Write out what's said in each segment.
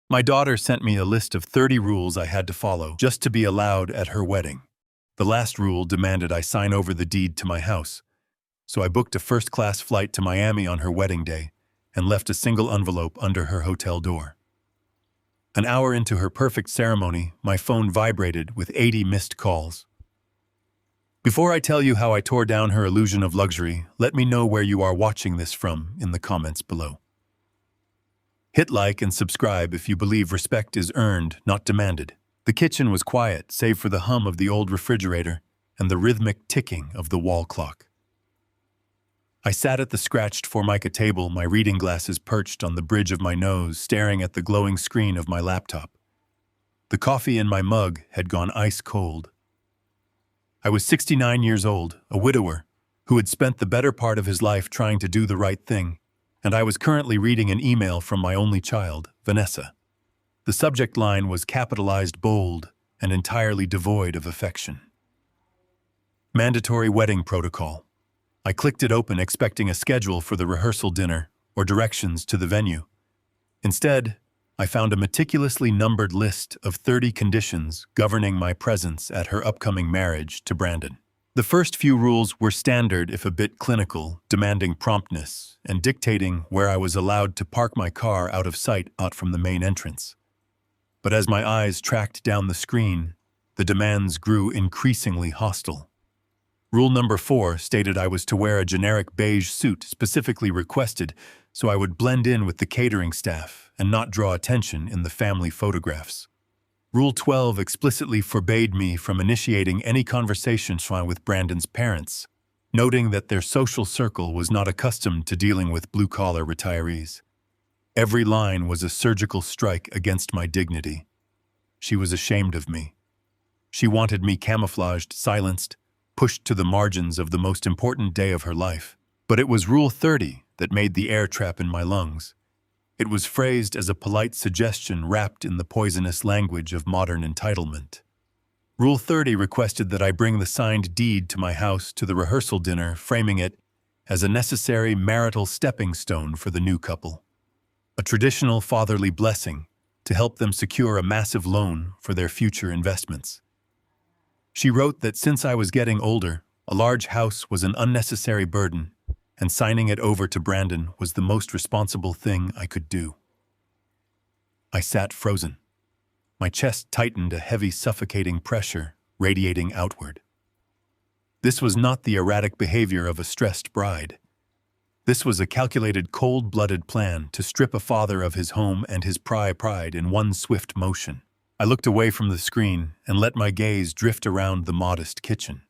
My daughter sent me a list of 30 rules I had to follow just to be allowed at her wedding. The last rule demanded I sign over the deed to my house, so I booked a first-class flight to Miami on her wedding day and left a single envelope under her hotel door. An hour into her perfect ceremony, my phone vibrated with 80 missed calls. Before I tell you how I tore down her illusion of luxury, let me know where you are watching this from in the comments below. Hit like and subscribe if you believe respect is earned, not demanded. The kitchen was quiet, save for the hum of the old refrigerator and the rhythmic ticking of the wall clock. I sat at the scratched formica table, my reading glasses perched on the bridge of my nose, staring at the glowing screen of my laptop. The coffee in my mug had gone ice cold. I was 69 years old, a widower, who had spent the better part of his life trying to do the right thing, and I was currently reading an email from my only child, Vanessa. The subject line was capitalized bold and entirely devoid of affection. Mandatory wedding protocol. I clicked it open expecting a schedule for the rehearsal dinner or directions to the venue. Instead, I found a meticulously numbered list of 30 conditions governing my presence at her upcoming marriage to Brandon. The first few rules were standard if a bit clinical, demanding promptness and dictating where I was allowed to park my car out of sight out from the main entrance. But as my eyes tracked down the screen, the demands grew increasingly hostile. Rule number 4 stated I was to wear a generic beige suit specifically requested so I would blend in with the catering staff and not draw attention in the family photographs. Rule 12 explicitly forbade me from initiating any conversations with Brandon's parents, noting that their social circle was not accustomed to dealing with blue-collar retirees. Every line was a surgical strike against my dignity. She was ashamed of me. She wanted me camouflaged, silenced, pushed to the margins of the most important day of her life. But it was Rule 30 that made the air trap in my lungs. It was phrased as a polite suggestion wrapped in the poisonous language of modern entitlement. Rule 30 requested that I bring the signed deed to my house to the rehearsal dinner, framing it as a necessary marital stepping stone for the new couple. A traditional fatherly blessing to help them secure a massive loan for their future investments. She wrote that since I was getting older, a large house was an unnecessary burden, and signing it over to Brandon was the most responsible thing I could do. I sat frozen. My chest tightened, a heavy, suffocating pressure radiating outward. This was not the erratic behavior of a stressed bride. This was a calculated, cold-blooded plan to strip a father of his home and his pride in one swift motion. I looked away from the screen and let my gaze drift around the modest kitchen.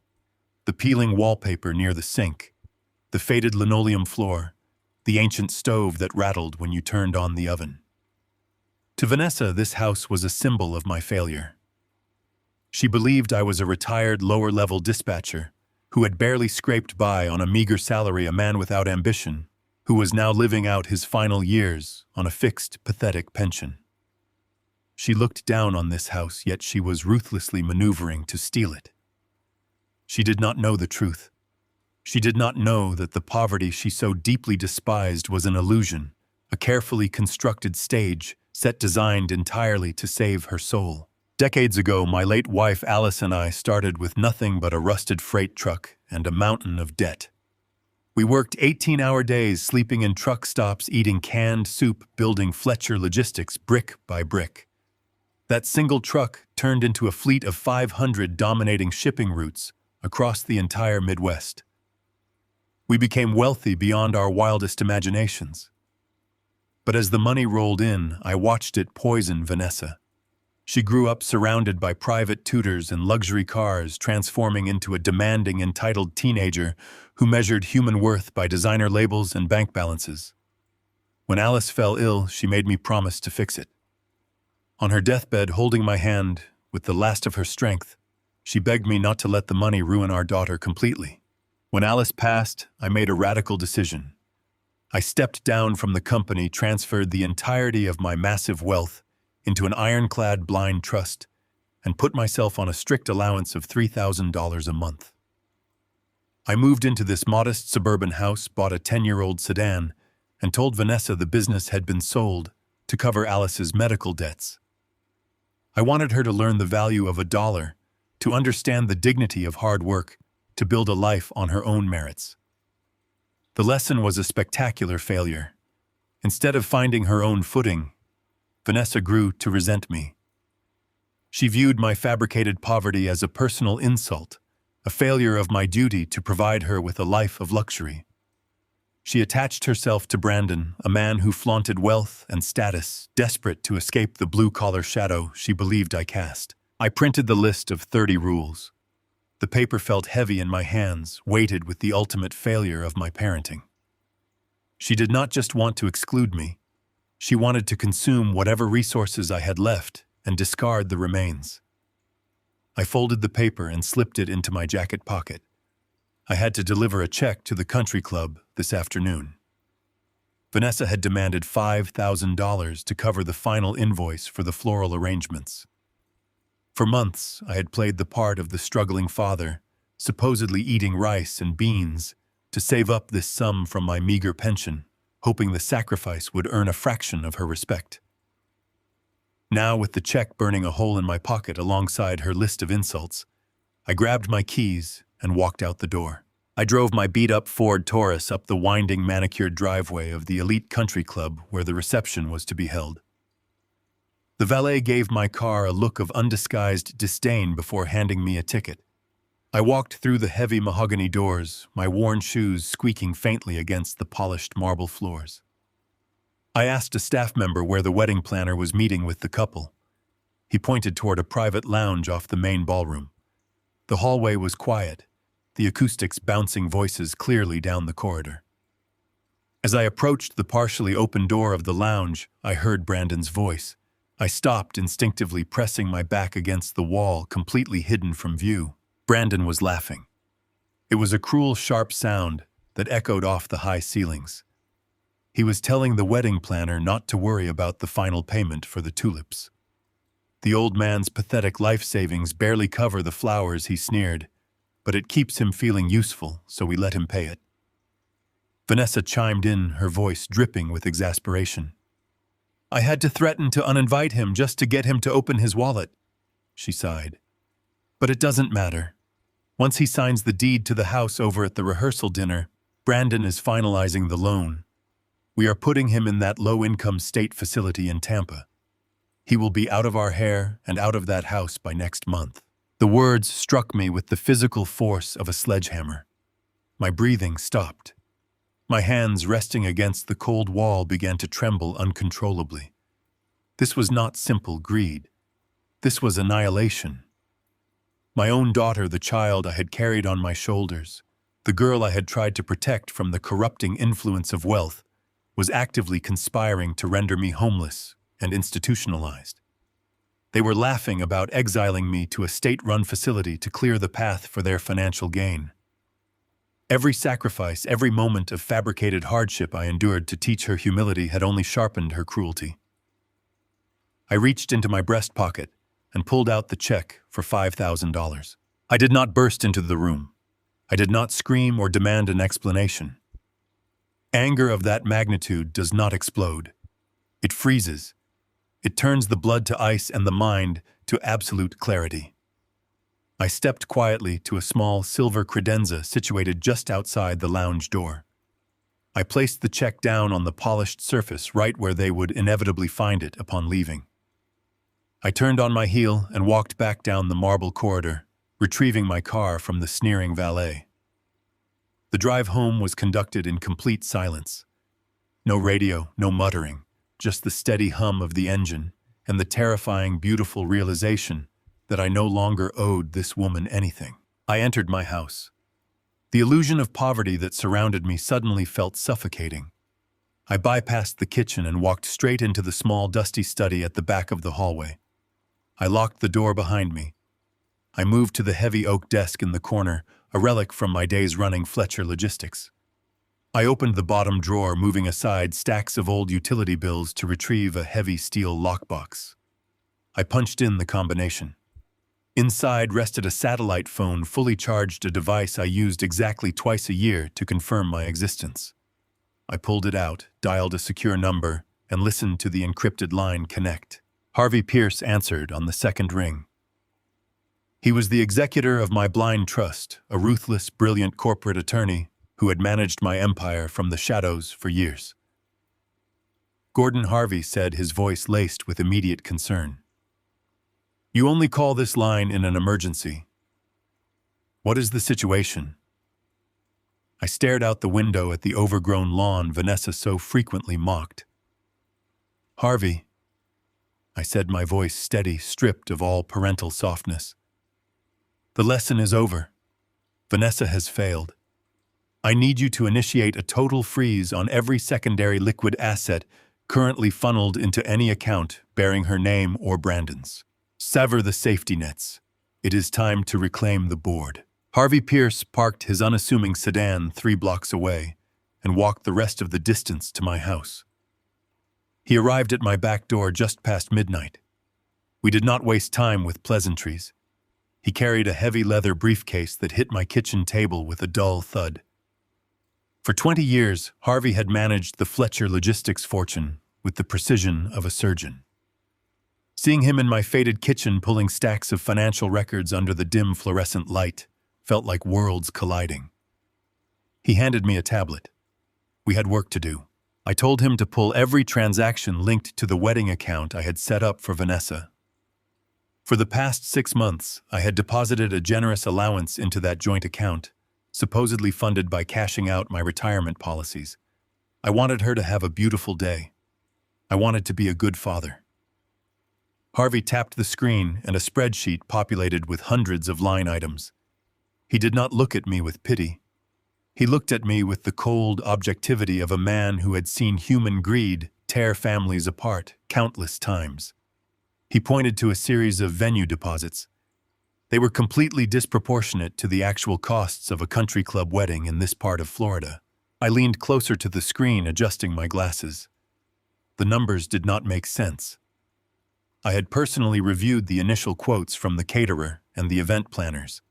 The peeling wallpaper near the sink, the faded linoleum floor, the ancient stove that rattled when you turned on the oven. To Vanessa, this house was a symbol of my failure. She believed I was a retired lower-level dispatcher who had barely scraped by on a meager salary, a man without ambition, who was now living out his final years on a fixed, pathetic pension. She looked down on this house, yet she was ruthlessly maneuvering to steal it. She did not know the truth. She did not know that the poverty she so deeply despised was an illusion, a carefully constructed stage set designed entirely to save her soul. Decades ago, my late wife Alice and I started with nothing but a rusted freight truck and a mountain of debt. We worked 18-hour days, sleeping in truck stops, eating canned soup, building Fletcher Logistics brick by brick. That single truck turned into a fleet of 500 dominating shipping routes across the entire Midwest. We became wealthy beyond our wildest imaginations. But as the money rolled in, I watched it poison Vanessa. She grew up surrounded by private tutors and luxury cars, transforming into a demanding, entitled teenager who measured human worth by designer labels and bank balances. When Alice fell ill, she made me promise to fix it. On her deathbed, holding my hand with the last of her strength, she begged me not to let the money ruin our daughter completely. When Alice passed, I made a radical decision. I stepped down from the company, transferred the entirety of my massive wealth into an ironclad blind trust, and put myself on a strict allowance of $3,000 a month. I moved into this modest suburban house, bought a 10-year-old sedan, and told Vanessa the business had been sold to cover Alice's medical debts. I wanted her to learn the value of $1, to understand the dignity of hard work, to build a life on her own merits. The lesson was a spectacular failure. Instead of finding her own footing, Vanessa grew to resent me. She viewed my fabricated poverty as a personal insult, a failure of my duty to provide her with a life of luxury. She attached herself to Brandon, a man who flaunted wealth and status, desperate to escape the blue-collar shadow she believed I cast. I printed the list of 30 rules. The paper felt heavy in my hands, weighted with the ultimate failure of my parenting. She did not just want to exclude me. She wanted to consume whatever resources I had left and discard the remains. I folded the paper and slipped it into my jacket pocket. I had to deliver a check to the country club this afternoon. Vanessa had demanded $5,000 to cover the final invoice for the floral arrangements. For months, I had played the part of the struggling father, supposedly eating rice and beans, to save up this sum from my meager pension, hoping the sacrifice would earn a fraction of her respect. Now, with the check burning a hole in my pocket alongside her list of insults, I grabbed my keys and walked out the door. I drove my beat-up Ford Taurus up the winding manicured driveway of the elite country club where the reception was to be held. The valet gave my car a look of undisguised disdain before handing me a ticket. I walked through the heavy mahogany doors, my worn shoes squeaking faintly against the polished marble floors. I asked a staff member where the wedding planner was meeting with the couple. He pointed toward a private lounge off the main ballroom. The hallway was quiet, the acoustics bouncing voices clearly down the corridor. As I approached the partially open door of the lounge, I heard Brandon's voice. I stopped, instinctively pressing my back against the wall, completely hidden from view. Brandon was laughing. It was a cruel, sharp sound that echoed off the high ceilings. He was telling the wedding planner not to worry about the final payment for the tulips. The old man's pathetic life savings barely cover the flowers, he sneered, but it keeps him feeling useful, so we let him pay it. Vanessa chimed in, her voice dripping with exasperation. I had to threaten to uninvite him just to get him to open his wallet, she sighed. But it doesn't matter. Once he signs the deed to the house over at the rehearsal dinner, Brandon is finalizing the loan. We are putting him in that low-income state facility in Tampa. He will be out of our hair and out of that house by next month. The words struck me with the physical force of a sledgehammer. My breathing stopped. My hands resting against the cold wall began to tremble uncontrollably. This was not simple greed. This was annihilation. My own daughter, the child I had carried on my shoulders, the girl I had tried to protect from the corrupting influence of wealth, was actively conspiring to render me homeless and institutionalized. They were laughing about exiling me to a state-run facility to clear the path for their financial gain. Every sacrifice, every moment of fabricated hardship I endured to teach her humility had only sharpened her cruelty. I reached into my breast pocket and pulled out the check for $5,000. I did not burst into the room. I did not scream or demand an explanation. Anger of that magnitude does not explode. It freezes. It turns the blood to ice and the mind to absolute clarity. I stepped quietly to a small silver credenza situated just outside the lounge door. I placed the check down on the polished surface right where they would inevitably find it upon leaving. I turned on my heel and walked back down the marble corridor, retrieving my car from the sneering valet. The drive home was conducted in complete silence. No radio, no muttering, just the steady hum of the engine and the terrifying, beautiful realization that I no longer owed this woman anything. I entered my house. The illusion of poverty that surrounded me suddenly felt suffocating. I bypassed the kitchen and walked straight into the small, dusty study at the back of the hallway. I locked the door behind me. I moved to the heavy oak desk in the corner, a relic from my days running Fletcher Logistics. I opened the bottom drawer, moving aside stacks of old utility bills to retrieve a heavy steel lockbox. I punched in the combination. Inside rested a satellite phone, fully charged, a device I used exactly twice a year to confirm my existence. I pulled it out, dialed a secure number, and listened to the encrypted line connect. Harvey Pierce answered on the second ring. He was the executor of my blind trust, a ruthless, brilliant corporate attorney who had managed my empire from the shadows for years. Gordon Harvey said, his voice laced with immediate concern. "You only call this line in an emergency. What is the situation?" I stared out the window at the overgrown lawn Vanessa so frequently mocked. "Harvey," I said, my voice steady, stripped of all parental softness. "The lesson is over. Vanessa has failed. I need you to initiate a total freeze on every secondary liquid asset currently funneled into any account bearing her name or Brandon's. Sever the safety nets. It is time to reclaim the board." Harvey Pierce parked his unassuming sedan 3 blocks away and walked the rest of the distance to my house. He arrived at my back door just past midnight. We did not waste time with pleasantries. He carried a heavy leather briefcase that hit my kitchen table with a dull thud. For 20 years, Harvey had managed the Fletcher logistics fortune with the precision of a surgeon. Seeing him in my faded kitchen pulling stacks of financial records under the dim fluorescent light felt like worlds colliding. He handed me a tablet. We had work to do. I told him to pull every transaction linked to the wedding account I had set up for Vanessa. For the past 6 months, I had deposited a generous allowance into that joint account, supposedly funded by cashing out my retirement policies. I wanted her to have a beautiful day. I wanted to be a good father. Harvey tapped the screen and a spreadsheet populated with hundreds of line items. He did not look at me with pity. He looked at me with the cold objectivity of a man who had seen human greed tear families apart countless times. He pointed to a series of venue deposits. They were completely disproportionate to the actual costs of a country club wedding in this part of Florida. I leaned closer to the screen, adjusting my glasses. The numbers did not make sense. I had personally reviewed the initial quotes from the caterer and the event planners.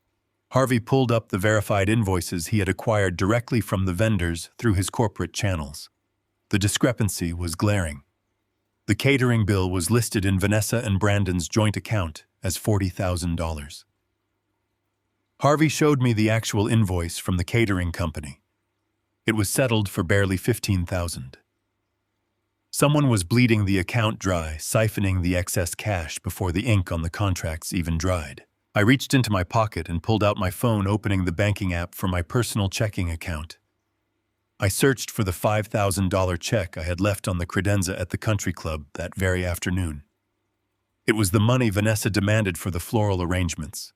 Harvey pulled up the verified invoices he had acquired directly from the vendors through his corporate channels. The discrepancy was glaring. The catering bill was listed in Vanessa and Brandon's joint account as $40,000. Harvey showed me the actual invoice from the catering company. It was settled for barely $15,000. Someone was bleeding the account dry, siphoning the excess cash before the ink on the contracts even dried. I reached into my pocket and pulled out my phone, opening the banking app for my personal checking account. I searched for the $5,000 check I had left on the credenza at the country club that very afternoon. It was the money Vanessa demanded for the floral arrangements.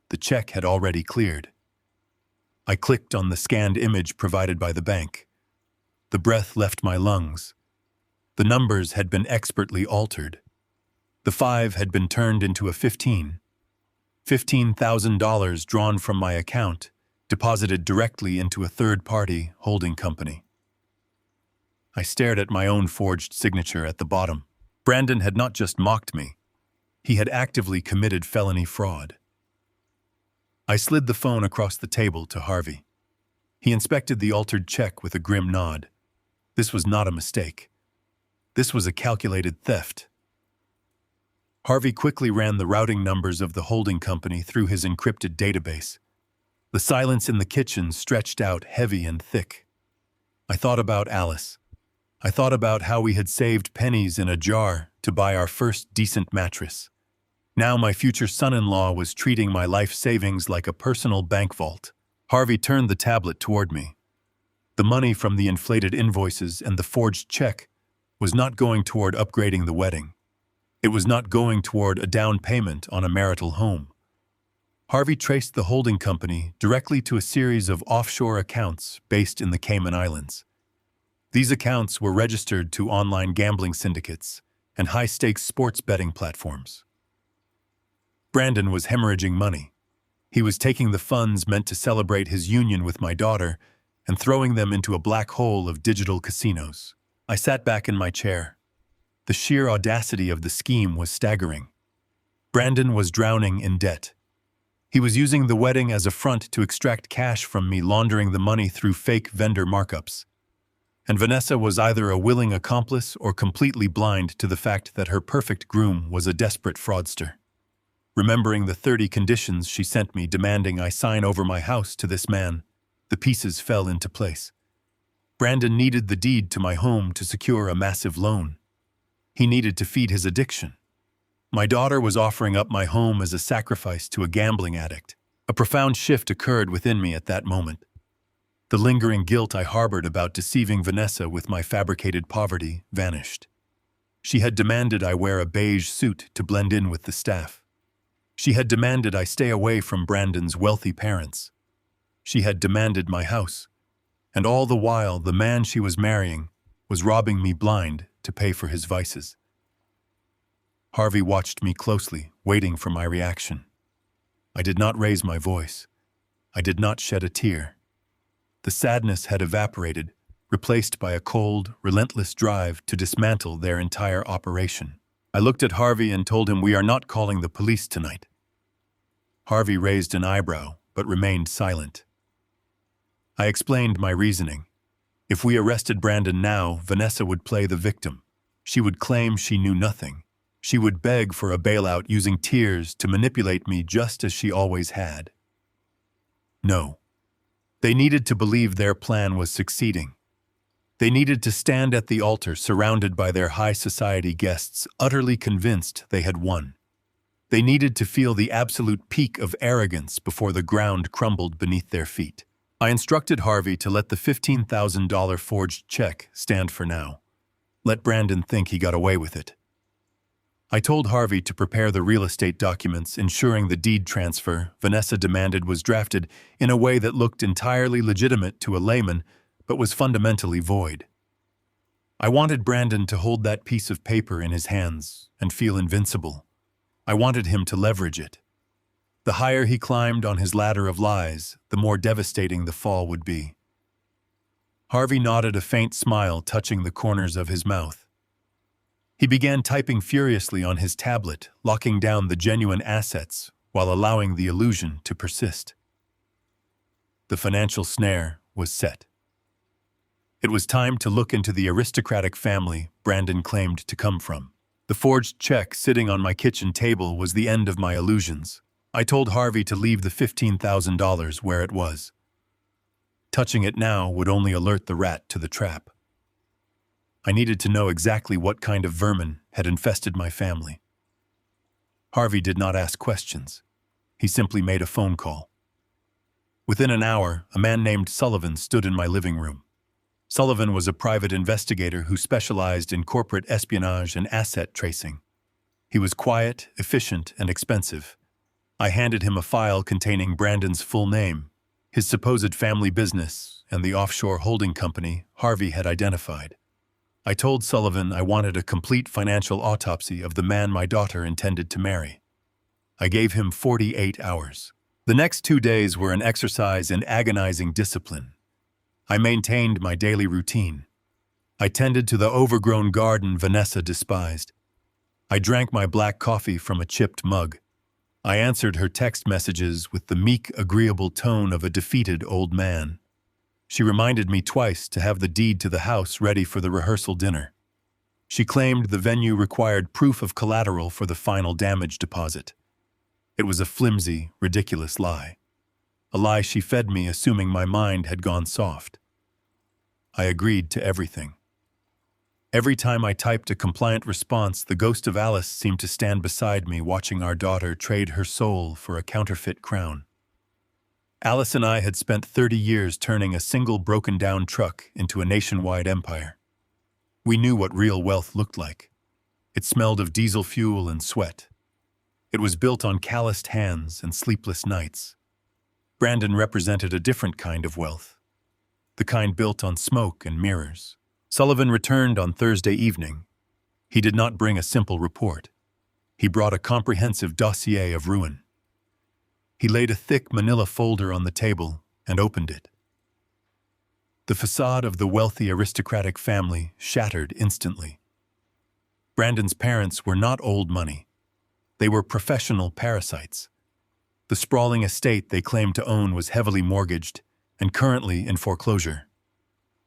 The check had already cleared. I clicked on the scanned image provided by the bank. The breath left my lungs. The numbers had been expertly altered. The 5 had been turned into a 15. $15,000 drawn from my account, deposited directly into a third-party holding company. I stared at my own forged signature at the bottom. Brandon had not just mocked me. He had actively committed felony fraud. I slid the phone across the table to Harvey. He inspected the altered check with a grim nod. This was not a mistake. This was a calculated theft. Harvey quickly ran the routing numbers of the holding company through his encrypted database. The silence in the kitchen stretched out heavy and thick. I thought about Alice. I thought about how we had saved pennies in a jar to buy our first decent mattress. Now my future son-in-law was treating my life savings like a personal bank vault. Harvey turned the tablet toward me. The money from the inflated invoices and the forged check was not going toward upgrading the wedding. It was not going toward a down payment on a marital home. Harvey traced the holding company directly to a series of offshore accounts based in the Cayman Islands. These accounts were registered to online gambling syndicates and high-stakes sports betting platforms. Brandon was hemorrhaging money. He was taking the funds meant to celebrate his union with my daughter and throwing them into a black hole of digital casinos. I sat back in my chair. The sheer audacity of the scheme was staggering. Brandon was drowning in debt. He was using the wedding as a front to extract cash from me, laundering the money through fake vendor markups. And Vanessa was either a willing accomplice or completely blind to the fact that her perfect groom was a desperate fraudster. Remembering the 30 conditions she sent me demanding I sign over my house to this man, the pieces fell into place. Brandon needed the deed to my home to secure a massive loan. He needed to feed his addiction. My daughter was offering up my home as a sacrifice to a gambling addict. A profound shift occurred within me at that moment. The lingering guilt I harbored about deceiving Vanessa with my fabricated poverty vanished. She had demanded I wear a beige suit to blend in with the staff. She had demanded I stay away from Brandon's wealthy parents. She had demanded my house. And all the while, the man she was marrying was robbing me blind to pay for his vices. Harvey watched me closely, waiting for my reaction. I did not raise my voice. I did not shed a tear. The sadness had evaporated, replaced by a cold, relentless drive to dismantle their entire operation. I looked at Harvey and told him we are not calling the police tonight. Harvey raised an eyebrow, but remained silent. I explained my reasoning. If we arrested Brandon now, Vanessa would play the victim. She would claim she knew nothing. She would beg for a bailout using tears to manipulate me just as she always had. No. They needed to believe their plan was succeeding. They needed to stand at the altar surrounded by their high society guests, utterly convinced they had won. They needed to feel the absolute peak of arrogance before the ground crumbled beneath their feet. I instructed Harvey to let the $15,000 forged check stand for now. Let Brandon think he got away with it. I told Harvey to prepare the real estate documents, ensuring the deed transfer Vanessa demanded was drafted in a way that looked entirely legitimate to a layman, but was fundamentally void. I wanted Brandon to hold that piece of paper in his hands and feel invincible. I wanted him to leverage it. The higher he climbed on his ladder of lies, the more devastating the fall would be. Harvey nodded, a faint smile touching the corners of his mouth. He began typing furiously on his tablet, locking down the genuine assets while allowing the illusion to persist. The financial snare was set. It was time to look into the aristocratic family Brandon claimed to come from. The forged check sitting on my kitchen table was the end of my illusions. I told Harvey to leave the $15,000 where it was. Touching it now would only alert the rat to the trap. I needed to know exactly what kind of vermin had infested my family. Harvey did not ask questions. He simply made a phone call. Within an hour, a man named Sullivan stood in my living room. Sullivan was a private investigator who specialized in corporate espionage and asset tracing. He was quiet, efficient, and expensive. I handed him a file containing Brandon's full name, his supposed family business, and the offshore holding company Harvey had identified. I told Sullivan I wanted a complete financial autopsy of the man my daughter intended to marry. I gave him 48 hours. The next 2 days were an exercise in agonizing discipline. I maintained my daily routine. I tended to the overgrown garden Vanessa despised. I drank my black coffee from a chipped mug. I answered her text messages with the meek, agreeable tone of a defeated old man. She reminded me twice to have the deed to the house ready for the rehearsal dinner. She claimed the venue required proof of collateral for the final damage deposit. It was a flimsy, ridiculous lie. A lie she fed me, assuming my mind had gone soft. I agreed to everything. Every time I typed a compliant response, the ghost of Alice seemed to stand beside me, watching our daughter trade her soul for a counterfeit crown. Alice and I had spent 30 years turning a single broken-down truck into a nationwide empire. We knew what real wealth looked like. It smelled of diesel fuel and sweat. It was built on calloused hands and sleepless nights. Brandon represented a different kind of wealth, the kind built on smoke and mirrors. Sullivan returned on Thursday evening. He did not bring a simple report. He brought a comprehensive dossier of ruin. He laid a thick manila folder on the table and opened it. The facade of the wealthy aristocratic family shattered instantly. Brandon's parents were not old money. They were professional parasites. The sprawling estate they claimed to own was heavily mortgaged and currently in foreclosure.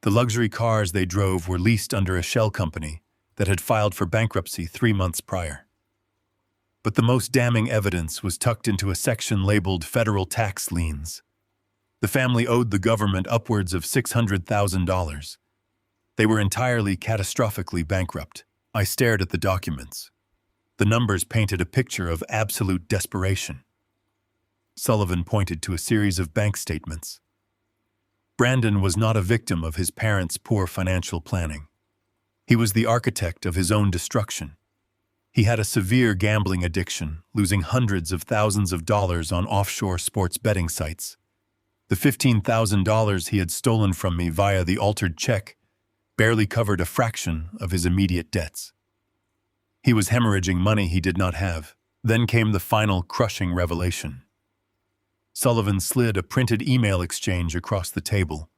The luxury cars they drove were leased under a shell company that had filed for bankruptcy 3 months prior. But the most damning evidence was tucked into a section labeled federal tax liens. The family owed the government upwards of $600,000. They were entirely catastrophically bankrupt. I stared at the documents. The numbers painted a picture of absolute desperation. Sullivan pointed to a series of bank statements. Brandon was not a victim of his parents' poor financial planning. He was the architect of his own destruction. He had a severe gambling addiction, losing hundreds of thousands of dollars on offshore sports betting sites. The $15,000 he had stolen from me via the altered check barely covered a fraction of his immediate debts. He was hemorrhaging money he did not have. Then came the final crushing revelation. Sullivan slid a printed email exchange across the table.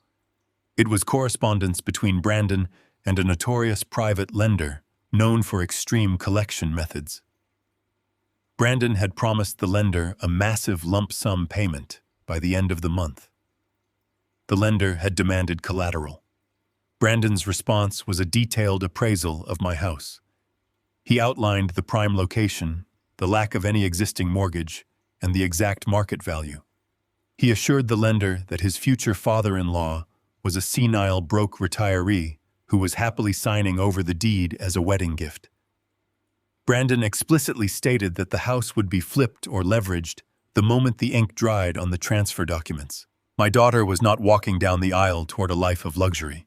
It was correspondence between Brandon and a notorious private lender known for extreme collection methods. Brandon had promised the lender a massive lump sum payment by the end of the month. The lender had demanded collateral. Brandon's response was a detailed appraisal of my house. He outlined the prime location, the lack of any existing mortgage, and the exact market value. He assured the lender that his future father-in-law was a senile broke retiree who was happily signing over the deed as a wedding gift. Brandon explicitly stated that the house would be flipped or leveraged the moment the ink dried on the transfer documents. My daughter was not walking down the aisle toward a life of luxury.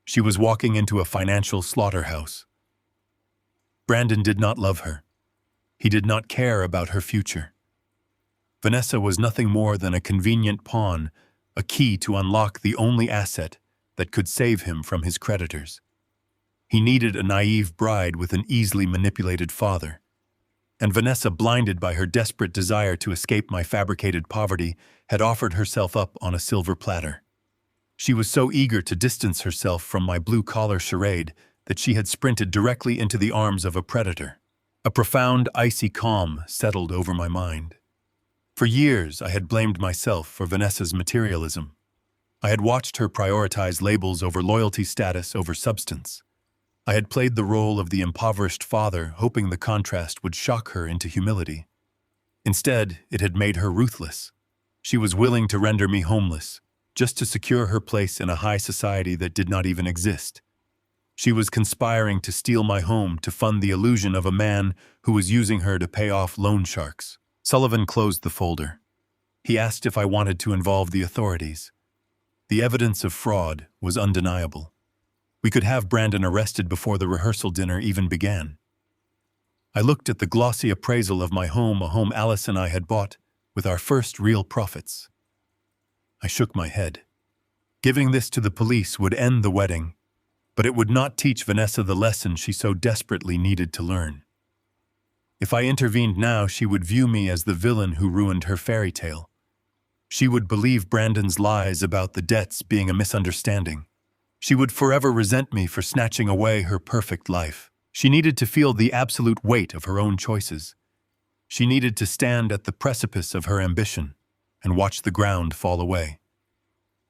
She was walking into a financial slaughterhouse. Brandon did not love her. He did not care about her future. Vanessa was nothing more than a convenient pawn, a key to unlock the only asset that could save him from his creditors. He needed a naive bride with an easily manipulated father. And Vanessa, blinded by her desperate desire to escape my fabricated poverty, had offered herself up on a silver platter. She was so eager to distance herself from my blue-collar charade that she had sprinted directly into the arms of a predator. A profound, icy calm settled over my mind. For years, I had blamed myself for Vanessa's materialism. I had watched her prioritize labels over loyalty, status over substance. I had played the role of the impoverished father, hoping the contrast would shock her into humility. Instead, it had made her ruthless. She was willing to render me homeless, just to secure her place in a high society that did not even exist. She was conspiring to steal my home to fund the illusion of a man who was using her to pay off loan sharks. Sullivan closed the folder. He asked if I wanted to involve the authorities. The evidence of fraud was undeniable. We could have Brandon arrested before the rehearsal dinner even began. I looked at the glossy appraisal of my home, a home Alice and I had bought with our first real profits. I shook my head. Giving this to the police would end the wedding, but it would not teach Vanessa the lesson she so desperately needed to learn. If I intervened now, she would view me as the villain who ruined her fairy tale. She would believe Brandon's lies about the debts being a misunderstanding. She would forever resent me for snatching away her perfect life. She needed to feel the absolute weight of her own choices. She needed to stand at the precipice of her ambition and watch the ground fall away.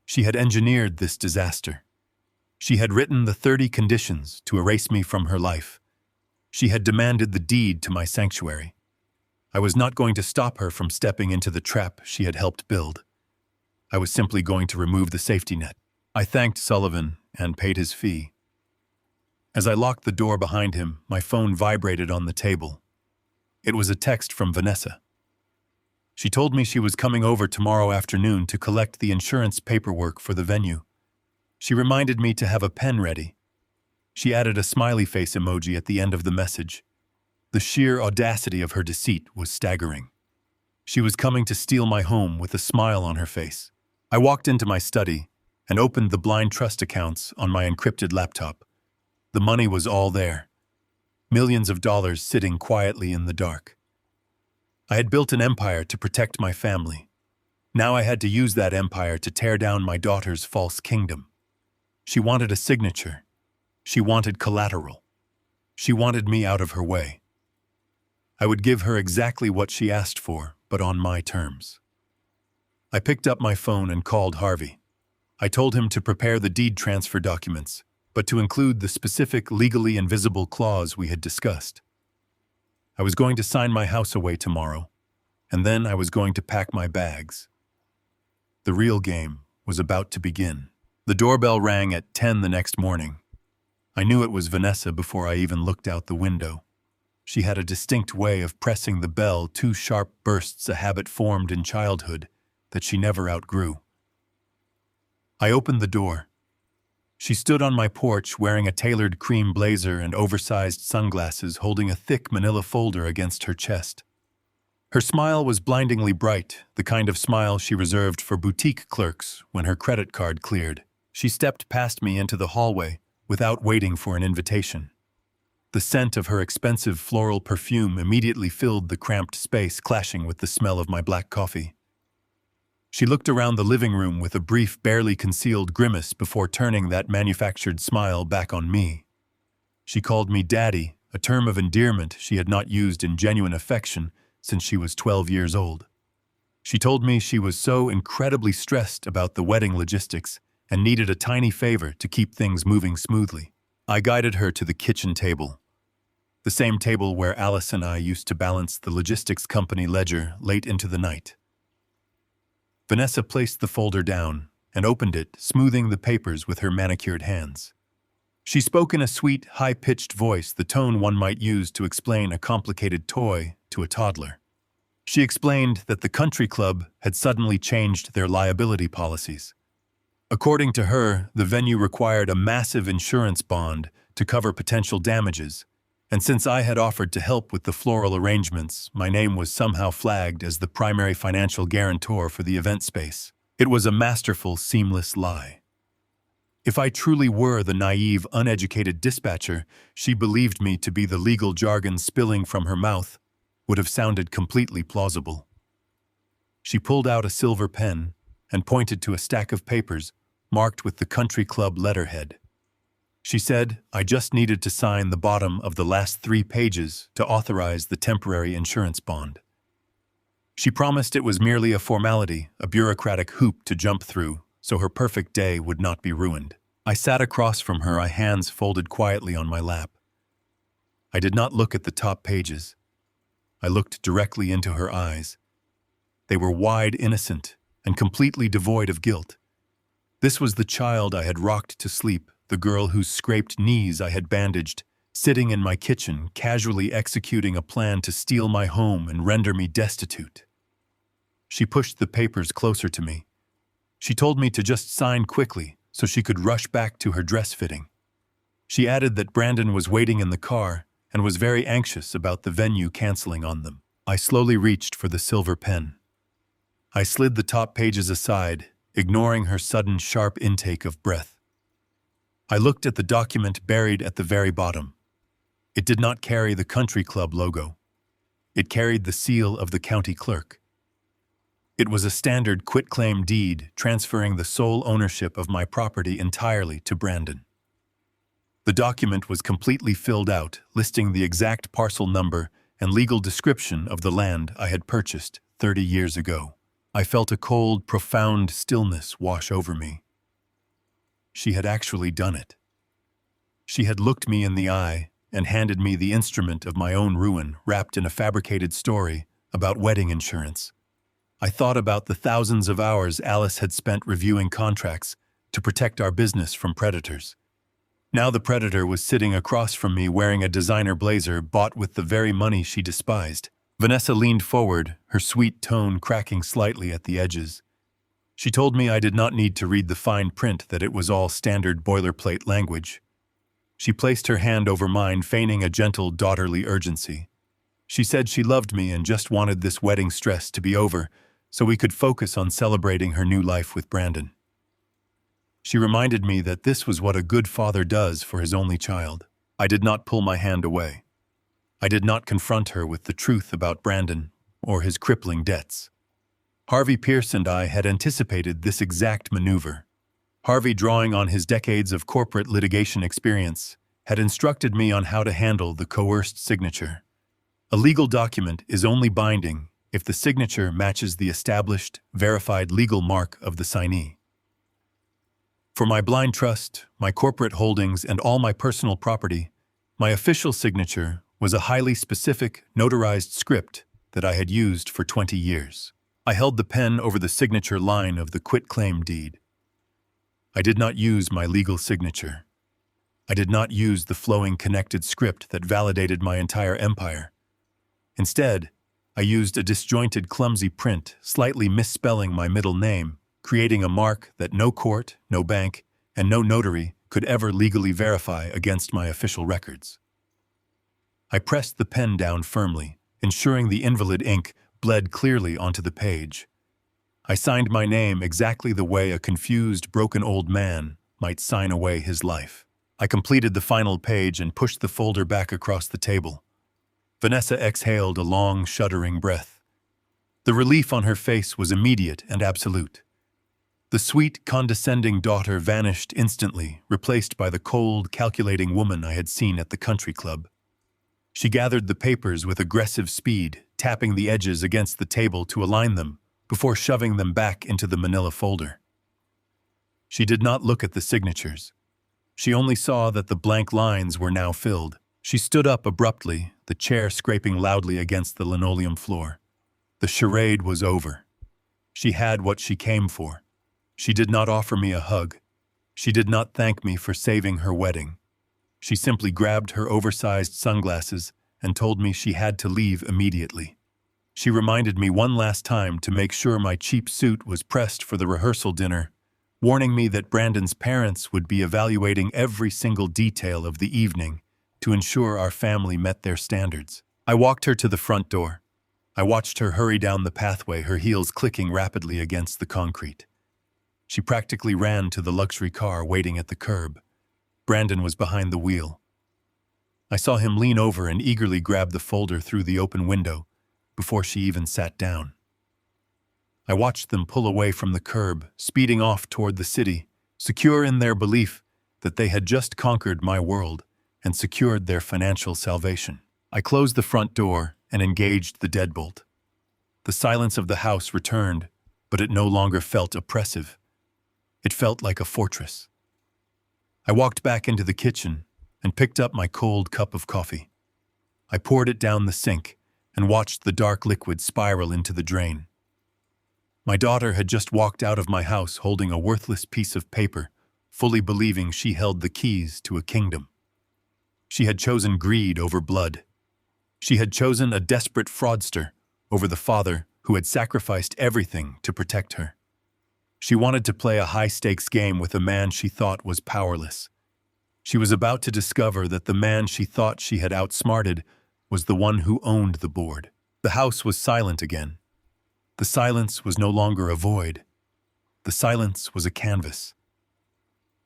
She had engineered this disaster. She had written the 30 conditions to erase me from her life. She had demanded the deed to my sanctuary. I was not going to stop her from stepping into the trap she had helped build. I was simply going to remove the safety net. I thanked Sullivan and paid his fee. As I locked the door behind him, my phone vibrated on the table. It was a text from Vanessa. She told me she was coming over tomorrow afternoon to collect the insurance paperwork for the venue. She reminded me to have a pen ready. She added a smiley face emoji at the end of the message. The sheer audacity of her deceit was staggering. She was coming to steal my home with a smile on her face. I walked into my study and opened the blind trust accounts on my encrypted laptop. The money was all there. Millions of dollars sitting quietly in the dark. I had built an empire to protect my family. Now I had to use that empire to tear down my daughter's false kingdom. She wanted a signature. She wanted collateral. She wanted me out of her way. I would give her exactly what she asked for, but on my terms. I picked up my phone and called Harvey. I told him to prepare the deed transfer documents, but to include the specific legally invisible clause we had discussed. I was going to sign my house away tomorrow, and then I was going to pack my bags. The real game was about to begin. The doorbell rang at 10 the next morning. I knew it was Vanessa before I even looked out the window. She had a distinct way of pressing the bell, 2 sharp bursts, a habit formed in childhood that she never outgrew. I opened the door. She stood on my porch wearing a tailored cream blazer and oversized sunglasses, holding a thick manila folder against her chest. Her smile was blindingly bright, the kind of smile she reserved for boutique clerks when her credit card cleared. She stepped past me into the hallway without waiting for an invitation. The scent of her expensive floral perfume immediately filled the cramped space, clashing with the smell of my black coffee. She looked around the living room with a brief, barely concealed grimace before turning that manufactured smile back on me. She called me Daddy, a term of endearment she had not used in genuine affection since she was 12 years old. She told me she was so incredibly stressed about the wedding logistics and needed a tiny favor to keep things moving smoothly. I guided her to the kitchen table, the same table where Alice and I used to balance the logistics company ledger late into the night. Vanessa placed the folder down and opened it, smoothing the papers with her manicured hands. She spoke in a sweet, high-pitched voice, the tone one might use to explain a complicated toy to a toddler. She explained that the country club had suddenly changed their liability policies. According to her, the venue required a massive insurance bond to cover potential damages, and since I had offered to help with the floral arrangements, my name was somehow flagged as the primary financial guarantor for the event space. It was a masterful, seamless lie. If I truly were the naive, uneducated dispatcher she believed me to be, the legal jargon spilling from her mouth would have sounded completely plausible. She pulled out a silver pen and pointed to a stack of papers marked with the country club letterhead. She said I just needed to sign the bottom of the last 3 pages to authorize the temporary insurance bond. She promised it was merely a formality, a bureaucratic hoop to jump through, so her perfect day would not be ruined. I sat across from her, my hands folded quietly on my lap. I did not look at the top pages. I looked directly into her eyes. They were wide, innocent, and completely devoid of guilt. This was the child I had rocked to sleep, the girl whose scraped knees I had bandaged, sitting in my kitchen, casually executing a plan to steal my home and render me destitute. She pushed the papers closer to me. She told me to just sign quickly so she could rush back to her dress fitting. She added that Brandon was waiting in the car and was very anxious about the venue canceling on them. I slowly reached for the silver pen. I slid the top pages aside, ignoring her sudden, sharp intake of breath. I looked at the document buried at the very bottom. It did not carry the country club logo. It carried the seal of the county clerk. It was a standard quitclaim deed transferring the sole ownership of my property entirely to Brandon. The document was completely filled out, listing the exact parcel number and legal description of the land I had purchased 30 years ago. I felt a cold, profound stillness wash over me. She had actually done it. She had looked me in the eye and handed me the instrument of my own ruin, wrapped in a fabricated story about wedding insurance. I thought about the thousands of hours Alice had spent reviewing contracts to protect our business from predators. Now the predator was sitting across from me wearing a designer blazer bought with the very money she despised. Vanessa leaned forward, her sweet tone cracking slightly at the edges. She told me I did not need to read the fine print, that it was all standard boilerplate language. She placed her hand over mine, feigning a gentle, daughterly urgency. She said she loved me and just wanted this wedding stress to be over so we could focus on celebrating her new life with Brandon. She reminded me that this was what a good father does for his only child. I did not pull my hand away. I did not confront her with the truth about Brandon or his crippling debts. Harvey Pierce and I had anticipated this exact maneuver. Harvey, drawing on his decades of corporate litigation experience, had instructed me on how to handle the coerced signature. A legal document is only binding if the signature matches the established, verified legal mark of the signee. For my blind trust, my corporate holdings, and all my personal property, my official signature was a highly specific, notarized script that I had used for 20 years. I held the pen over the signature line of the quitclaim deed. I did not use my legal signature. I did not use the flowing connected script that validated my entire empire. Instead, I used a disjointed, clumsy print, slightly misspelling my middle name, creating a mark that no court, no bank, and no notary could ever legally verify against my official records. I pressed the pen down firmly, ensuring the invalid ink bled clearly onto the page. I signed my name exactly the way a confused, broken old man might sign away his life. I completed the final page and pushed the folder back across the table. Vanessa exhaled a long, shuddering breath. The relief on her face was immediate and absolute. The sweet, condescending daughter vanished instantly, replaced by the cold, calculating woman I had seen at the country club. She gathered the papers with aggressive speed, tapping the edges against the table to align them, before shoving them back into the manila folder. She did not look at the signatures. She only saw that the blank lines were now filled. She stood up abruptly, the chair scraping loudly against the linoleum floor. The charade was over. She had what she came for. She did not offer me a hug. She did not thank me for saving her wedding. She simply grabbed her oversized sunglasses and told me she had to leave immediately. She reminded me one last time to make sure my cheap suit was pressed for the rehearsal dinner, warning me that Brandon's parents would be evaluating every single detail of the evening to ensure our family met their standards. I walked her to the front door. I watched her hurry down the pathway, her heels clicking rapidly against the concrete. She practically ran to the luxury car waiting at the curb. Brandon was behind the wheel. I saw him lean over and eagerly grab the folder through the open window before she even sat down. I watched them pull away from the curb, speeding off toward the city, secure in their belief that they had just conquered my world and secured their financial salvation. I closed the front door and engaged the deadbolt. The silence of the house returned, but it no longer felt oppressive. It felt like a fortress. I walked back into the kitchen and picked up my cold cup of coffee. I poured it down the sink and watched the dark liquid spiral into the drain. My daughter had just walked out of my house holding a worthless piece of paper, fully believing she held the keys to a kingdom. She had chosen greed over blood. She had chosen a desperate fraudster over the father who had sacrificed everything to protect her. She wanted to play a high-stakes game with a man she thought was powerless. She was about to discover that the man she thought she had outsmarted was the one who owned the board. The house was silent again. The silence was no longer a void. The silence was a canvas.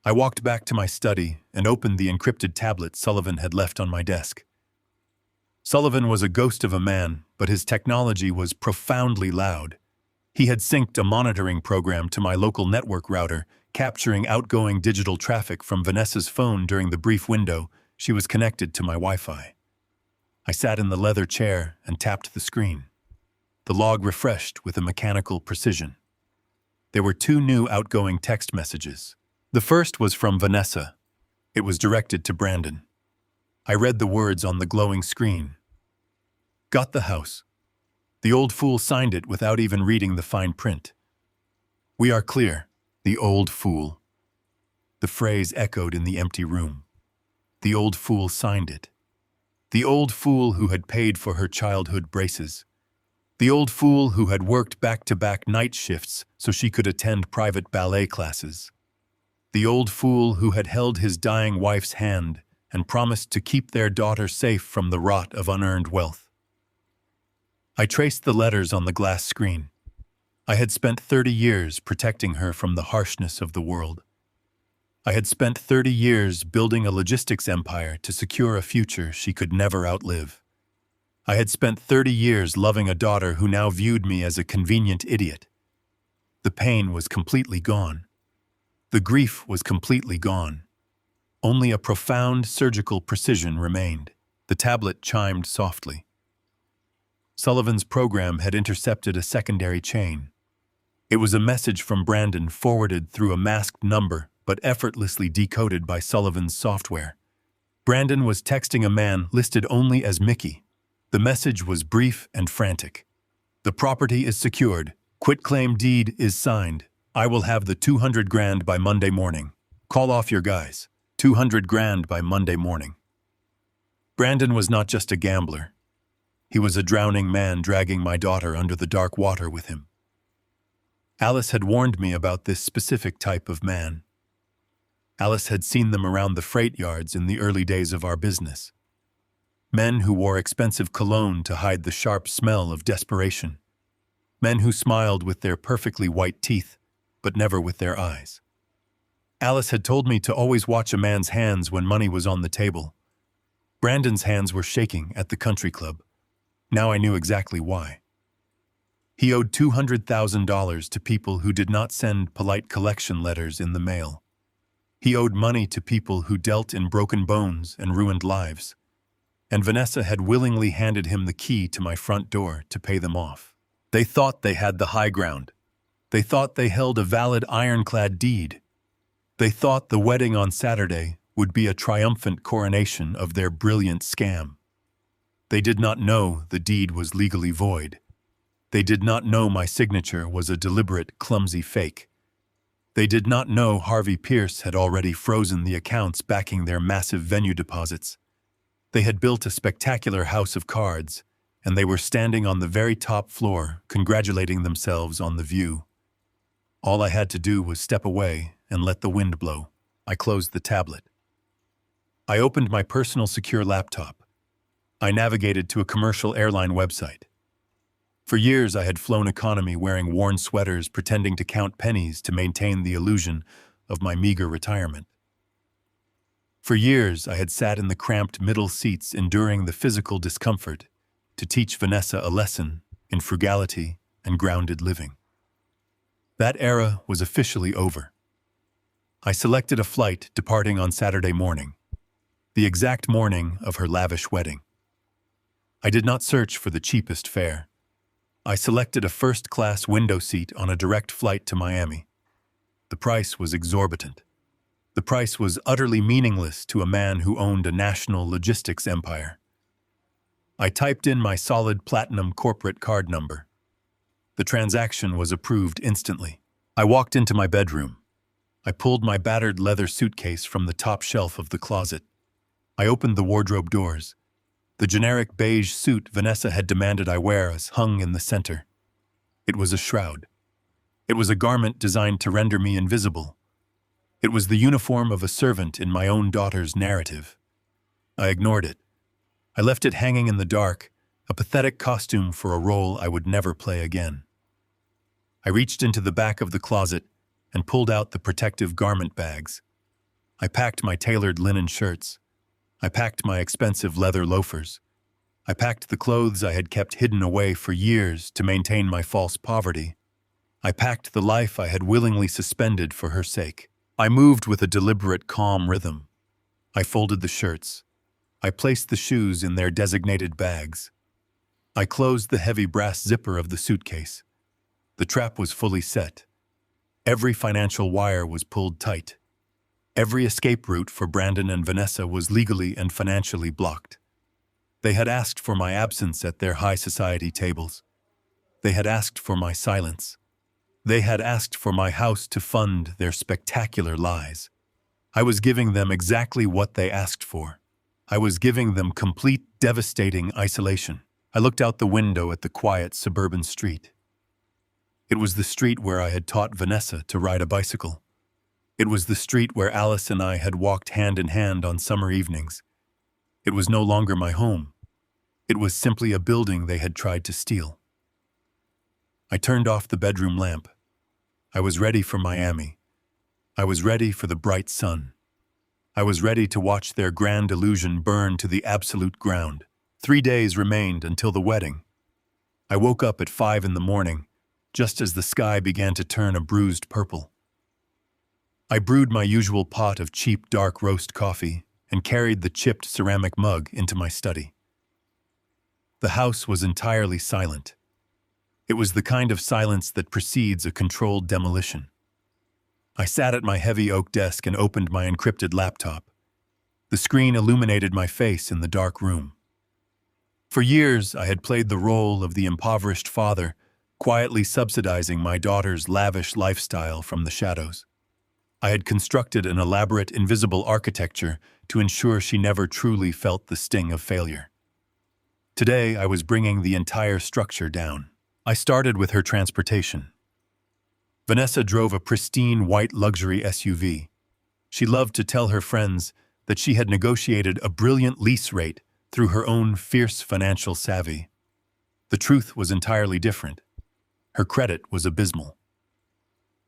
I walked back to my study and opened the encrypted tablet Sullivan had left on my desk. Sullivan was a ghost of a man, but his technology was profoundly loud. He had synced a monitoring program to my local network router, capturing outgoing digital traffic from Vanessa's phone during the brief window she was connected to my Wi-Fi. I sat in the leather chair and tapped the screen. The log refreshed with a mechanical precision. There were 2 new outgoing text messages. The first was from Vanessa. It was directed to Brandon. I read the words on the glowing screen. Got the house. The old fool signed it without even reading the fine print. We are clear. The old fool. The phrase echoed in the empty room. The old fool signed it. The old fool who had paid for her childhood braces. The old fool who had worked back-to-back night shifts so she could attend private ballet classes. The old fool who had held his dying wife's hand and promised to keep their daughter safe from the rot of unearned wealth. I traced the letters on the glass screen. I had spent 30 years protecting her from the harshness of the world. I had spent 30 years building a logistics empire to secure a future she could never outlive. I had spent 30 years loving a daughter who now viewed me as a convenient idiot. The pain was completely gone. The grief was completely gone. Only a profound surgical precision remained. The tablet chimed softly. Sullivan's program had intercepted a secondary chain. It was a message from Brandon forwarded through a masked number but effortlessly decoded by Sullivan's software. Brandon was texting a man listed only as Mickey. The message was brief and frantic. "The property is secured. Quitclaim deed is signed. I will have the 200 grand by Monday morning. Call off your guys. 200 grand by Monday morning." Brandon was not just a gambler. He was a drowning man dragging my daughter under the dark water with him. Alice had warned me about this specific type of man. Alice had seen them around the freight yards in the early days of our business. Men who wore expensive cologne to hide the sharp smell of desperation. Men who smiled with their perfectly white teeth, but never with their eyes. Alice had told me to always watch a man's hands when money was on the table. Brandon's hands were shaking at the country club. Now I knew exactly why. He owed $200,000 to people who did not send polite collection letters in the mail. He owed money to people who dealt in broken bones and ruined lives. And Vanessa had willingly handed him the key to my front door to pay them off. They thought they had the high ground. They thought they held a valid ironclad deed. They thought the wedding on Saturday would be a triumphant coronation of their brilliant scam. They did not know the deed was legally void. They did not know my signature was a deliberate, clumsy fake. They did not know Harvey Pierce had already frozen the accounts backing their massive venue deposits. They had built a spectacular house of cards, and they were standing on the very top floor, congratulating themselves on the view. All I had to do was step away and let the wind blow. I closed the tablet. I opened my personal secure laptop. I navigated to a commercial airline website. For years, I had flown economy wearing worn sweaters, pretending to count pennies to maintain the illusion of my meager retirement. For years, I had sat in the cramped middle seats, enduring the physical discomfort to teach Vanessa a lesson in frugality and grounded living. That era was officially over. I selected a flight departing on Saturday morning, the exact morning of her lavish wedding. I did not search for the cheapest fare. I selected a first-class window seat on a direct flight to Miami. The price was exorbitant. The price was utterly meaningless to a man who owned a national logistics empire. I typed in my solid platinum corporate card number. The transaction was approved instantly. I walked into my bedroom. I pulled my battered leather suitcase from the top shelf of the closet. I opened the wardrobe doors. The generic beige suit Vanessa had demanded I wear was hung in the center. It was a shroud. It was a garment designed to render me invisible. It was the uniform of a servant in my own daughter's narrative. I ignored it. I left it hanging in the dark, a pathetic costume for a role I would never play again. I reached into the back of the closet and pulled out the protective garment bags. I packed my tailored linen shirts. I packed my expensive leather loafers. I packed the clothes I had kept hidden away for years to maintain my false poverty. I packed the life I had willingly suspended for her sake. I moved with a deliberate, calm rhythm. I folded the shirts. I placed the shoes in their designated bags. I closed the heavy brass zipper of the suitcase. The trap was fully set. Every financial wire was pulled tight. Every escape route for Brandon and Vanessa was legally and financially blocked. They had asked for my absence at their high society tables. They had asked for my silence. They had asked for my house to fund their spectacular lies. I was giving them exactly what they asked for. I was giving them complete, devastating isolation. I looked out the window at the quiet suburban street. It was the street where I had taught Vanessa to ride a bicycle. It was the street where Alice and I had walked hand in hand on summer evenings. It was no longer my home. It was simply a building they had tried to steal. I turned off the bedroom lamp. I was ready for Miami. I was ready for the bright sun. I was ready to watch their grand illusion burn to the absolute ground. 3 days remained until the wedding. I woke up at 5 in the morning, just as the sky began to turn a bruised purple. I brewed my usual pot of cheap dark roast coffee and carried the chipped ceramic mug into my study. The house was entirely silent. It was the kind of silence that precedes a controlled demolition. I sat at my heavy oak desk and opened my encrypted laptop. The screen illuminated my face in the dark room. For years, I had played the role of the impoverished father, quietly subsidizing my daughter's lavish lifestyle from the shadows. I had constructed an elaborate invisible architecture to ensure she never truly felt the sting of failure. Today, I was bringing the entire structure down. I started with her transportation. Vanessa drove a pristine white luxury SUV. She loved to tell her friends that she had negotiated a brilliant lease rate through her own fierce financial savvy. The truth was entirely different. Her credit was abysmal.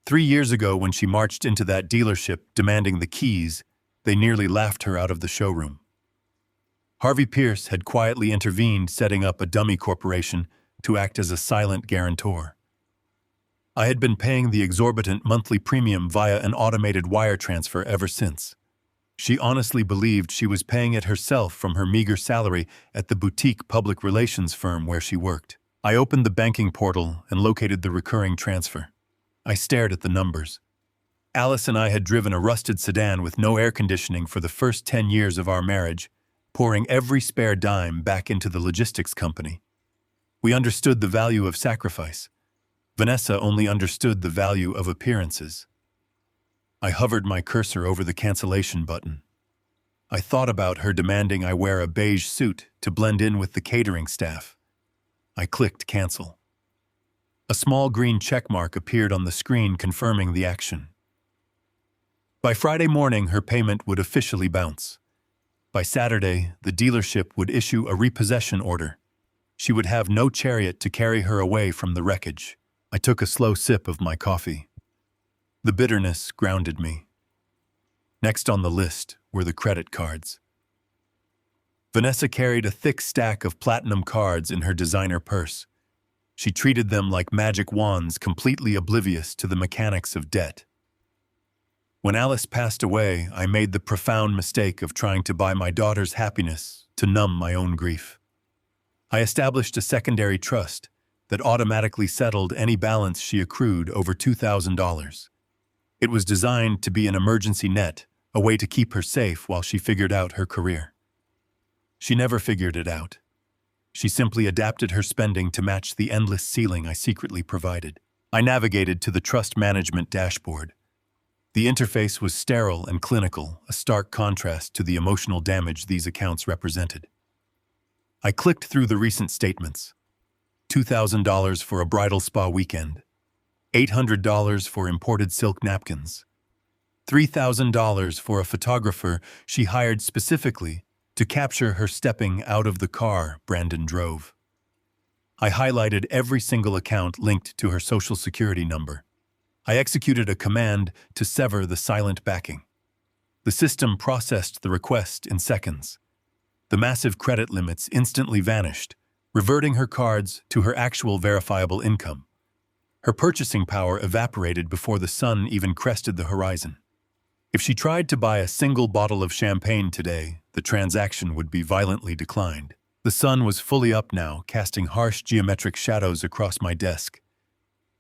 3 years ago, when she marched into that dealership demanding the keys, they nearly laughed her out of the showroom. Harvey Pierce had quietly intervened, setting up a dummy corporation to act as a silent guarantor. I had been paying the exorbitant monthly premium via an automated wire transfer ever since. She honestly believed she was paying it herself from her meager salary at the boutique public relations firm where she worked. I opened the banking portal and located the recurring transfer. I stared at the numbers. Alice and I had driven a rusted sedan with no air conditioning for the first 10 years of our marriage, pouring every spare dime back into the logistics company. We understood the value of sacrifice. Vanessa only understood the value of appearances. I hovered my cursor over the cancellation button. I thought about her demanding I wear a beige suit to blend in with the catering staff. I clicked cancel. A small green checkmark appeared on the screen confirming the action. By Friday morning, her payment would officially bounce. By Saturday, the dealership would issue a repossession order. She would have no chariot to carry her away from the wreckage. I took a slow sip of my coffee. The bitterness grounded me. Next on the list were the credit cards. Vanessa carried a thick stack of platinum cards in her designer purse. She treated them like magic wands, completely oblivious to the mechanics of debt. When Alice passed away, I made the profound mistake of trying to buy my daughter's happiness to numb my own grief. I established a secondary trust that automatically settled any balance she accrued over $2,000. It was designed to be an emergency net, a way to keep her safe while she figured out her career. She never figured it out. She simply adapted her spending to match the endless ceiling I secretly provided. I navigated to the trust management dashboard. The interface was sterile and clinical, a stark contrast to the emotional damage these accounts represented. I clicked through the recent statements. $2,000 for a bridal spa weekend. $800 for imported silk napkins. $3,000 for a photographer she hired specifically to capture her stepping out of the car Brandon drove. I highlighted every single account linked to her social security number. I executed a command to sever the silent backing. The system processed the request in seconds. The massive credit limits instantly vanished, reverting her cards to her actual verifiable income. Her purchasing power evaporated before the sun even crested the horizon. If she tried to buy a single bottle of champagne today, the transaction would be violently declined. The sun was fully up now, casting harsh geometric shadows across my desk.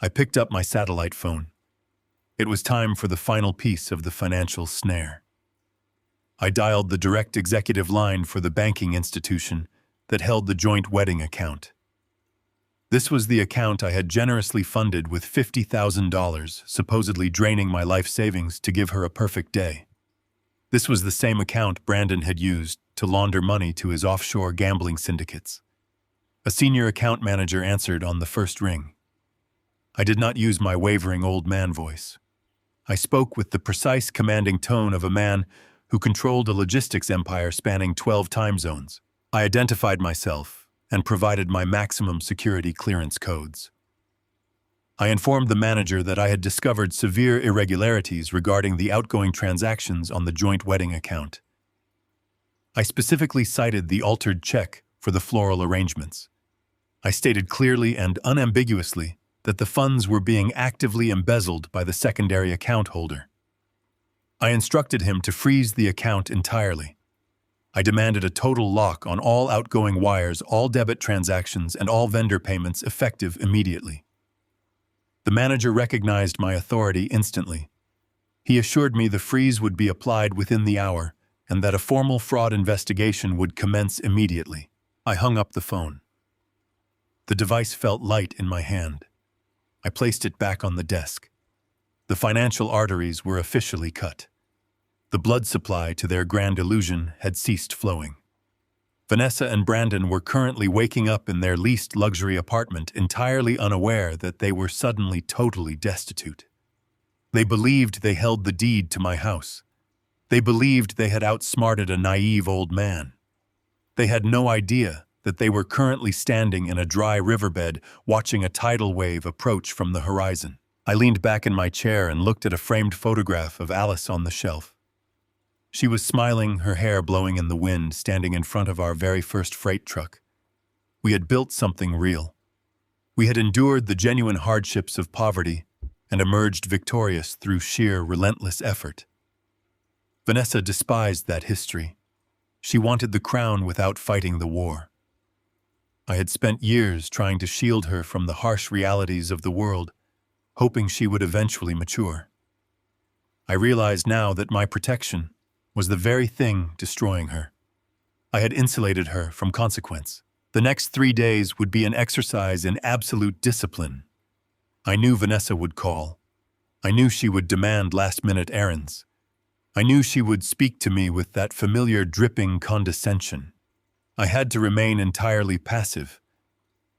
I picked up my satellite phone. It was time for the final piece of the financial snare. I dialed the direct executive line for the banking institution that held the joint wedding account. This was the account I had generously funded with $50,000, supposedly draining my life savings to give her a perfect day. This was the same account Brandon had used to launder money to his offshore gambling syndicates. A senior account manager answered on the first ring. I did not use my wavering old man voice. I spoke with the precise, commanding tone of a man who controlled a logistics empire spanning 12 time zones. I identified myself and provided my maximum security clearance codes. I informed the manager that I had discovered severe irregularities regarding the outgoing transactions on the joint wedding account. I specifically cited the altered check for the floral arrangements. I stated clearly and unambiguously that the funds were being actively embezzled by the secondary account holder. I instructed him to freeze the account entirely. I demanded a total lock on all outgoing wires, all debit transactions, and all vendor payments effective immediately. The manager recognized my authority instantly. He assured me the freeze would be applied within the hour and that a formal fraud investigation would commence immediately. I hung up the phone. The device felt light in my hand. I placed it back on the desk. The financial arteries were officially cut. The blood supply to their grand illusion had ceased flowing. Vanessa and Brandon were currently waking up in their leased luxury apartment, entirely unaware that they were suddenly totally destitute. They believed they held the deed to my house. They believed they had outsmarted a naive old man. They had no idea that they were currently standing in a dry riverbed watching a tidal wave approach from the horizon. I leaned back in my chair and looked at a framed photograph of Alice on the shelf. She was smiling, her hair blowing in the wind, standing in front of our very first freight truck. We had built something real. We had endured the genuine hardships of poverty and emerged victorious through sheer, relentless effort. Vanessa despised that history. She wanted the crown without fighting the war. I had spent years trying to shield her from the harsh realities of the world, hoping she would eventually mature. I realized now that my protection was the very thing destroying her. I had insulated her from consequence. The next 3 days would be an exercise in absolute discipline. I knew Vanessa would call. I knew she would demand last-minute errands. I knew she would speak to me with that familiar dripping condescension. I had to remain entirely passive.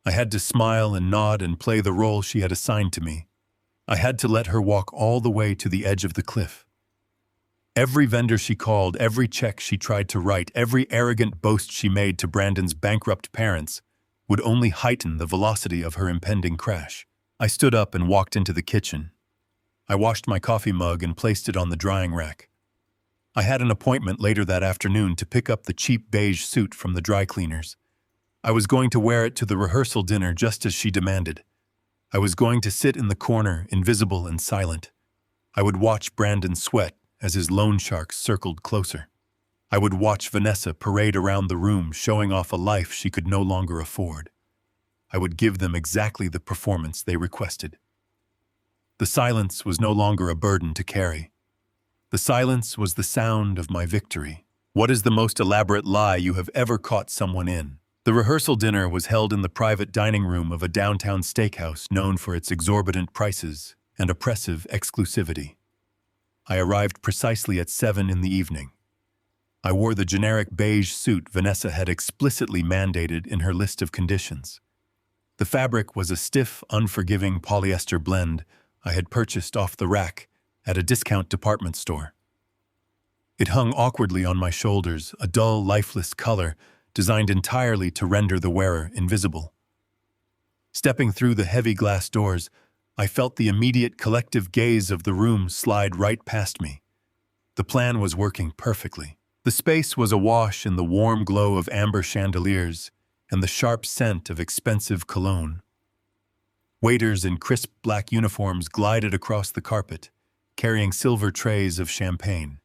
I had to smile and nod and play the role she had assigned to me. I had to let her walk all the way to the edge of the cliff. Every vendor she called, every check she tried to write, every arrogant boast she made to Brandon's bankrupt parents would only heighten the velocity of her impending crash. I stood up and walked into the kitchen. I washed my coffee mug and placed it on the drying rack. I had an appointment later that afternoon to pick up the cheap beige suit from the dry cleaners. I was going to wear it to the rehearsal dinner just as she demanded. I was going to sit in the corner, invisible and silent. I would watch Brandon sweat as his loan sharks circled closer. I would watch Vanessa parade around the room, showing off a life she could no longer afford. I would give them exactly the performance they requested. The silence was no longer a burden to carry. The silence was the sound of my victory. What is the most elaborate lie you have ever caught someone in? The rehearsal dinner was held in the private dining room of a downtown steakhouse known for its exorbitant prices and oppressive exclusivity. I arrived precisely at 7 in the evening. I wore the generic beige suit Vanessa had explicitly mandated in her list of conditions. The fabric was a stiff, unforgiving polyester blend I had purchased off the rack at a discount department store. It hung awkwardly on my shoulders, a dull, lifeless color designed entirely to render the wearer invisible. Stepping through the heavy glass doors, I felt the immediate collective gaze of the room slide right past me. The plan was working perfectly. The space was awash in the warm glow of amber chandeliers and the sharp scent of expensive cologne. Waiters in crisp black uniforms glided across the carpet, carrying silver trays of champagne.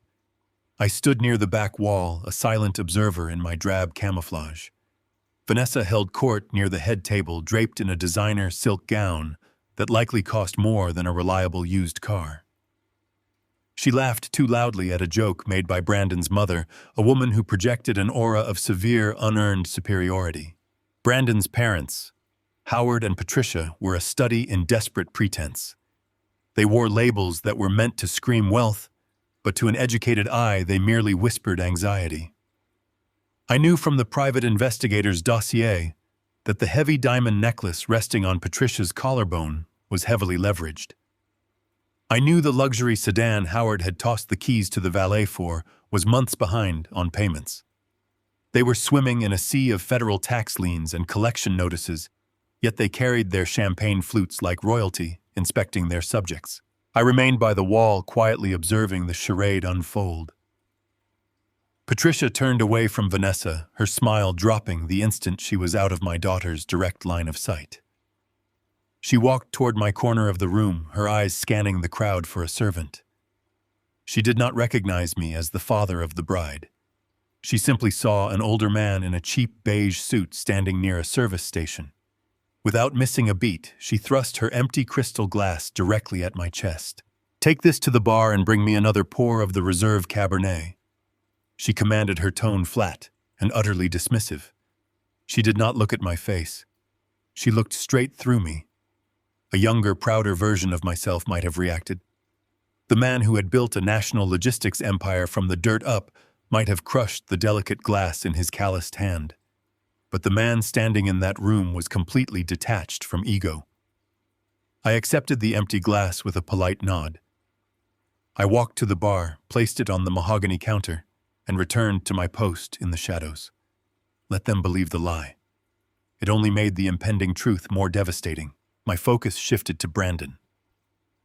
I stood near the back wall, a silent observer in my drab camouflage. Vanessa held court near the head table, draped in a designer silk gown that likely cost more than a reliable used car. She laughed too loudly at a joke made by Brandon's mother, a woman who projected an aura of severe, unearned superiority. Brandon's parents, Howard and Patricia, were a study in desperate pretense. They wore labels that were meant to scream wealth, but to an educated eye they merely whispered anxiety. I knew from the private investigator's dossier that the heavy diamond necklace resting on Patricia's collarbone was heavily leveraged. I knew the luxury sedan Howard had tossed the keys to the valet for was months behind on payments. They were swimming in a sea of federal tax liens and collection notices, yet they carried their champagne flutes like royalty, inspecting their subjects. I remained by the wall, quietly observing the charade unfold. Patricia turned away from Vanessa, her smile dropping the instant she was out of my daughter's direct line of sight. She walked toward my corner of the room, her eyes scanning the crowd for a servant. She did not recognize me as the father of the bride. She simply saw an older man in a cheap beige suit standing near a service station. Without missing a beat, she thrust her empty crystal glass directly at my chest. "Take this to the bar and bring me another pour of the reserve Cabernet." She commanded, her tone flat and utterly dismissive. She did not look at my face. She looked straight through me. A younger, prouder version of myself might have reacted. The man who had built a national logistics empire from the dirt up might have crushed the delicate glass in his calloused hand. But the man standing in that room was completely detached from ego. I accepted the empty glass with a polite nod. I walked to the bar, placed it on the mahogany counter, and returned to my post in the shadows. Let them believe the lie. It only made the impending truth more devastating. My focus shifted to Brandon.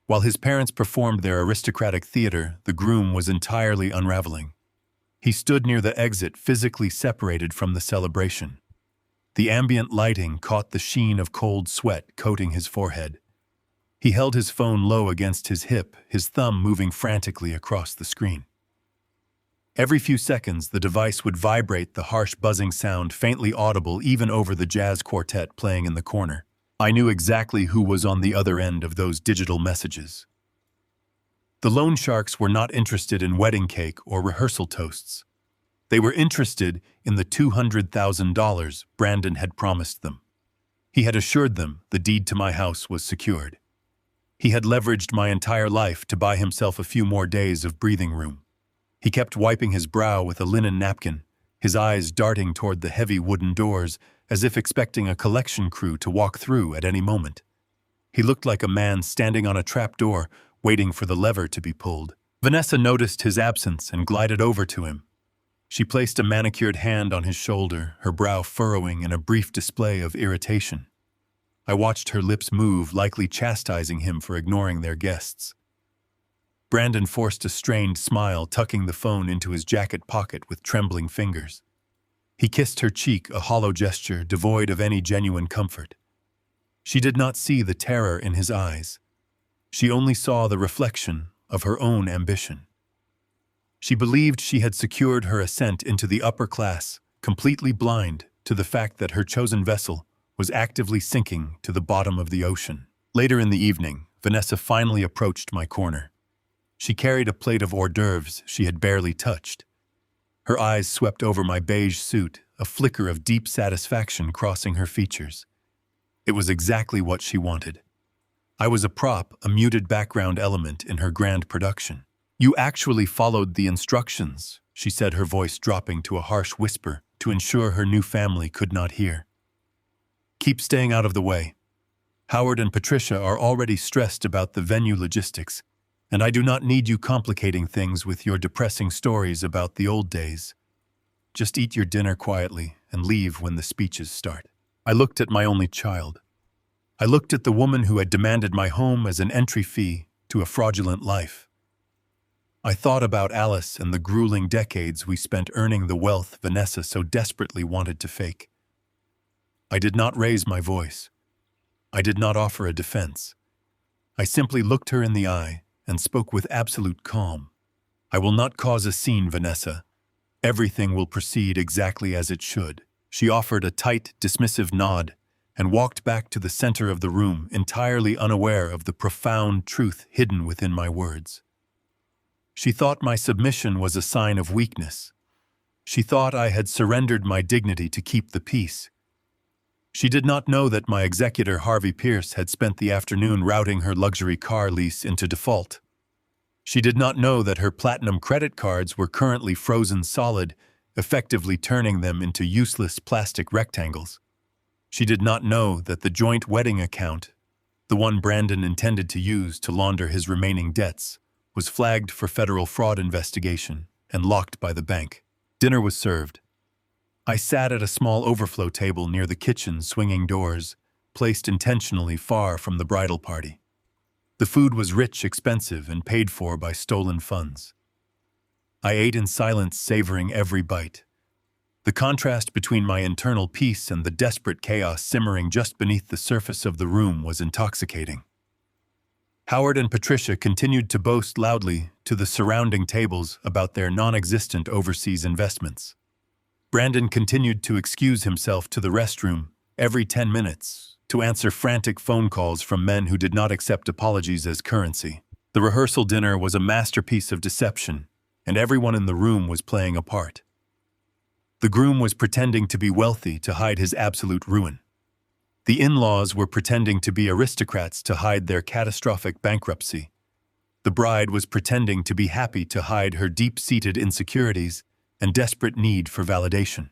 While his parents performed their aristocratic theater, the groom was entirely unraveling. He stood near the exit, physically separated from the celebration. The ambient lighting caught the sheen of cold sweat coating his forehead. He held his phone low against his hip, his thumb moving frantically across the screen. Every few seconds, the device would vibrate, the harsh buzzing sound faintly audible even over the jazz quartet playing in the corner. I knew exactly who was on the other end of those digital messages. The loan sharks were not interested in wedding cake or rehearsal toasts. They were interested in the $200,000 Brandon had promised them. He had assured them the deed to my house was secured. He had leveraged my entire life to buy himself a few more days of breathing room. He kept wiping his brow with a linen napkin, his eyes darting toward the heavy wooden doors, as if expecting a collection crew to walk through at any moment. He looked like a man standing on a trapdoor, waiting for the lever to be pulled. Vanessa noticed his absence and glided over to him. She placed a manicured hand on his shoulder, her brow furrowing in a brief display of irritation. I watched her lips move, likely chastising him for ignoring their guests. Brandon forced a strained smile, tucking the phone into his jacket pocket with trembling fingers. He kissed her cheek, a hollow gesture devoid of any genuine comfort. She did not see the terror in his eyes. She only saw the reflection of her own ambition. She believed she had secured her ascent into the upper class, completely blind to the fact that her chosen vessel was actively sinking to the bottom of the ocean. Later in the evening, Vanessa finally approached my corner. She carried a plate of hors d'oeuvres she had barely touched. Her eyes swept over my beige suit, a flicker of deep satisfaction crossing her features. It was exactly what she wanted. I was a prop, a muted background element in her grand production. "You actually followed the instructions," she said, her voice dropping to a harsh whisper to ensure her new family could not hear. "Keep staying out of the way. Howard and Patricia are already stressed about the venue logistics, and I do not need you complicating things with your depressing stories about the old days. Just eat your dinner quietly and leave when the speeches start." I looked at my only child. I looked at the woman who had demanded my home as an entry fee to a fraudulent life. I thought about Alice and the grueling decades we spent earning the wealth Vanessa so desperately wanted to fake. I did not raise my voice. I did not offer a defense. I simply looked her in the eye and spoke with absolute calm. "I will not cause a scene, Vanessa. Everything will proceed exactly as it should." She offered a tight, dismissive nod and walked back to the center of the room, entirely unaware of the profound truth hidden within my words. She thought my submission was a sign of weakness. She thought I had surrendered my dignity to keep the peace. She did not know that my executor, Harvey Pierce, had spent the afternoon routing her luxury car lease into default. She did not know that her platinum credit cards were currently frozen solid, effectively turning them into useless plastic rectangles. She did not know that the joint wedding account, the one Brandon intended to use to launder his remaining debts, was flagged for federal fraud investigation and locked by the bank. Dinner was served. I sat at a small overflow table near the kitchen's swinging doors, placed intentionally far from the bridal party. The food was rich, expensive, and paid for by stolen funds. I ate in silence, savoring every bite. The contrast between my internal peace and the desperate chaos simmering just beneath the surface of the room was intoxicating. Howard and Patricia continued to boast loudly to the surrounding tables about their non-existent overseas investments. Brandon continued to excuse himself to the restroom every 10 minutes to answer frantic phone calls from men who did not accept apologies as currency. The rehearsal dinner was a masterpiece of deception, and everyone in the room was playing a part. The groom was pretending to be wealthy to hide his absolute ruin. The in-laws were pretending to be aristocrats to hide their catastrophic bankruptcy. The bride was pretending to be happy to hide her deep-seated insecurities and desperate need for validation.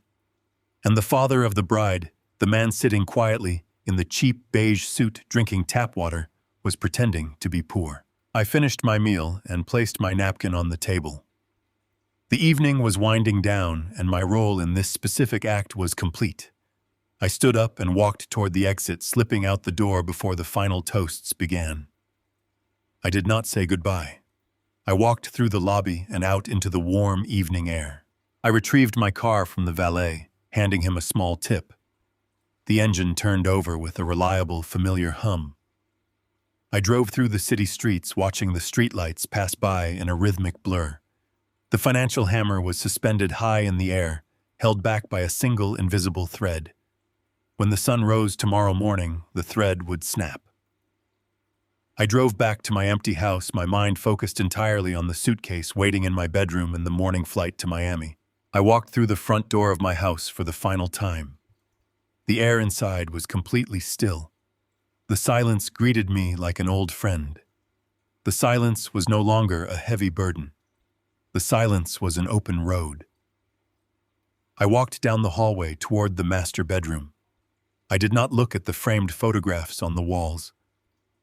And the father of the bride, the man sitting quietly in the cheap beige suit drinking tap water, was pretending to be poor. I finished my meal and placed my napkin on the table. The evening was winding down, and my role in this specific act was complete. I stood up and walked toward the exit, slipping out the door before the final toasts began. I did not say goodbye. I walked through the lobby and out into the warm evening air. I retrieved my car from the valet, handing him a small tip. The engine turned over with a reliable, familiar hum. I drove through the city streets, watching the streetlights pass by in a rhythmic blur. The financial hammer was suspended high in the air, held back by a single invisible thread. When the sun rose tomorrow morning, the thread would snap. I drove back to my empty house, my mind focused entirely on the suitcase waiting in my bedroom in the morning flight to Miami. I walked through the front door of my house for the final time. The air inside was completely still. The silence greeted me like an old friend. The silence was no longer a heavy burden. The silence was an open road. I walked down the hallway toward the master bedroom. I did not look at the framed photographs on the walls.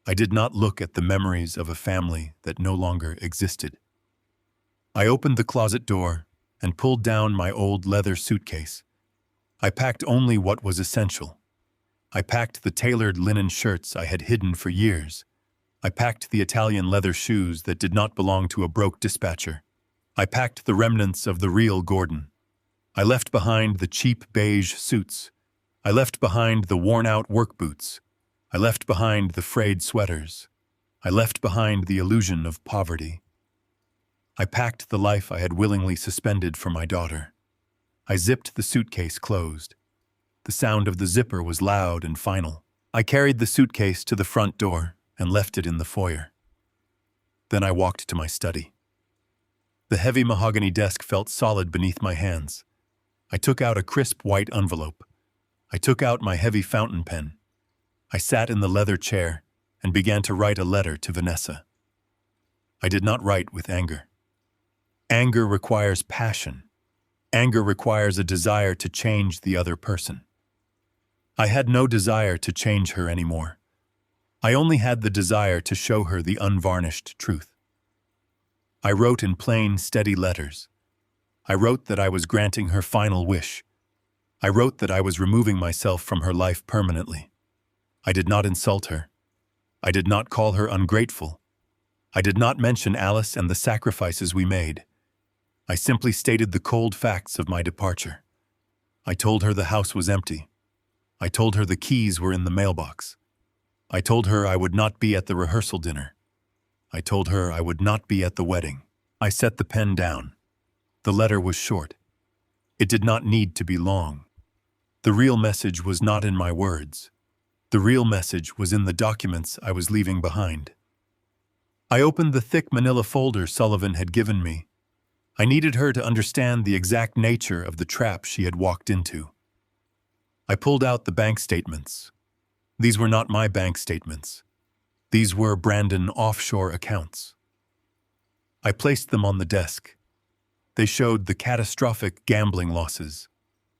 I did not look at the memories of a family that no longer existed. I opened the closet door and pulled down my old leather suitcase. I packed only what was essential. I packed the tailored linen shirts I had hidden for years. I packed the Italian leather shoes that did not belong to a broke dispatcher. I packed the remnants of the real Gordon. I left behind the cheap beige suits. I left behind the worn-out work boots. I left behind the frayed sweaters. I left behind the illusion of poverty. I packed the life I had willingly suspended for my daughter. I zipped the suitcase closed. The sound of the zipper was loud and final. I carried the suitcase to the front door and left it in the foyer. Then I walked to my study. The heavy mahogany desk felt solid beneath my hands. I took out a crisp white envelope. I took out my heavy fountain pen. I sat in the leather chair and began to write a letter to Vanessa. I did not write with anger. Anger requires passion. Anger requires a desire to change the other person. I had no desire to change her anymore. I only had the desire to show her the unvarnished truth. I wrote in plain, steady letters. I wrote that I was granting her final wish. I wrote that I was removing myself from her life permanently. I did not insult her. I did not call her ungrateful. I did not mention Alice and the sacrifices we made. I simply stated the cold facts of my departure. I told her the house was empty. I told her the keys were in the mailbox. I told her I would not be at the rehearsal dinner. I told her I would not be at the wedding. I set the pen down. The letter was short. It did not need to be long. The real message was not in my words. The real message was in the documents I was leaving behind. I opened the thick manila folder Sullivan had given me. I needed her to understand the exact nature of the trap she had walked into. I pulled out the bank statements. These were not my bank statements. These were Brandon offshore accounts. I placed them on the desk. They showed the catastrophic gambling losses.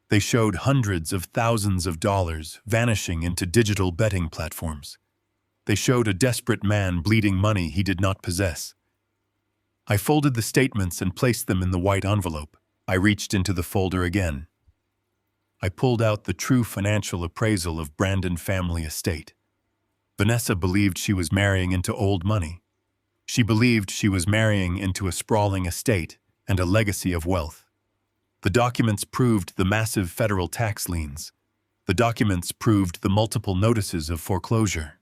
They showed hundreds of thousands of dollars vanishing into digital betting platforms. They showed a desperate man bleeding money he did not possess. I folded the statements and placed them in the white envelope. I reached into the folder again. I pulled out the true financial appraisal of Brandon family estate. Vanessa believed she was marrying into old money. She believed she was marrying into a sprawling estate and a legacy of wealth. The documents proved the massive federal tax liens. The documents proved the multiple notices of foreclosure.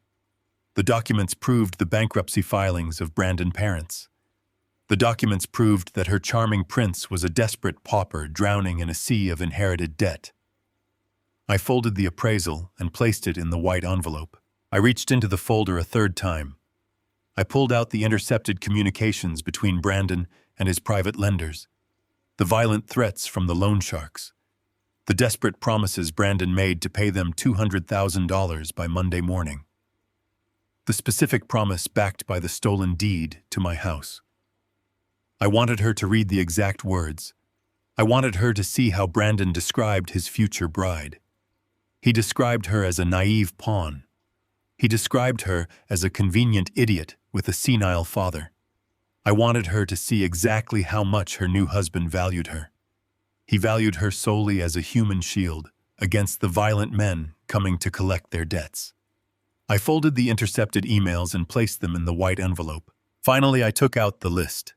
The documents proved the bankruptcy filings of Brandon parents. The documents proved that her charming prince was a desperate pauper drowning in a sea of inherited debt. I folded the appraisal and placed it in the white envelope. I reached into the folder a third time. I pulled out the intercepted communications between Brandon and his private lenders, the violent threats from the loan sharks, the desperate promises Brandon made to pay them $200,000 by Monday morning, the specific promise backed by the stolen deed to my house. I wanted her to read the exact words. I wanted her to see how Brandon described his future bride. He described her as a naive pawn. He described her as a convenient idiot with a senile father. I wanted her to see exactly how much her new husband valued her. He valued her solely as a human shield against the violent men coming to collect their debts. I folded the intercepted emails and placed them in the white envelope. Finally, I took out the list.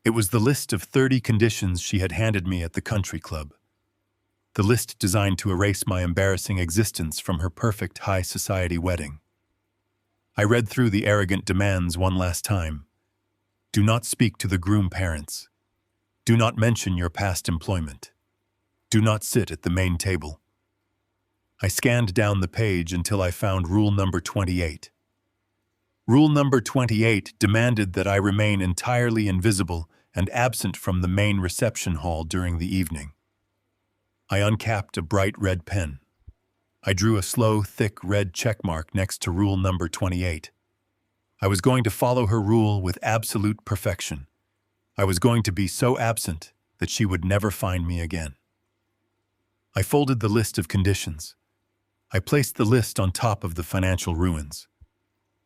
It was the list of 30 conditions she had handed me at the country club. The list designed to erase my embarrassing existence from her perfect high society wedding. I read through the arrogant demands one last time. Do not speak to the groom parents. Do not mention your past employment. Do not sit at the main table. I scanned down the page until I found rule number 28. Rule number 28 demanded that I remain entirely invisible and absent from the main reception hall during the evening. I uncapped a bright red pen. I drew a slow, thick red checkmark next to rule number 28. I was going to follow her rule with absolute perfection. I was going to be so absent that she would never find me again. I folded the list of conditions. I placed the list on top of the financial ruins.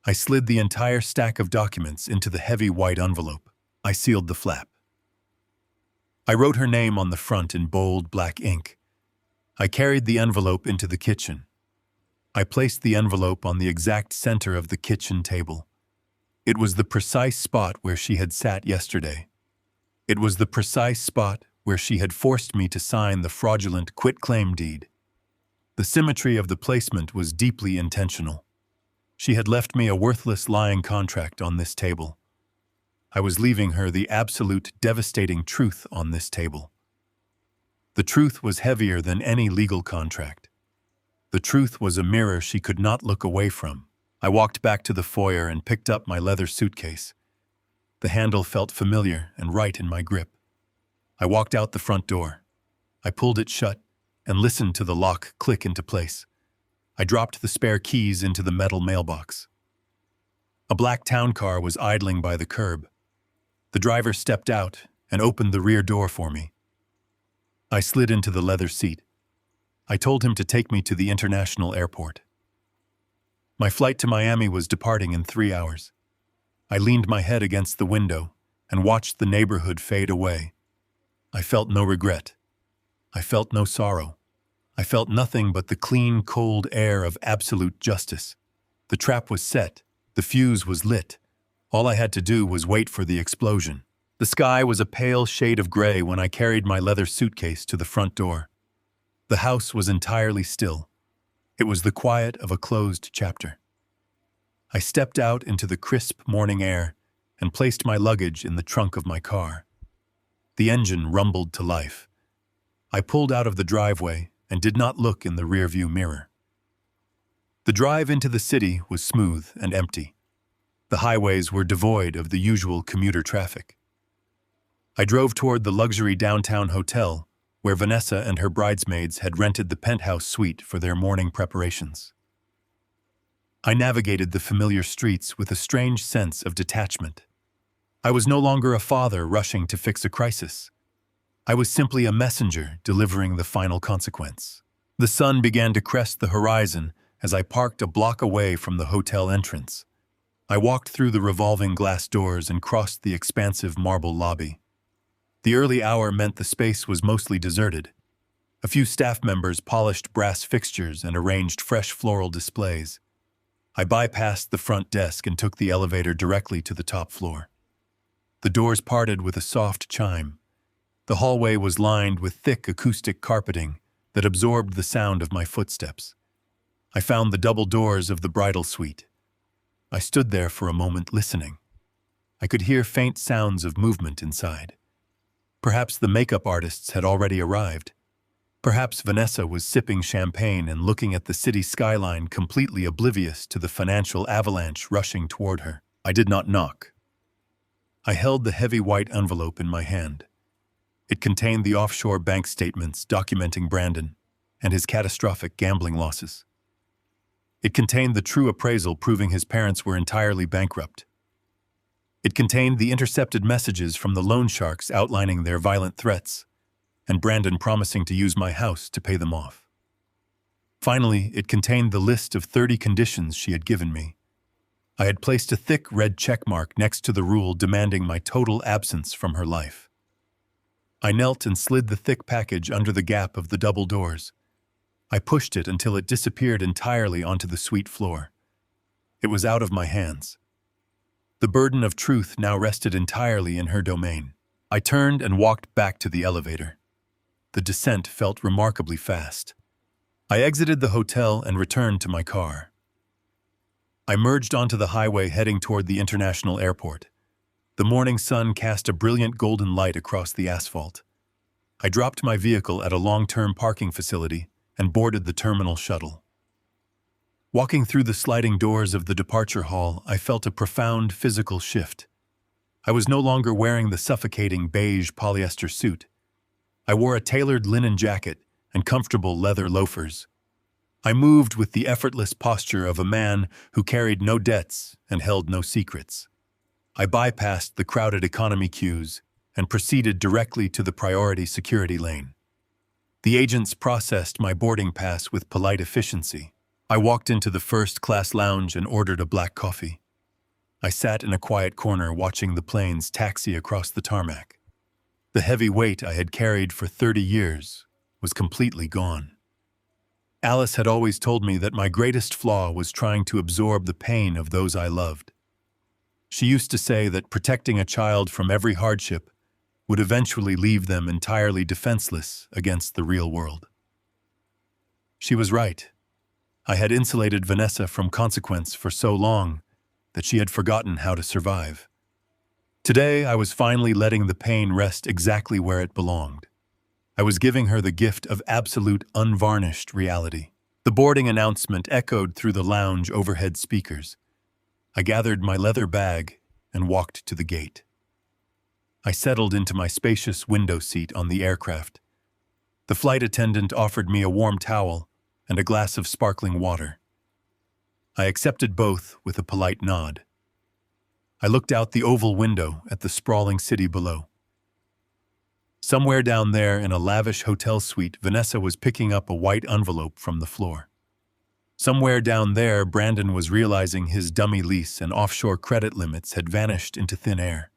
I slid the entire stack of documents into the heavy white envelope. I sealed the flap. I wrote her name on the front in bold black ink. I carried the envelope into the kitchen. I placed the envelope on the exact center of the kitchen table. It was the precise spot where she had sat yesterday. It was the precise spot where she had forced me to sign the fraudulent quitclaim deed. The symmetry of the placement was deeply intentional. She had left me a worthless lying contract on this table. I was leaving her the absolute devastating truth on this table. The truth was heavier than any legal contract. The truth was a mirror she could not look away from. I walked back to the foyer and picked up my leather suitcase. The handle felt familiar and right in my grip. I walked out the front door. I pulled it shut and listened to the lock click into place. I dropped the spare keys into the metal mailbox. A black town car was idling by the curb. The driver stepped out and opened the rear door for me. I slid into the leather seat. I told him to take me to the international airport. My flight to Miami was departing in 3 hours. I leaned my head against the window and watched the neighborhood fade away. I felt no regret. I felt no sorrow. I felt nothing but the clean, cold air of absolute justice. The trap was set. The fuse was lit. All I had to do was wait for the explosion. The sky was a pale shade of gray when I carried my leather suitcase to the front door. The house was entirely still. It was the quiet of a closed chapter. I stepped out into the crisp morning air and placed my luggage in the trunk of my car. The engine rumbled to life. I pulled out of the driveway and did not look in the rearview mirror. The drive into the city was smooth and empty. The highways were devoid of the usual commuter traffic. I drove toward the luxury downtown hotel where Vanessa and her bridesmaids had rented the penthouse suite for their morning preparations. I navigated the familiar streets with a strange sense of detachment. I was no longer a father rushing to fix a crisis. I was simply a messenger delivering the final consequence. The sun began to crest the horizon as I parked a block away from the hotel entrance. I walked through the revolving glass doors and crossed the expansive marble lobby. The early hour meant the space was mostly deserted. A few staff members polished brass fixtures and arranged fresh floral displays. I bypassed the front desk and took the elevator directly to the top floor. The doors parted with a soft chime. The hallway was lined with thick acoustic carpeting that absorbed the sound of my footsteps. I found the double doors of the bridal suite. I stood there for a moment listening. I could hear faint sounds of movement inside. Perhaps the makeup artists had already arrived. Perhaps Vanessa was sipping champagne and looking at the city skyline completely oblivious to the financial avalanche rushing toward her. I did not knock. I held the heavy white envelope in my hand. It contained the offshore bank statements documenting Brandon and his catastrophic gambling losses. It contained the true appraisal proving his parents were entirely bankrupt. It contained the intercepted messages from the loan sharks outlining their violent threats, and Brandon promising to use my house to pay them off. Finally, it contained the list of 30 conditions she had given me. I had placed a thick red check mark next to the rule demanding my total absence from her life. I knelt and slid the thick package under the gap of the double doors. I pushed it until it disappeared entirely onto the suite floor. It was out of my hands. The burden of truth now rested entirely in her domain. I turned and walked back to the elevator. The descent felt remarkably fast. I exited the hotel and returned to my car. I merged onto the highway heading toward the international airport. The morning sun cast a brilliant golden light across the asphalt. I dropped my vehicle at a long-term parking facility and boarded the terminal shuttle. Walking through the sliding doors of the departure hall, I felt a profound physical shift. I was no longer wearing the suffocating beige polyester suit. I wore a tailored linen jacket and comfortable leather loafers. I moved with the effortless posture of a man who carried no debts and held no secrets. I bypassed the crowded economy queues and proceeded directly to the priority security lane. The agents processed my boarding pass with polite efficiency. I walked into the first-class lounge and ordered a black coffee. I sat in a quiet corner watching the planes taxi across the tarmac. The heavy weight I had carried for 30 years was completely gone. Alice had always told me that my greatest flaw was trying to absorb the pain of those I loved. She used to say that protecting a child from every hardship would eventually leave them entirely defenseless against the real world. She was right. I had insulated Vanessa from consequence for so long that she had forgotten how to survive. Today, I was finally letting the pain rest exactly where it belonged. I was giving her the gift of absolute, unvarnished reality. The boarding announcement echoed through the lounge overhead speakers. I gathered my leather bag and walked to the gate. I settled into my spacious window seat on the aircraft. The flight attendant offered me a warm towel and a glass of sparkling water. I accepted both with a polite nod. I looked out the oval window at the sprawling city below. Somewhere down there in a lavish hotel suite, Vanessa was picking up a white envelope from the floor. Somewhere down there, Brandon was realizing his dummy lease and offshore credit limits had vanished into thin air.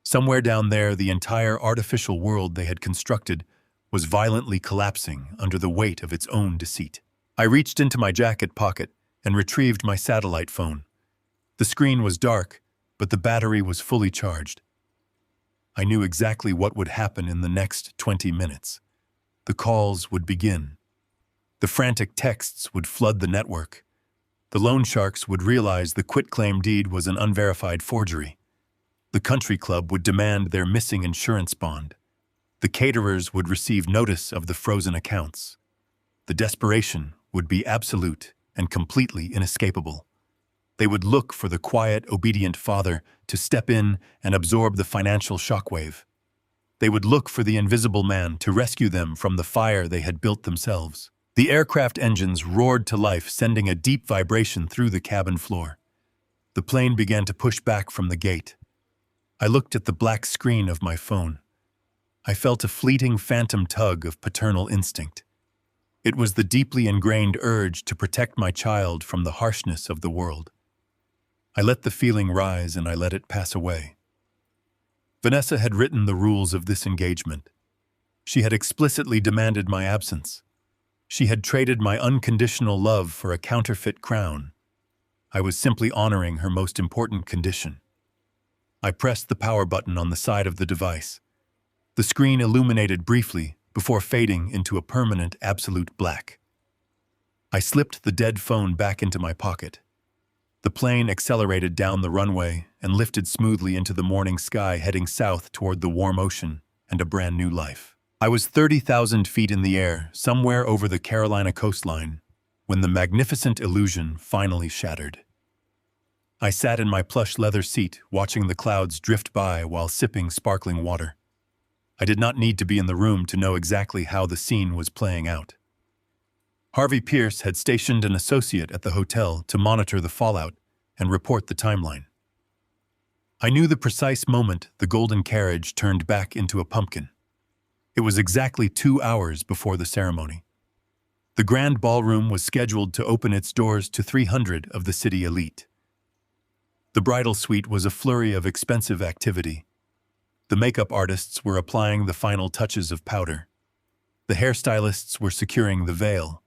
Somewhere down there, the entire artificial world they had constructed was violently collapsing under the weight of its own deceit. I reached into my jacket pocket and retrieved my satellite phone. The screen was dark, but the battery was fully charged. I knew exactly what would happen in the next 20 minutes. The calls would begin. The frantic texts would flood the network. The loan sharks would realize the quitclaim deed was an unverified forgery. The country club would demand their missing insurance bond. The caterers would receive notice of the frozen accounts. The desperation would be absolute and completely inescapable. They would look for the quiet, obedient father to step in and absorb the financial shockwave. They would look for the invisible man to rescue them from the fire they had built themselves. The aircraft engines roared to life, sending a deep vibration through the cabin floor. The plane began to push back from the gate. I looked at the black screen of my phone. I felt a fleeting phantom tug of paternal instinct. It was the deeply ingrained urge to protect my child from the harshness of the world. I let the feeling rise and I let it pass away. Vanessa had written the rules of this engagement. She had explicitly demanded my absence. She had traded my unconditional love for a counterfeit crown. I was simply honoring her most important condition. I pressed the power button on the side of the device. The screen illuminated briefly before fading into a permanent absolute black. I slipped the dead phone back into my pocket. The plane accelerated down the runway and lifted smoothly into the morning sky, heading south toward the warm ocean and a brand new life. I was 30,000 feet in the air, somewhere over the Carolina coastline, when the magnificent illusion finally shattered. I sat in my plush leather seat, watching the clouds drift by while sipping sparkling water. I did not need to be in the room to know exactly how the scene was playing out. Harvey Pierce had stationed an associate at the hotel to monitor the fallout and report the timeline. I knew the precise moment the golden carriage turned back into a pumpkin. It was exactly 2 hours before the ceremony. The grand ballroom was scheduled to open its doors to 300 of the city elite. The bridal suite was a flurry of expensive activity. The makeup artists were applying the final touches of powder. The hairstylists were securing the veil.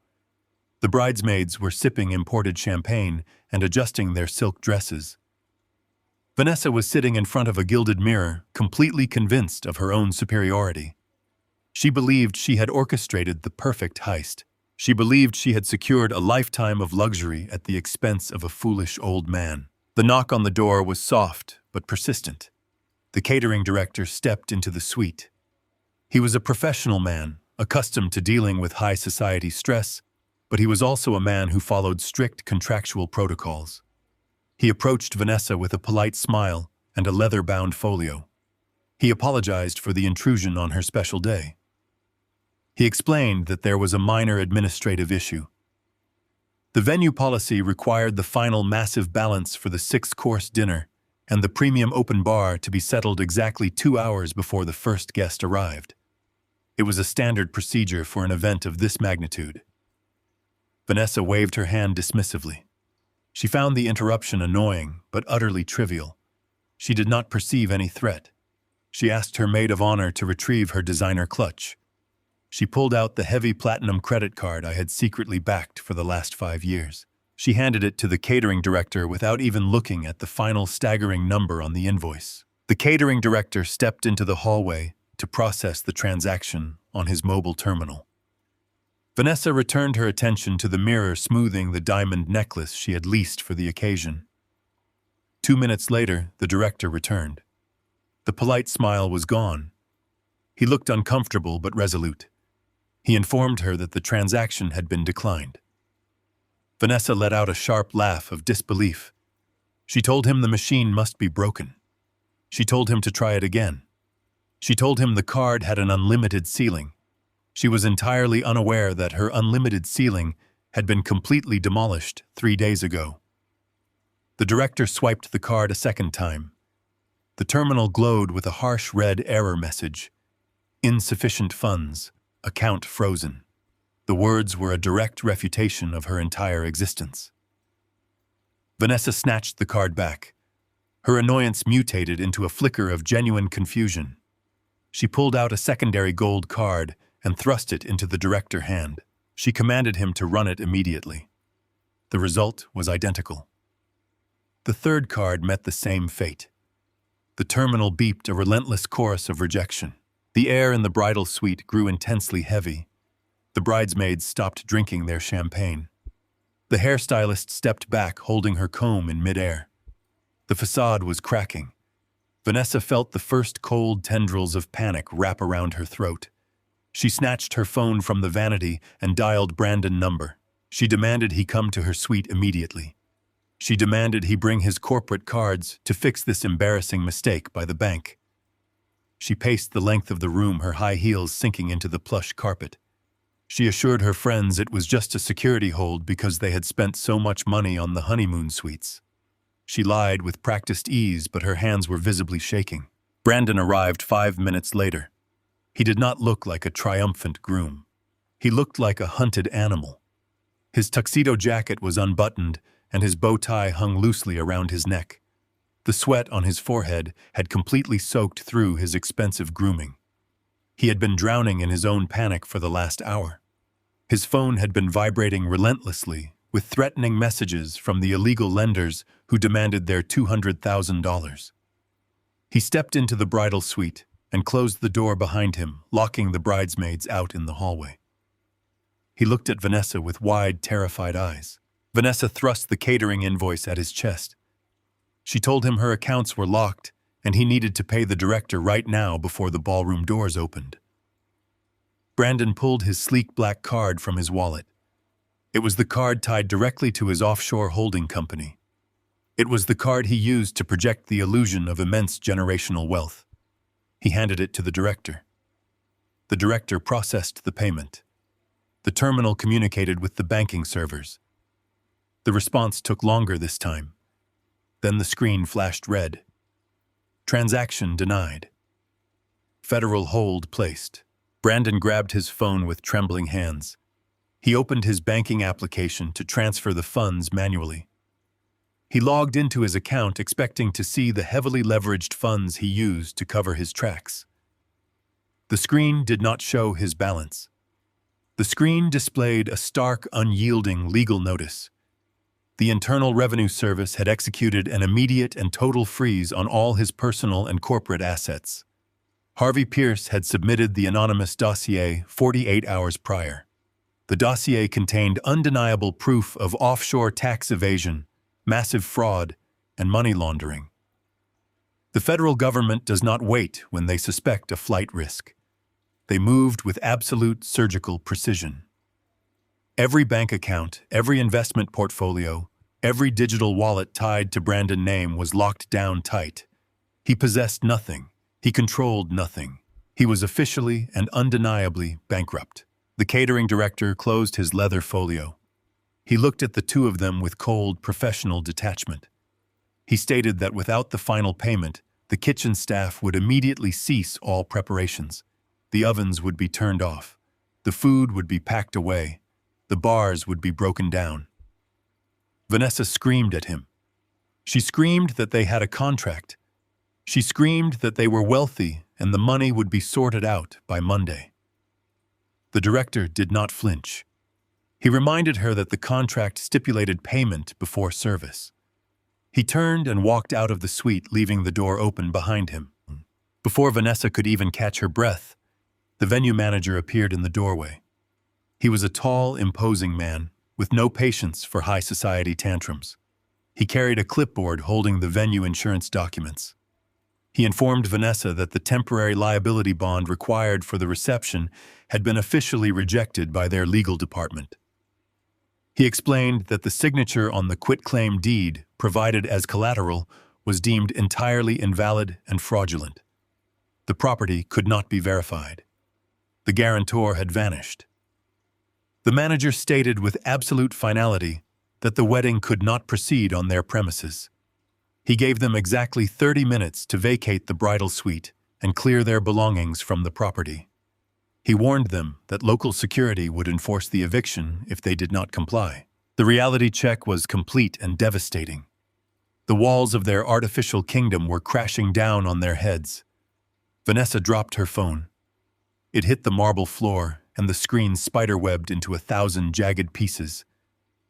The bridesmaids were sipping imported champagne and adjusting their silk dresses. Vanessa was sitting in front of a gilded mirror, completely convinced of her own superiority. She believed she had orchestrated the perfect heist. She believed she had secured a lifetime of luxury at the expense of a foolish old man. The knock on the door was soft but persistent. The catering director stepped into the suite. He was a professional man, accustomed to dealing with high society stress, but he was also a man who followed strict contractual protocols. He approached Vanessa with a polite smile and a leather-bound folio. He apologized for the intrusion on her special day. He explained that there was a minor administrative issue. The venue policy required the final massive balance for the 6-course dinner and the premium open bar to be settled exactly 2 hours before the first guest arrived. It was a standard procedure for an event of this magnitude. Vanessa waved her hand dismissively. She found the interruption annoying, but utterly trivial. She did not perceive any threat. She asked her maid of honor to retrieve her designer clutch. She pulled out the heavy platinum credit card I had secretly backed for the last 5 years. She handed it to the catering director without even looking at the final staggering number on the invoice. The catering director stepped into the hallway to process the transaction on his mobile terminal. Vanessa returned her attention to the mirror smoothing the diamond necklace she had leased for the occasion. 2 minutes later, the director returned. The polite smile was gone. He looked uncomfortable but resolute. He informed her that the transaction had been declined. Vanessa let out a sharp laugh of disbelief. She told him the machine must be broken. She told him to try it again. She told him the card had an unlimited ceiling. She was entirely unaware that her unlimited ceiling had been completely demolished 3 days ago. The director swiped the card a second time. The terminal glowed with a harsh red error message. Insufficient funds. Account frozen. The words were a direct refutation of her entire existence. Vanessa snatched the card back. Her annoyance mutated into a flicker of genuine confusion. She pulled out a secondary gold card and thrust it into the director's hand. She commanded him to run it immediately. The result was identical. The third card met the same fate. The terminal beeped a relentless chorus of rejection. The air in the bridal suite grew intensely heavy. The bridesmaids stopped drinking their champagne. The hairstylist stepped back, holding her comb in midair. The facade was cracking. Vanessa felt the first cold tendrils of panic wrap around her throat. She snatched her phone from the vanity and dialed Brandon's number. She demanded he come to her suite immediately. She demanded he bring his corporate cards to fix this embarrassing mistake by the bank. She paced the length of the room, her high heels sinking into the plush carpet. She assured her friends it was just a security hold because they had spent so much money on the honeymoon suites. She lied with practiced ease, but her hands were visibly shaking. Brandon arrived 5 minutes later. He did not look like a triumphant groom. He looked like a hunted animal. His tuxedo jacket was unbuttoned, and his bow tie hung loosely around his neck. The sweat on his forehead had completely soaked through his expensive grooming. He had been drowning in his own panic for the last hour. His phone had been vibrating relentlessly, with threatening messages from the illegal lenders who demanded their $200,000. He stepped into the bridal suite and closed the door behind him, locking the bridesmaids out in the hallway. He looked at Vanessa with wide, terrified eyes. Vanessa thrust the catering invoice at his chest. She told him her accounts were locked and he needed to pay the director right now before the ballroom doors opened. Brandon pulled his sleek black card from his wallet. It was the card tied directly to his offshore holding company. It was the card he used to project the illusion of immense generational wealth. He handed it to the director. The director processed the payment. The terminal communicated with the banking servers. The response took longer this time. Then the screen flashed red. Transaction denied. Federal hold placed. Brandon grabbed his phone with trembling hands. He opened his banking application to transfer the funds manually. He logged into his account expecting to see the heavily leveraged funds he used to cover his tracks. The screen did not show his balance. The screen displayed a stark, unyielding legal notice. The Internal Revenue Service had executed an immediate and total freeze on all his personal and corporate assets. Harvey Pierce had submitted the anonymous dossier 48 hours prior. The dossier contained undeniable proof of offshore tax evasion, massive fraud, and money laundering. The federal government does not wait when they suspect a flight risk. They moved with absolute surgical precision. Every bank account, every investment portfolio, every digital wallet tied to Brandon's name was locked down tight. He possessed nothing. He controlled nothing. He was officially and undeniably bankrupt. The catering director closed his leather folio. He looked at the two of them with cold, professional detachment. He stated that without the final payment, the kitchen staff would immediately cease all preparations. The ovens would be turned off. The food would be packed away. The bars would be broken down. Vanessa screamed at him. She screamed that they had a contract. She screamed that they were wealthy and the money would be sorted out by Monday. The director did not flinch. He reminded her that the contract stipulated payment before service. He turned and walked out of the suite, leaving the door open behind him. Before Vanessa could even catch her breath, the venue manager appeared in the doorway. He was a tall, imposing man, with no patience for high society tantrums. He carried a clipboard holding the venue insurance documents. He informed Vanessa that the temporary liability bond required for the reception had been officially rejected by their legal department. He explained that the signature on the quitclaim deed provided as collateral was deemed entirely invalid and fraudulent. The property could not be verified. The guarantor had vanished. The manager stated with absolute finality that the wedding could not proceed on their premises. He gave them exactly 30 minutes to vacate the bridal suite and clear their belongings from the property. He warned them that local security would enforce the eviction if they did not comply. The reality check was complete and devastating. The walls of their artificial kingdom were crashing down on their heads. Vanessa dropped her phone. It hit the marble floor, and the screen spiderwebbed into 1,000 jagged pieces.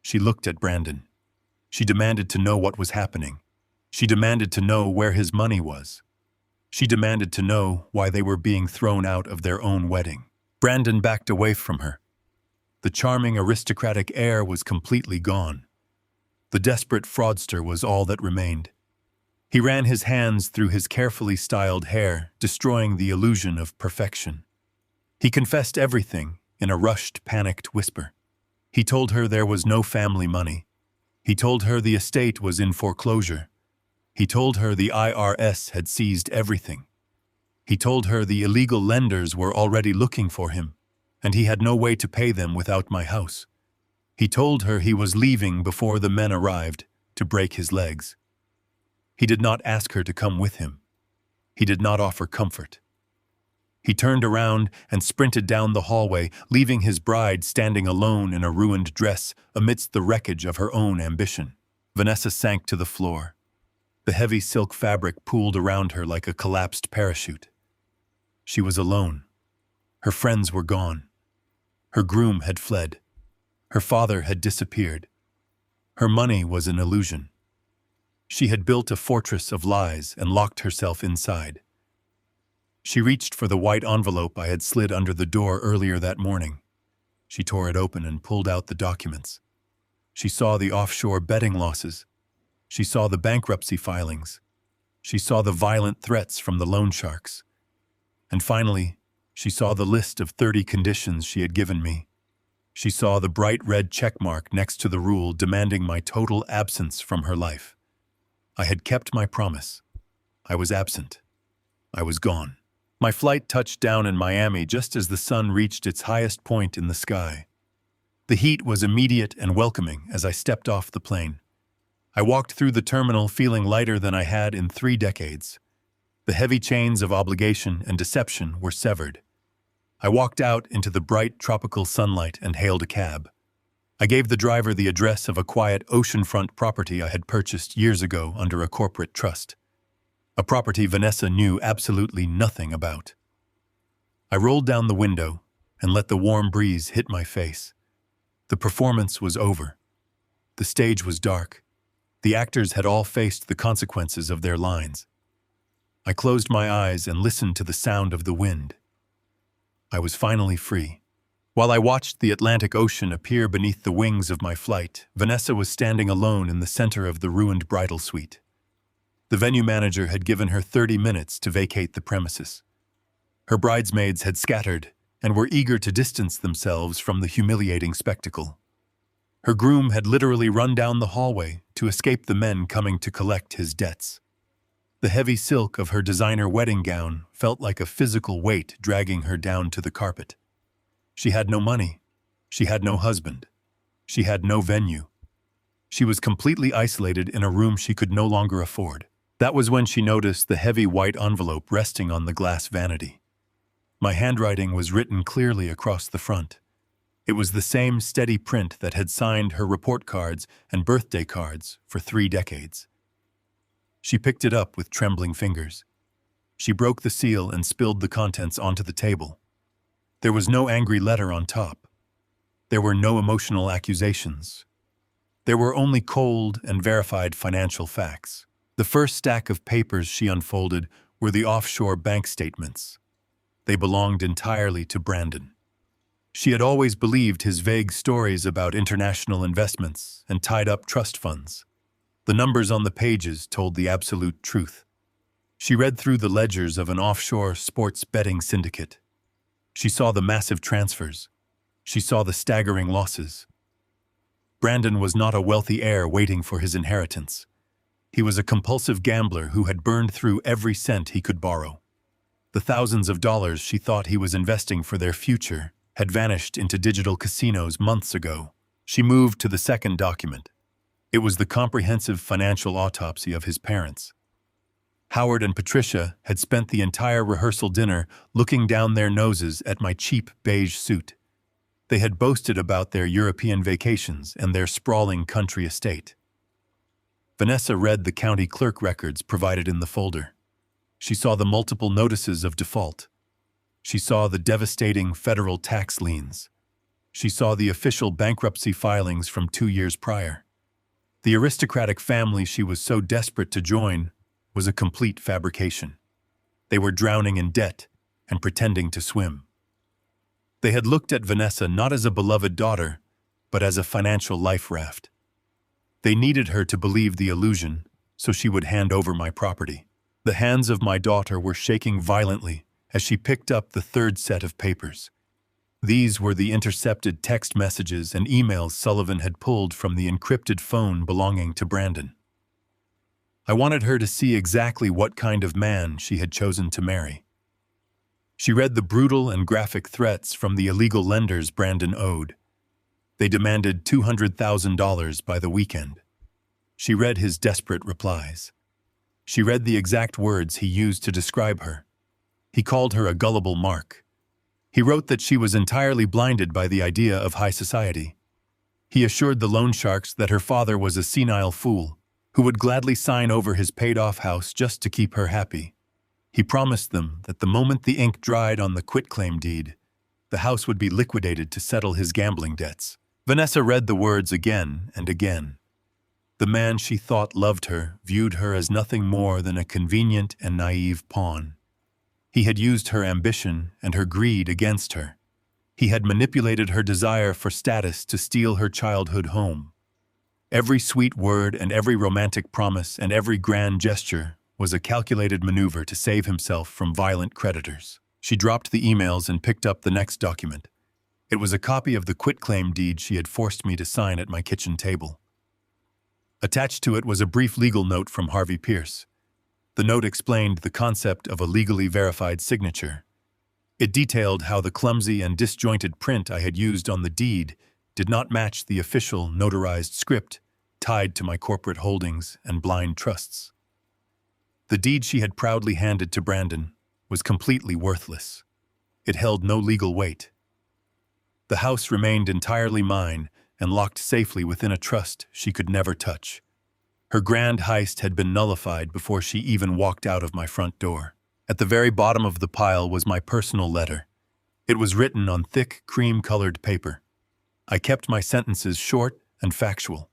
She looked at Brandon. She demanded to know what was happening. She demanded to know where his money was. She demanded to know why they were being thrown out of their own wedding. Brandon backed away from her. The charming aristocratic air was completely gone. The desperate fraudster was all that remained. He ran his hands through his carefully styled hair, destroying the illusion of perfection. He confessed everything in a rushed, panicked whisper. He told her there was no family money. He told her the estate was in foreclosure. He told her the IRS had seized everything. He told her the illegal lenders were already looking for him, and he had no way to pay them without my house. He told her he was leaving before the men arrived to break his legs. He did not ask her to come with him. He did not offer comfort. He turned around and sprinted down the hallway, leaving his bride standing alone in a ruined dress amidst the wreckage of her own ambition. Vanessa sank to the floor. The heavy silk fabric pooled around her like a collapsed parachute. She was alone. Her friends were gone. Her groom had fled. Her father had disappeared. Her money was an illusion. She had built a fortress of lies and locked herself inside. She reached for the white envelope I had slid under the door earlier that morning. She tore it open and pulled out the documents. She saw the offshore betting losses. She saw the bankruptcy filings. She saw the violent threats from the loan sharks. And finally, she saw the list of 30 conditions she had given me. She saw the bright red checkmark next to the rule demanding my total absence from her life. I had kept my promise. I was absent. I was gone. My flight touched down in Miami just as the sun reached its highest point in the sky. The heat was immediate and welcoming as I stepped off the plane. I walked through the terminal feeling lighter than I had in 3 decades. The heavy chains of obligation and deception were severed. I walked out into the bright tropical sunlight and hailed a cab. I gave the driver the address of a quiet oceanfront property I had purchased years ago under a corporate trust. A property Vanessa knew absolutely nothing about. I rolled down the window and let the warm breeze hit my face. The performance was over. The stage was dark. The actors had all faced the consequences of their lines. I closed my eyes and listened to the sound of the wind. I was finally free. While I watched the Atlantic Ocean appear beneath the wings of my flight, Vanessa was standing alone in the center of the ruined bridal suite. The venue manager had given her 30 minutes to vacate the premises. Her bridesmaids had scattered and were eager to distance themselves from the humiliating spectacle. Her groom had literally run down the hallway to escape the men coming to collect his debts. The heavy silk of her designer wedding gown felt like a physical weight dragging her down to the carpet. She had no money. She had no husband. She had no venue. She was completely isolated in a room she could no longer afford. That was when she noticed the heavy white envelope resting on the glass vanity. My handwriting was written clearly across the front. It was the same steady print that had signed her report cards and birthday cards for 3 decades. She picked it up with trembling fingers. She broke the seal and spilled the contents onto the table. There was no angry letter on top. There were no emotional accusations. There were only cold and verified financial facts. The first stack of papers she unfolded were the offshore bank statements. They belonged entirely to Brandon. She had always believed his vague stories about international investments and tied-up trust funds. The numbers on the pages told the absolute truth. She read through the ledgers of an offshore sports betting syndicate. She saw the massive transfers. She saw the staggering losses. Brandon was not a wealthy heir waiting for his inheritance. He was a compulsive gambler who had burned through every cent he could borrow. The thousands of dollars she thought he was investing for their future had vanished into digital casinos months ago. She moved to the second document. It was the comprehensive financial autopsy of his parents. Howard and Patricia had spent the entire rehearsal dinner looking down their noses at my cheap beige suit. They had boasted about their European vacations and their sprawling country estate. Vanessa read the county clerk records provided in the folder. She saw the multiple notices of default. She saw the devastating federal tax liens. She saw the official bankruptcy filings from 2 years prior. The aristocratic family she was so desperate to join was a complete fabrication. They were drowning in debt and pretending to swim. They had looked at Vanessa not as a beloved daughter, but as a financial life raft. They needed her to believe the illusion, so she would hand over my property. The hands of my daughter were shaking violently as she picked up the third set of papers. These were the intercepted text messages and emails Sullivan had pulled from the encrypted phone belonging to Brandon. I wanted her to see exactly what kind of man she had chosen to marry. She read the brutal and graphic threats from the illegal lenders Brandon owed. They demanded $200,000 by the weekend. She read his desperate replies. She read the exact words he used to describe her. He called her a gullible mark. He wrote that she was entirely blinded by the idea of high society. He assured the loan sharks that her father was a senile fool who would gladly sign over his paid-off house just to keep her happy. He promised them that the moment the ink dried on the quitclaim deed, the house would be liquidated to settle his gambling debts. Vanessa read the words again and again. The man she thought loved her viewed her as nothing more than a convenient and naive pawn. He had used her ambition and her greed against her. He had manipulated her desire for status to steal her childhood home. Every sweet word and every romantic promise and every grand gesture was a calculated maneuver to save himself from violent creditors. She dropped the emails and picked up the next document. It was a copy of the quitclaim deed she had forced me to sign at my kitchen table. Attached to it was a brief legal note from Harvey Pierce. The note explained the concept of a legally verified signature. It detailed how the clumsy and disjointed print I had used on the deed did not match the official notarized script tied to my corporate holdings and blind trusts. The deed she had proudly handed to Brandon was completely worthless. It held no legal weight. The house remained entirely mine and locked safely within a trust she could never touch. Her grand heist had been nullified before she even walked out of my front door. At the very bottom of the pile was my personal letter. It was written on thick, cream-colored paper. I kept my sentences short and factual.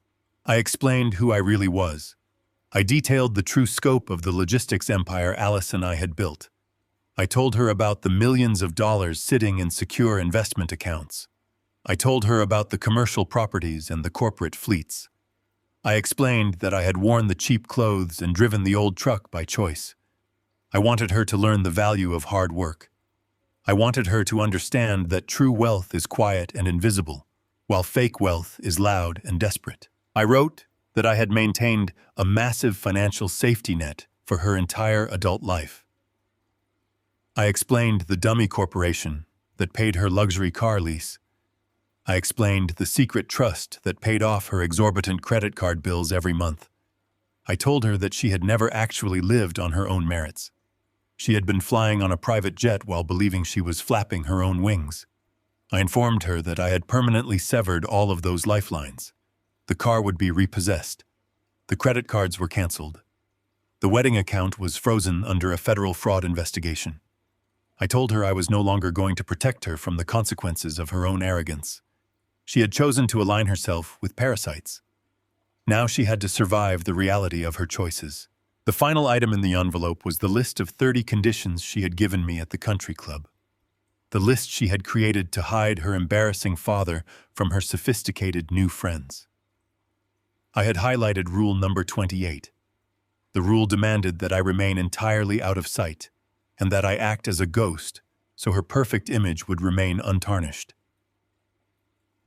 I explained who I really was. I detailed the true scope of the logistics empire Alice and I had built. I told her about the millions of dollars sitting in secure investment accounts. I told her about the commercial properties and the corporate fleets. I explained that I had worn the cheap clothes and driven the old truck by choice. I wanted her to learn the value of hard work. I wanted her to understand that true wealth is quiet and invisible, while fake wealth is loud and desperate. I wrote that I had maintained a massive financial safety net for her entire adult life. I explained the dummy corporation that paid her luxury car lease. I explained the secret trust that paid off her exorbitant credit card bills every month. I told her that she had never actually lived on her own merits. She had been flying on a private jet while believing she was flapping her own wings. I informed her that I had permanently severed all of those lifelines. The car would be repossessed. The credit cards were canceled. The wedding account was frozen under a federal fraud investigation. I told her I was no longer going to protect her from the consequences of her own arrogance. She had chosen to align herself with parasites. Now she had to survive the reality of her choices. The final item in the envelope was the list of 30 conditions she had given me at the country club. The list she had created to hide her embarrassing father from her sophisticated new friends. I had highlighted rule number 28. The rule demanded that I remain entirely out of sight, and that I act as a ghost so her perfect image would remain untarnished.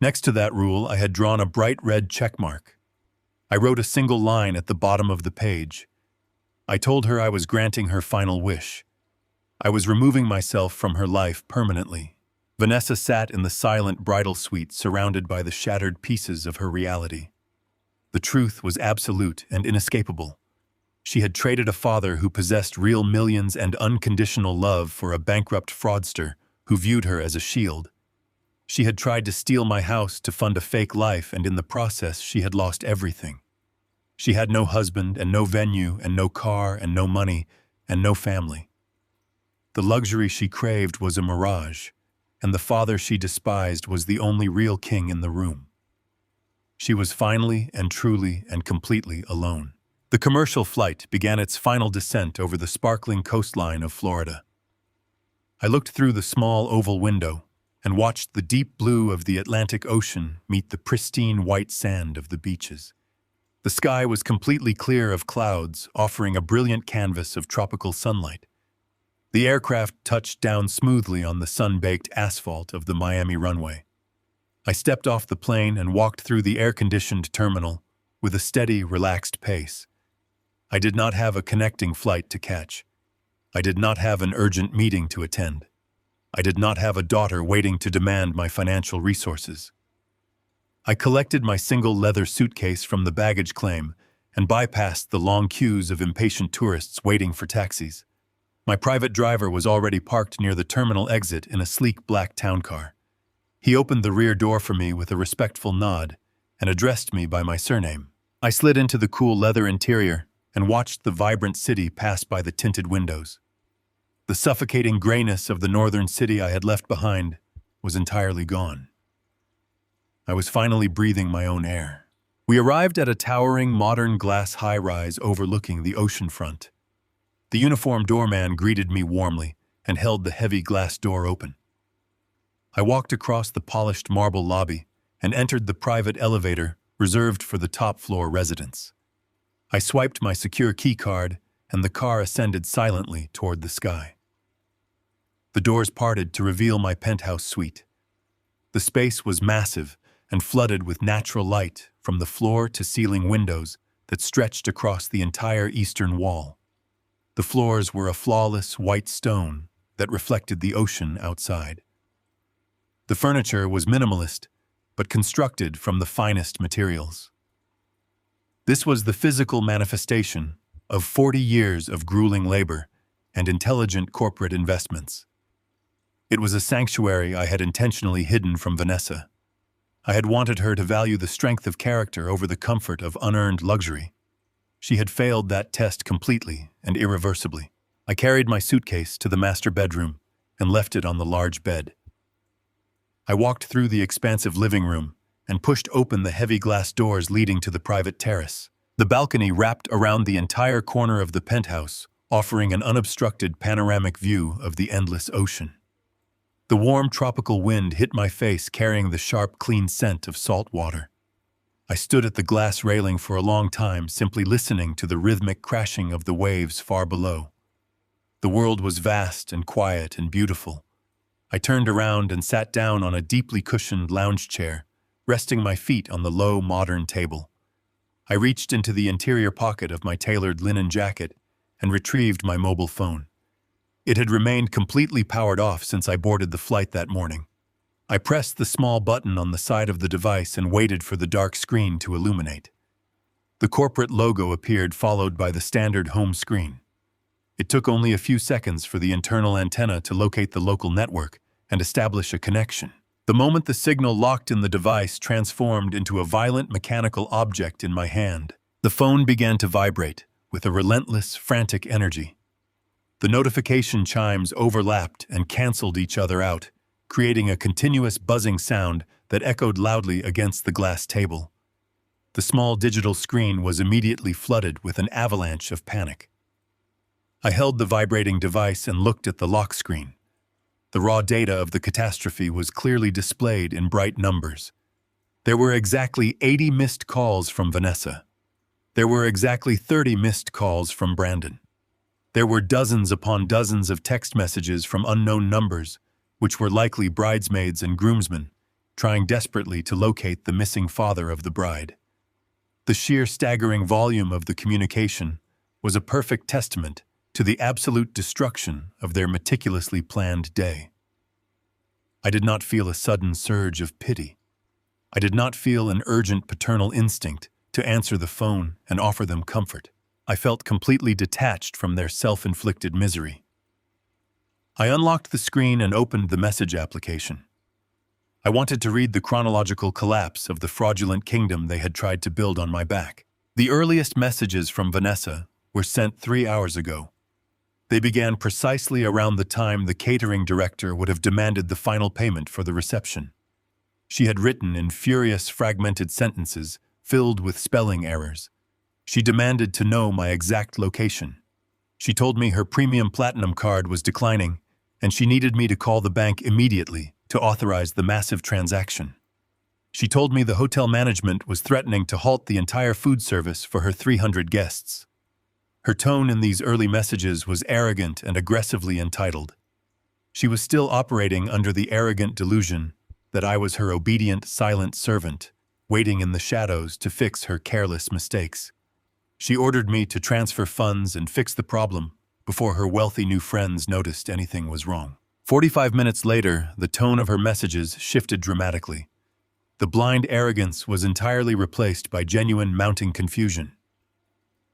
Next to that rule, I had drawn a bright red check mark. I wrote a single line at the bottom of the page. I told her I was granting her final wish. I was removing myself from her life permanently. Vanessa sat in the silent bridal suite surrounded by the shattered pieces of her reality. The truth was absolute and inescapable. She had traded a father who possessed real millions and unconditional love for a bankrupt fraudster who viewed her as a shield. She had tried to steal my house to fund a fake life, and in the process she had lost everything. She had no husband and no venue and no car and no money and no family. The luxury she craved was a mirage, and the father she despised was the only real king in the room. She was finally and truly and completely alone. The commercial flight began its final descent over the sparkling coastline of Florida. I looked through the small oval window and watched the deep blue of the Atlantic Ocean meet the pristine white sand of the beaches. The sky was completely clear of clouds, offering a brilliant canvas of tropical sunlight. The aircraft touched down smoothly on the sun-baked asphalt of the Miami runway. I stepped off the plane and walked through the air-conditioned terminal with a steady, relaxed pace. I did not have a connecting flight to catch. I did not have an urgent meeting to attend. I did not have a daughter waiting to demand my financial resources. I collected my single leather suitcase from the baggage claim and bypassed the long queues of impatient tourists waiting for taxis. My private driver was already parked near the terminal exit in a sleek black town car. He opened the rear door for me with a respectful nod and addressed me by my surname. I slid into the cool leather interior and watched the vibrant city pass by the tinted windows. The suffocating grayness of the northern city I had left behind was entirely gone. I was finally breathing my own air. We arrived at a towering modern glass high-rise overlooking the ocean front. The uniformed doorman greeted me warmly and held the heavy glass door open. I walked across the polished marble lobby and entered the private elevator reserved for the top-floor residents. I swiped my secure key card, and the car ascended silently toward the sky. The doors parted to reveal my penthouse suite. The space was massive and flooded with natural light from the floor to ceiling windows that stretched across the entire eastern wall. The floors were a flawless white stone that reflected the ocean outside. The furniture was minimalist, but constructed from the finest materials. This was the physical manifestation of 40 years of grueling labor and intelligent corporate investments. It was a sanctuary I had intentionally hidden from Vanessa. I had wanted her to value the strength of character over the comfort of unearned luxury. She had failed that test completely and irreversibly. I carried my suitcase to the master bedroom and left it on the large bed. I walked through the expansive living room and pushed open the heavy glass doors leading to the private terrace. The balcony wrapped around the entire corner of the penthouse, offering an unobstructed panoramic view of the endless ocean. The warm tropical wind hit my face, carrying the sharp, clean scent of salt water. I stood at the glass railing for a long time, simply listening to the rhythmic crashing of the waves far below. The world was vast and quiet and beautiful. I turned around and sat down on a deeply cushioned lounge chair, resting my feet on the low, modern table. I reached into the interior pocket of my tailored linen jacket and retrieved my mobile phone. It had remained completely powered off since I boarded the flight that morning. I pressed the small button on the side of the device and waited for the dark screen to illuminate. The corporate logo appeared, followed by the standard home screen. It took only a few seconds for the internal antenna to locate the local network and establish a connection. The moment the signal locked in, the device transformed into a violent mechanical object in my hand. The phone began to vibrate with a relentless, frantic energy. The notification chimes overlapped and canceled each other out, creating a continuous buzzing sound that echoed loudly against the glass table. The small digital screen was immediately flooded with an avalanche of panic. I held the vibrating device and looked at the lock screen. The raw data of the catastrophe was clearly displayed in bright numbers. There were exactly 80 missed calls from Vanessa. There were exactly 30 missed calls from Brandon. There were dozens upon dozens of text messages from unknown numbers, which were likely bridesmaids and groomsmen, trying desperately to locate the missing father of the bride. The sheer staggering volume of the communication was a perfect testament to the absolute destruction of their meticulously planned day. I did not feel a sudden surge of pity. I did not feel an urgent paternal instinct to answer the phone and offer them comfort. I felt completely detached from their self-inflicted misery. I unlocked the screen and opened the message application. I wanted to read the chronological collapse of the fraudulent kingdom they had tried to build on my back. The earliest messages from Vanessa were sent 3 hours ago. They began precisely around the time the catering director would have demanded the final payment for the reception. She had written in furious, fragmented sentences filled with spelling errors. She demanded to know my exact location. She told me her premium platinum card was declining, and she needed me to call the bank immediately to authorize the massive transaction. She told me the hotel management was threatening to halt the entire food service for her 300 guests. Her tone in these early messages was arrogant and aggressively entitled. She was still operating under the arrogant delusion that I was her obedient, silent servant, waiting in the shadows to fix her careless mistakes. She ordered me to transfer funds and fix the problem before her wealthy new friends noticed anything was wrong. 45 minutes later, the tone of her messages shifted dramatically. The blind arrogance was entirely replaced by genuine mounting confusion.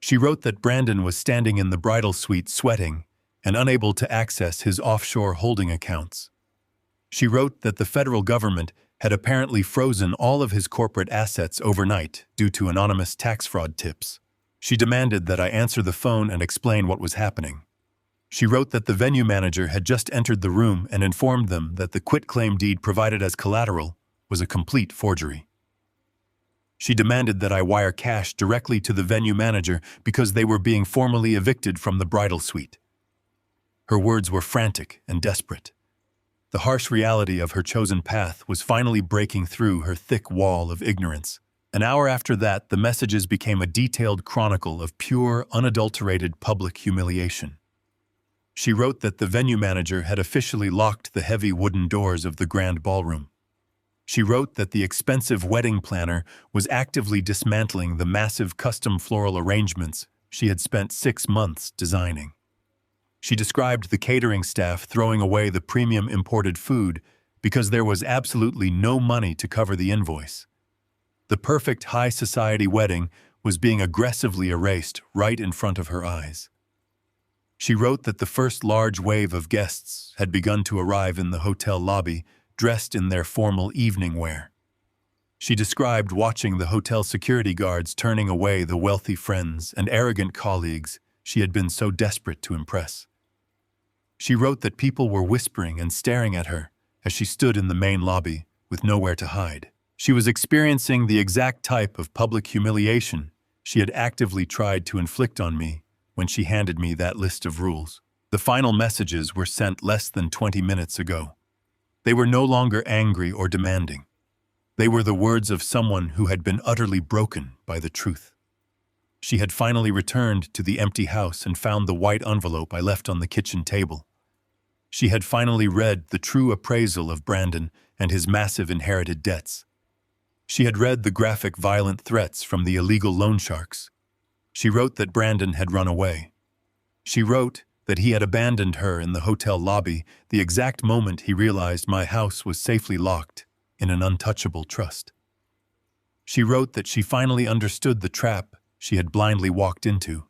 She wrote that Brandon was standing in the bridal suite sweating and unable to access his offshore holding accounts. She wrote that the federal government had apparently frozen all of his corporate assets overnight due to anonymous tax fraud tips. She demanded that I answer the phone and explain what was happening. She wrote that the venue manager had just entered the room and informed them that the quitclaim deed provided as collateral was a complete forgery. She demanded that I wire cash directly to the venue manager because they were being formally evicted from the bridal suite. Her words were frantic and desperate. The harsh reality of her chosen path was finally breaking through her thick wall of ignorance. An hour after that, the messages became a detailed chronicle of pure, unadulterated public humiliation. She wrote that the venue manager had officially locked the heavy wooden doors of the grand ballroom. She wrote that the expensive wedding planner was actively dismantling the massive custom floral arrangements she had spent 6 months designing. She described the catering staff throwing away the premium imported food because there was absolutely no money to cover the invoice. The perfect high society wedding was being aggressively erased right in front of her eyes. She wrote that the first large wave of guests had begun to arrive in the hotel lobby, dressed in their formal evening wear. She described watching the hotel security guards turning away the wealthy friends and arrogant colleagues she had been so desperate to impress. She wrote that people were whispering and staring at her as she stood in the main lobby with nowhere to hide. She was experiencing the exact type of public humiliation she had actively tried to inflict on me when she handed me that list of rules. The final messages were sent less than 20 minutes ago. They were no longer angry or demanding. They were the words of someone who had been utterly broken by the truth. She had finally returned to the empty house and found the white envelope I left on the kitchen table. She had finally read the true appraisal of Brandon and his massive inherited debts. She had read the graphic, violent threats from the illegal loan sharks. She wrote that Brandon had run away. She wrote that he had abandoned her in the hotel lobby the exact moment he realized my house was safely locked in an untouchable trust. She wrote that she finally understood the trap she had blindly walked into.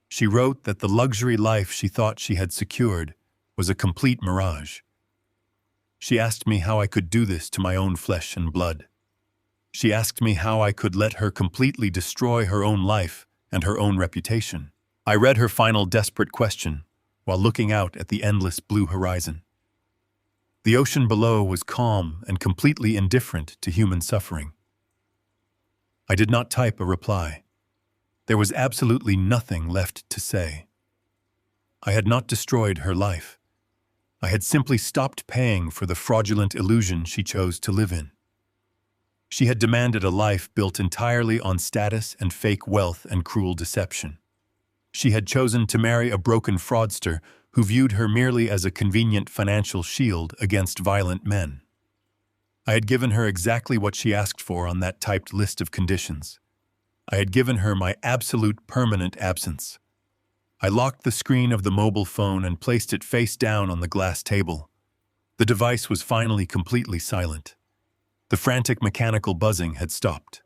She wrote that the luxury life she thought she had secured was a complete mirage. She asked me how I could do this to my own flesh and blood. She asked me how I could let her completely destroy her own life and her own reputation. I read her final desperate question while looking out at the endless blue horizon. The ocean below was calm and completely indifferent to human suffering. I did not type a reply. There was absolutely nothing left to say. I had not destroyed her life. I had simply stopped paying for the fraudulent illusion she chose to live in. She had demanded a life built entirely on status and fake wealth and cruel deception. She had chosen to marry a broken fraudster who viewed her merely as a convenient financial shield against violent men. I had given her exactly what she asked for on that typed list of conditions. I had given her my absolute permanent absence. I locked the screen of the mobile phone and placed it face down on the glass table. The device was finally completely silent. The frantic mechanical buzzing had stopped.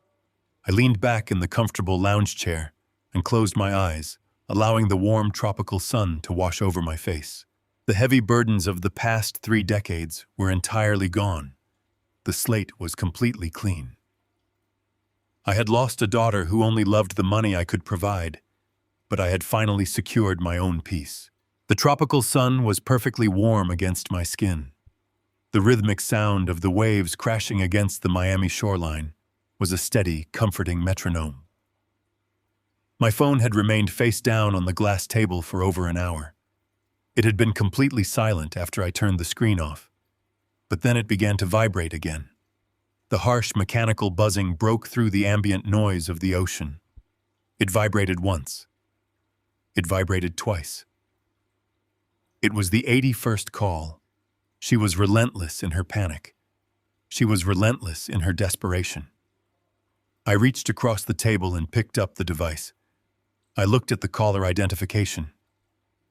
I leaned back in the comfortable lounge chair and closed my eyes, allowing the warm tropical sun to wash over my face. The heavy burdens of the past 3 decades were entirely gone. The slate was completely clean. I had lost a daughter who only loved the money I could provide, but I had finally secured my own peace. The tropical sun was perfectly warm against my skin. The rhythmic sound of the waves crashing against the Miami shoreline was a steady, comforting metronome. My phone had remained face down on the glass table for over an hour. It had been completely silent after I turned the screen off, but then it began to vibrate again. The harsh mechanical buzzing broke through the ambient noise of the ocean. It vibrated once. It vibrated twice. It was the 81st call. She was relentless in her panic. She was relentless in her desperation. I reached across the table and picked up the device. I looked at the caller identification.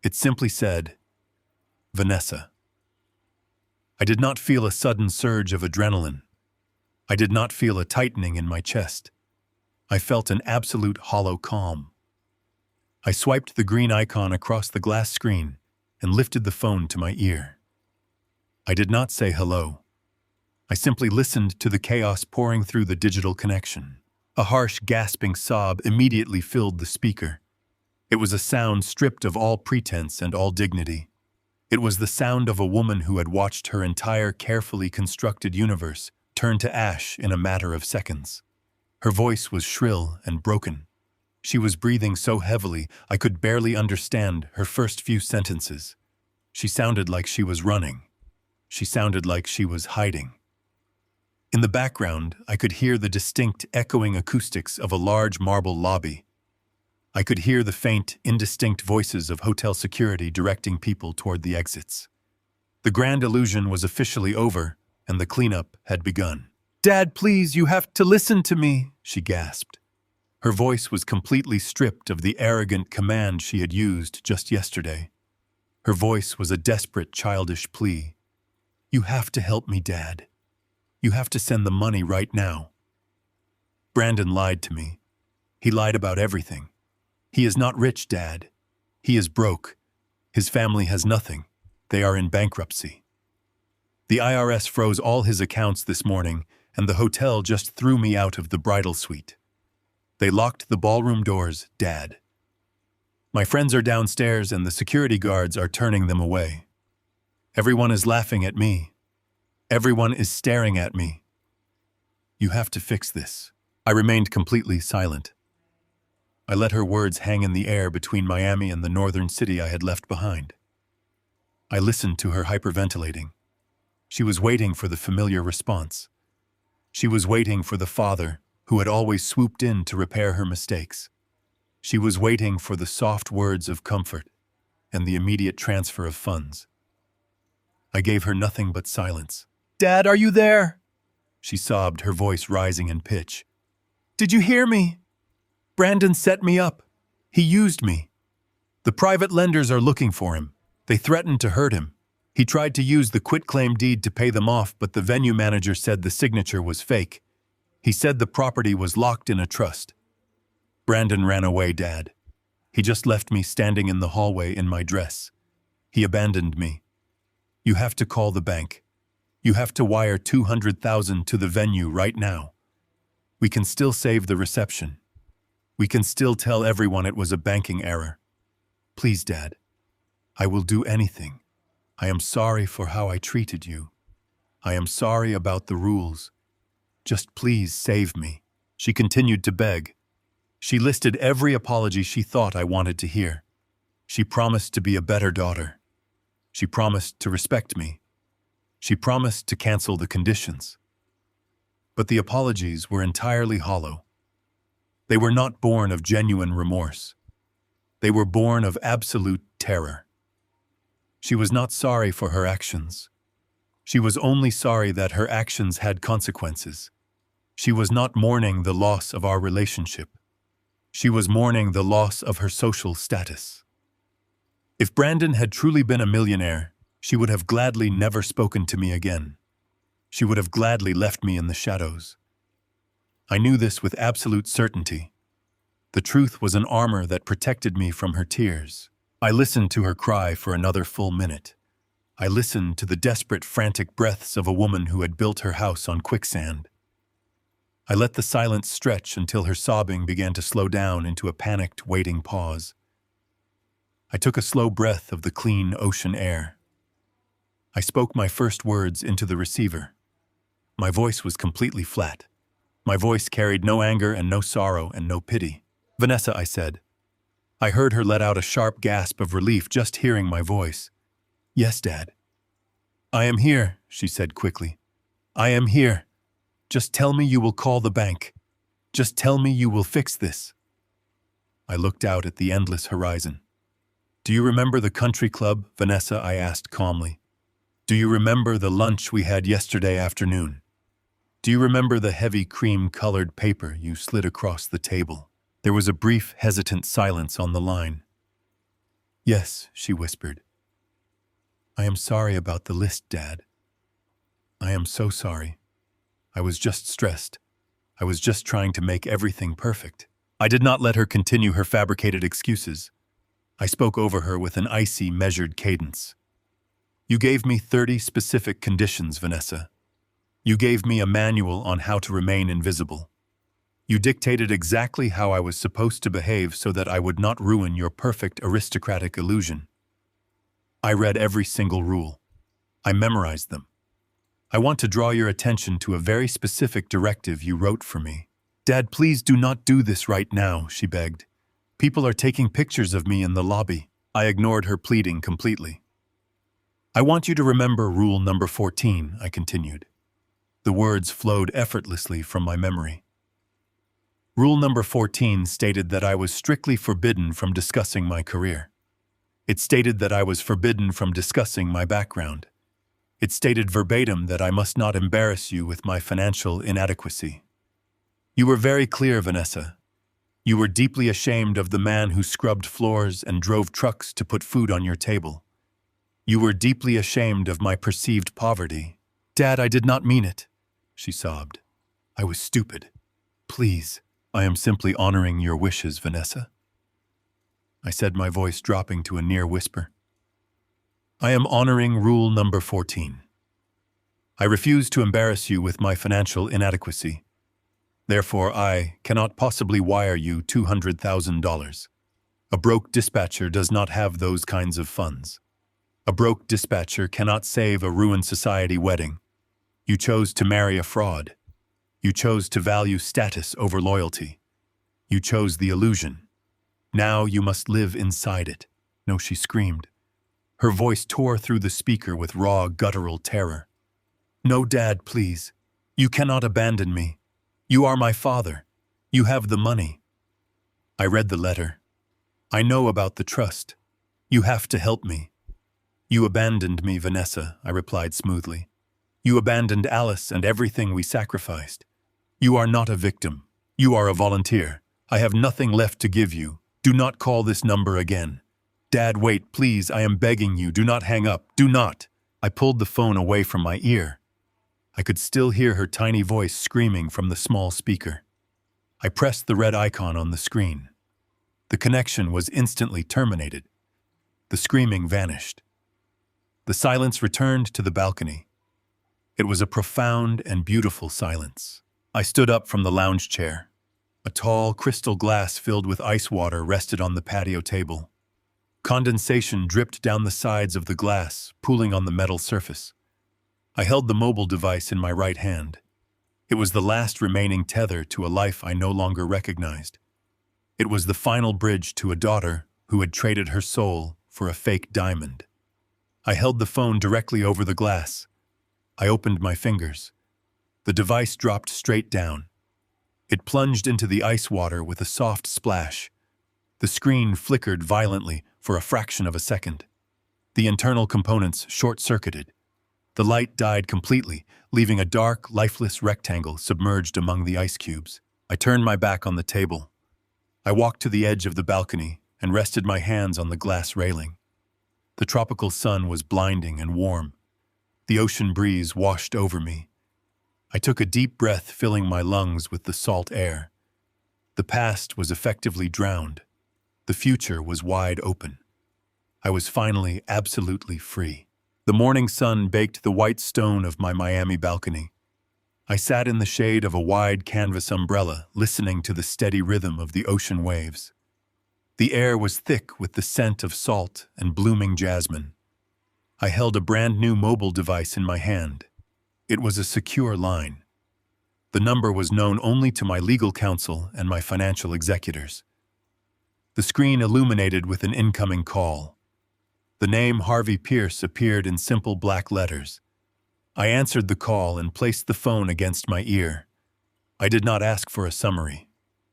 It simply said, Vanessa. I did not feel a sudden surge of adrenaline. I did not feel a tightening in my chest. I felt an absolute hollow calm. I swiped the green icon across the glass screen and lifted the phone to my ear. I did not say hello. I simply listened to the chaos pouring through the digital connection. A harsh, gasping sob immediately filled the speaker. It was a sound stripped of all pretense and all dignity. It was the sound of a woman who had watched her entire carefully constructed universe turn to ash in a matter of seconds. Her voice was shrill and broken. She was breathing so heavily I could barely understand her first few sentences. She sounded like she was running. She sounded like she was hiding. In the background, I could hear the distinct, echoing acoustics of a large marble lobby. I could hear the faint, indistinct voices of hotel security directing people toward the exits. The grand illusion was officially over, and the cleanup had begun. "Dad, please, you have to listen to me," she gasped. Her voice was completely stripped of the arrogant command she had used just yesterday. Her voice was a desperate, childish plea. "You have to help me, Dad. You have to send the money right now." Brandon lied to me. He lied about everything. He is not rich, Dad. He is broke. His family has nothing. They are in bankruptcy. The IRS froze all his accounts this morning, and the hotel just threw me out of the bridal suite. They locked the ballroom doors, Dad. My friends are downstairs and the security guards are turning them away. Everyone is laughing at me. Everyone is staring at me. You have to fix this. I remained completely silent. I let her words hang in the air between Miami and the northern city I had left behind. I listened to her hyperventilating. She was waiting for the familiar response. She was waiting for the father who had always swooped in to repair her mistakes. She was waiting for the soft words of comfort and the immediate transfer of funds. I gave her nothing but silence. "Dad, are you there?" She sobbed, her voice rising in pitch. "Did you hear me? Brandon set me up. He used me. The private lenders are looking for him. They threatened to hurt him. He tried to use the quitclaim deed to pay them off, but the venue manager said the signature was fake. He said the property was locked in a trust. Brandon ran away, Dad. He just left me standing in the hallway in my dress. He abandoned me. You have to call the bank. You have to wire $200,000 to the venue right now. We can still save the reception. We can still tell everyone it was a banking error. Please, Dad. I will do anything. I am sorry for how I treated you. I am sorry about the rules. Just please save me." She continued to beg. She listed every apology she thought I wanted to hear. She promised to be a better daughter. She promised to respect me. She promised to cancel the conditions. But the apologies were entirely hollow. They were not born of genuine remorse. They were born of absolute terror. She was not sorry for her actions. She was only sorry that her actions had consequences. She was not mourning the loss of our relationship. She was mourning the loss of her social status. If Brandon had truly been a millionaire, she would have gladly never spoken to me again. She would have gladly left me in the shadows. I knew this with absolute certainty. The truth was an armor that protected me from her tears. I listened to her cry for another full minute. I listened to the desperate, frantic breaths of a woman who had built her house on quicksand. I let the silence stretch until her sobbing began to slow down into a panicked, waiting pause. I took a slow breath of the clean ocean air. I spoke my first words into the receiver. My voice was completely flat. My voice carried no anger and no sorrow and no pity. "Vanessa," I said. I heard her let out a sharp gasp of relief just hearing my voice. "Yes, Dad." "I am here," she said quickly. "I am here. Just tell me you will call the bank. Just tell me you will fix this." I looked out at the endless horizon. "Do you remember the country club, Vanessa?" I asked calmly. "Do you remember the lunch we had yesterday afternoon? Do you remember the heavy cream-colored paper you slid across the table?" There was a brief, hesitant silence on the line. "Yes," she whispered. "I am sorry about the list, Dad. I am so sorry. I was just stressed. I was just trying to make everything perfect." I did not let her continue her fabricated excuses. I spoke over her with an icy, measured cadence. "You gave me 30 specific conditions, Vanessa. You gave me a manual on how to remain invisible. You dictated exactly how I was supposed to behave so that I would not ruin your perfect aristocratic illusion. I read every single rule. I memorized them. I want to draw your attention to a very specific directive you wrote for me." "Dad, please do not do this right now," she begged. "People are taking pictures of me in the lobby." I ignored her pleading completely. "I want you to remember rule number 14, I continued. The words flowed effortlessly from my memory. Rule number 14 stated that I was strictly forbidden from discussing my career. It stated that I was forbidden from discussing my background. It stated verbatim that I must not embarrass you with my financial inadequacy. You were very clear, Vanessa. You were deeply ashamed of the man who scrubbed floors and drove trucks to put food on your table. You were deeply ashamed of my perceived poverty. Dad, I did not mean it, she sobbed. I was stupid. Please, I am simply honoring your wishes, Vanessa. I said, my voice dropping to a near whisper. I am honoring rule number 14. I refuse to embarrass you with my financial inadequacy. Therefore, I cannot possibly wire you $200,000. A broke dispatcher does not have those kinds of funds. A broke dispatcher cannot save a ruined society wedding. You chose to marry a fraud. You chose to value status over loyalty. You chose the illusion. Now you must live inside it. No, she screamed. Her voice tore through the speaker with raw, guttural terror. No, Dad, please. You cannot abandon me. You are my father. You have the money. I read the letter. I know about the trust. You have to help me. You abandoned me, Vanessa, I replied smoothly. You abandoned Alice and everything we sacrificed. You are not a victim. You are a volunteer. I have nothing left to give you. Do not call this number again. Dad, wait, please, I am begging you. Do not hang up. Do not. I pulled the phone away from my ear. I could still hear her tiny voice screaming from the small speaker. I pressed the red icon on the screen. The connection was instantly terminated. The screaming vanished. The silence returned to the balcony. It was a profound and beautiful silence. I stood up from the lounge chair. A tall crystal glass filled with ice water rested on the patio table. Condensation dripped down the sides of the glass, pooling on the metal surface. I held the mobile device in my right hand. It was the last remaining tether to a life I no longer recognized. It was the final bridge to a daughter who had traded her soul for a fake diamond. I held the phone directly over the glass. I opened my fingers. The device dropped straight down. It plunged into the ice water with a soft splash. The screen flickered violently for a fraction of a second. The internal components short-circuited. The light died completely, leaving a dark, lifeless rectangle submerged among the ice cubes. I turned my back on the table. I walked to the edge of the balcony and rested my hands on the glass railing. The tropical sun was blinding and warm. The ocean breeze washed over me. I took a deep breath, filling my lungs with the salt air. The past was effectively drowned. The future was wide open. I was finally absolutely free. The morning sun baked the white stone of my Miami balcony. I sat in the shade of a wide canvas umbrella, listening to the steady rhythm of the ocean waves. The air was thick with the scent of salt and blooming jasmine. I held a brand new mobile device in my hand. It was a secure line. The number was known only to my legal counsel and my financial executors. The screen illuminated with an incoming call. The name Harvey Pierce appeared in simple black letters. I answered the call and placed the phone against my ear. I did not ask for a summary.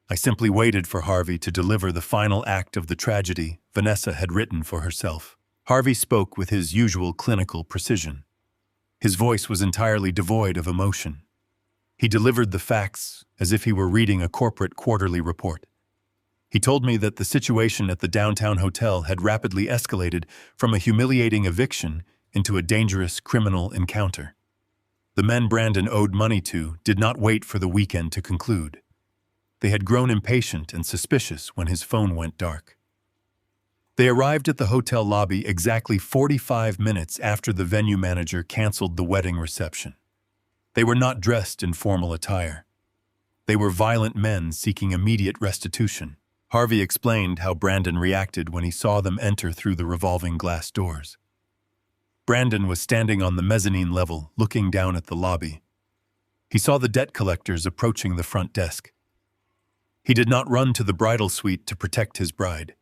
I simply waited for Harvey to deliver the final act of the tragedy Vanessa had written for herself. Harvey spoke with his usual clinical precision. His voice was entirely devoid of emotion. He delivered the facts as if he were reading a corporate quarterly report. He told me that the situation at the downtown hotel had rapidly escalated from a humiliating eviction into a dangerous criminal encounter. The men Brandon owed money to did not wait for the weekend to conclude. They had grown impatient and suspicious when his phone went dark. They arrived at the hotel lobby exactly 45 minutes after the venue manager canceled the wedding reception. They were not dressed in formal attire. They were violent men seeking immediate restitution. Harvey explained how Brandon reacted when he saw them enter through the revolving glass doors. Brandon was standing on the mezzanine level, looking down at the lobby. He saw the debt collectors approaching the front desk. He did not run to the bridal suite to protect his bride.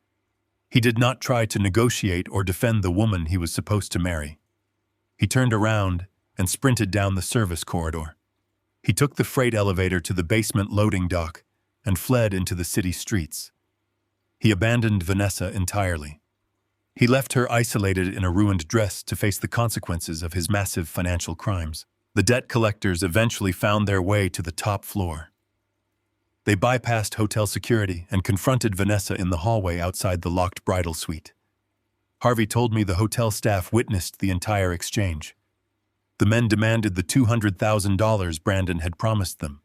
He did not try to negotiate or defend the woman he was supposed to marry. He turned around and sprinted down the service corridor. He took the freight elevator to the basement loading dock and fled into the city streets. He abandoned Vanessa entirely. He left her isolated in a ruined dress to face the consequences of his massive financial crimes. The debt collectors eventually found their way to the top floor. They bypassed hotel security and confronted Vanessa in the hallway outside the locked bridal suite. Harvey told me the hotel staff witnessed the entire exchange. The men demanded the $200,000 Brandon had promised them.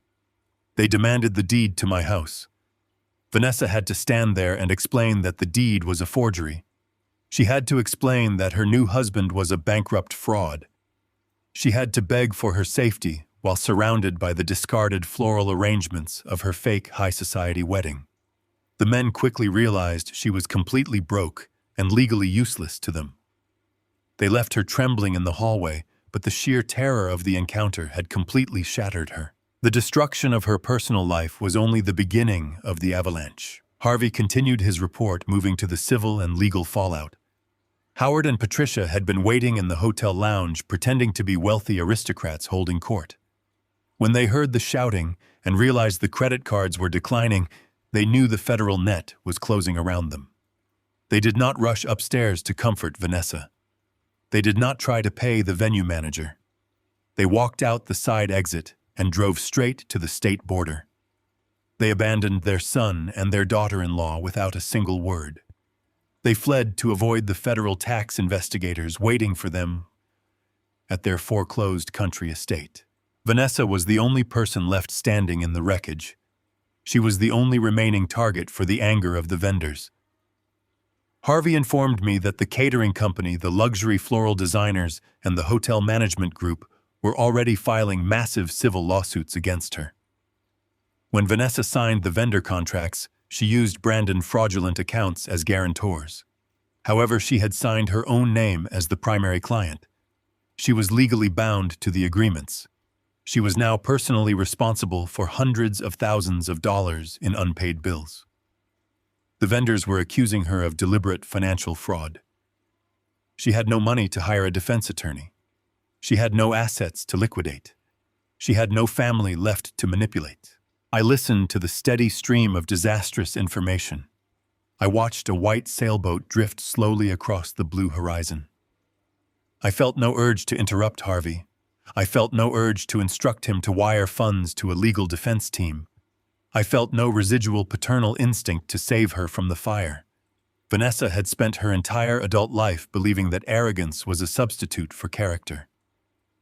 They demanded the deed to my house. Vanessa had to stand there and explain that the deed was a forgery. She had to explain that her new husband was a bankrupt fraud. She had to beg for her safety while surrounded by the discarded floral arrangements of her fake high-society wedding. The men quickly realized she was completely broke and legally useless to them. They left her trembling in the hallway, but the sheer terror of the encounter had completely shattered her. The destruction of her personal life was only the beginning of the avalanche. Harvey continued his report, moving to the civil and legal fallout. Howard and Patricia had been waiting in the hotel lounge, pretending to be wealthy aristocrats holding court. When they heard the shouting and realized the credit cards were declining, they knew the federal net was closing around them. They did not rush upstairs to comfort Vanessa. They did not try to pay the venue manager. They walked out the side exit and drove straight to the state border. They abandoned their son and their daughter-in-law without a single word. They fled to avoid the federal tax investigators waiting for them at their foreclosed country estate. Vanessa was the only person left standing in the wreckage. She was the only remaining target for the anger of the vendors. Harvey informed me that the catering company, the luxury floral designers, and the hotel management group were already filing massive civil lawsuits against her. When Vanessa signed the vendor contracts, she used Brandon fraudulent accounts as guarantors. However, she had signed her own name as the primary client. She was legally bound to the agreements. She was now personally responsible for hundreds of thousands of dollars in unpaid bills. The vendors were accusing her of deliberate financial fraud. She had no money to hire a defense attorney. She had no assets to liquidate. She had no family left to manipulate. I listened to the steady stream of disastrous information. I watched a white sailboat drift slowly across the blue horizon. I felt no urge to interrupt Harvey. I felt no urge to instruct him to wire funds to a legal defense team. I felt no residual paternal instinct to save her from the fire. Vanessa had spent her entire adult life believing that arrogance was a substitute for character.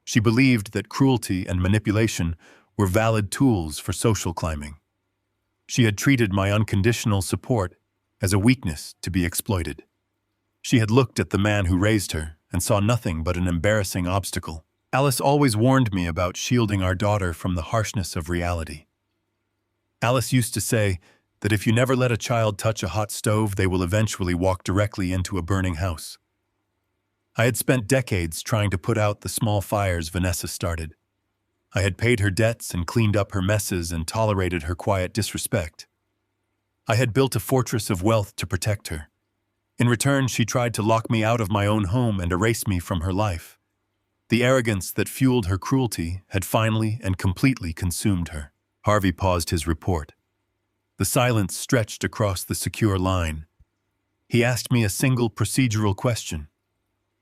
She believed that cruelty and manipulation were valid tools for social climbing. She had treated my unconditional support as a weakness to be exploited. She had looked at the man who raised her and saw nothing but an embarrassing obstacle. Alice always warned me about shielding our daughter from the harshness of reality. Alice used to say that if you never let a child touch a hot stove, they will eventually walk directly into a burning house. I had spent decades trying to put out the small fires Vanessa started. I had paid her debts and cleaned up her messes and tolerated her quiet disrespect. I had built a fortress of wealth to protect her. In return, she tried to lock me out of my own home and erase me from her life. The arrogance that fueled her cruelty had finally and completely consumed her. Harvey paused his report. The silence stretched across the secure line. He asked me a single procedural question.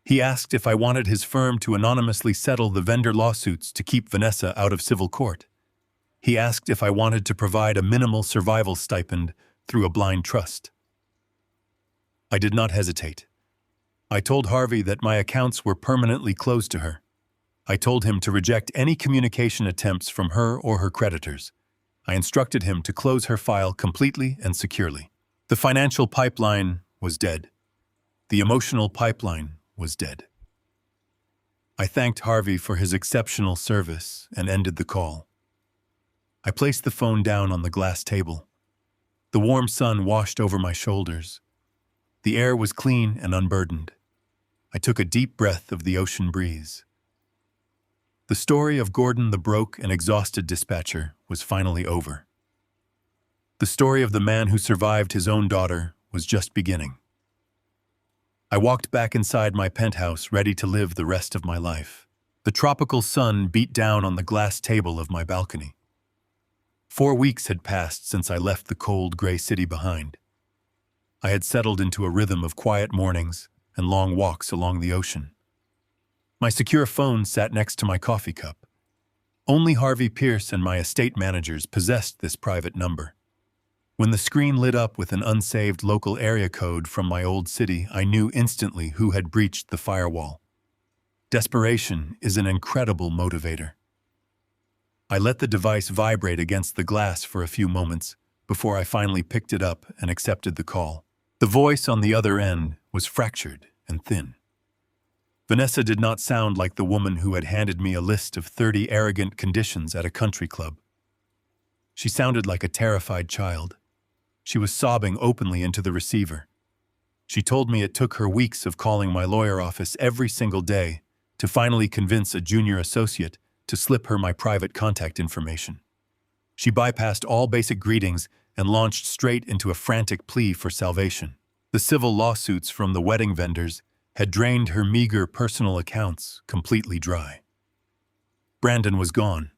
He asked if I wanted his firm to anonymously settle the vendor lawsuits to keep Vanessa out of civil court. He asked if I wanted to provide a minimal survival stipend through a blind trust. I did not hesitate. I told Harvey that my accounts were permanently closed to her. I told him to reject any communication attempts from her or her creditors. I instructed him to close her file completely and securely. The financial pipeline was dead. The emotional pipeline was dead. I thanked Harvey for his exceptional service and ended the call. I placed the phone down on the glass table. The warm sun washed over my shoulders. The air was clean and unburdened. I took a deep breath of the ocean breeze. The story of Gordon the broke and exhausted dispatcher was finally over. The story of the man who survived his own daughter was just beginning. I walked back inside my penthouse, ready to live the rest of my life. The tropical sun beat down on the glass table of my balcony. 4 weeks had passed since I left the cold, gray city behind. I had settled into a rhythm of quiet mornings and long walks along the ocean. My secure phone sat next to my coffee cup. Only Harvey Pierce and my estate managers possessed this private number. When the screen lit up with an unsaved local area code from my old city, I knew instantly who had breached the firewall. Desperation is an incredible motivator. I let the device vibrate against the glass for a few moments before I finally picked it up and accepted the call. The voice on the other end was fractured and thin. Vanessa did not sound like the woman who had handed me a list of 30 arrogant conditions at a country club. She sounded like a terrified child. She was sobbing openly into the receiver. She told me it took her weeks of calling my lawyer office every single day to finally convince a junior associate to slip her my private contact information. She bypassed all basic greetings and launched straight into a frantic plea for salvation. The civil lawsuits from the wedding vendors had drained her meager personal accounts completely dry. Brandon was gone.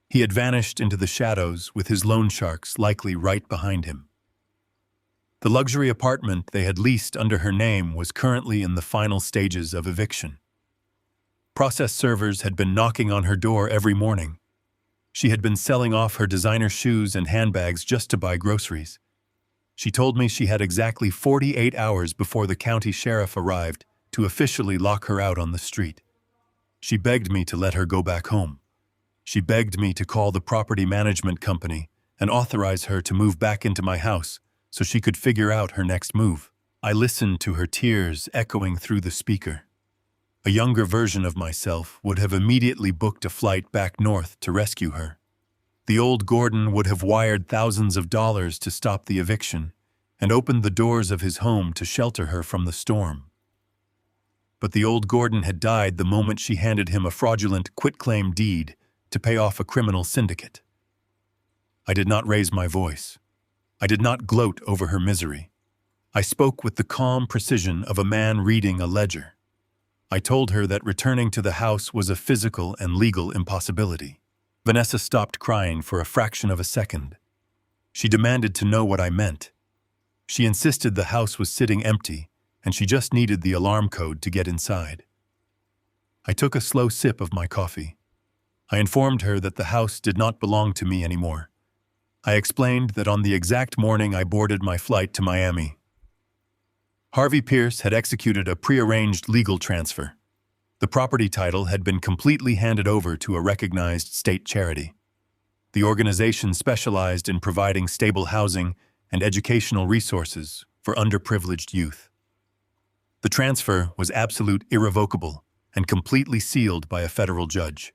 He had vanished into the shadows with his loan sharks likely right behind him. The luxury apartment they had leased under her name was currently in the final stages of eviction. Process servers had been knocking on her door every morning. She had been selling off her designer shoes and handbags just to buy groceries. She told me she had exactly 48 hours before the county sheriff arrived to officially lock her out on the street. She begged me to let her go back home. She begged me to call the property management company and authorize her to move back into my house so she could figure out her next move. I listened to her tears echoing through the speaker. A younger version of myself would have immediately booked a flight back north to rescue her. The old Gordon would have wired thousands of dollars to stop the eviction and opened the doors of his home to shelter her from the storm. But the old Gordon had died the moment she handed him a fraudulent quitclaim deed to pay off a criminal syndicate. I did not raise my voice. I did not gloat over her misery. I spoke with the calm precision of a man reading a ledger. I told her that returning to the house was a physical and legal impossibility. Vanessa stopped crying for a fraction of a second. She demanded to know what I meant. She insisted the house was sitting empty, and she just needed the alarm code to get inside. I took a slow sip of my coffee. I informed her that the house did not belong to me anymore. I explained that on the exact morning I boarded my flight to Miami, Harvey Pierce had executed a prearranged legal transfer. The property title had been completely handed over to a recognized state charity. The organization specialized in providing stable housing and educational resources for underprivileged youth. The transfer was absolute irrevocable and completely sealed by a federal judge.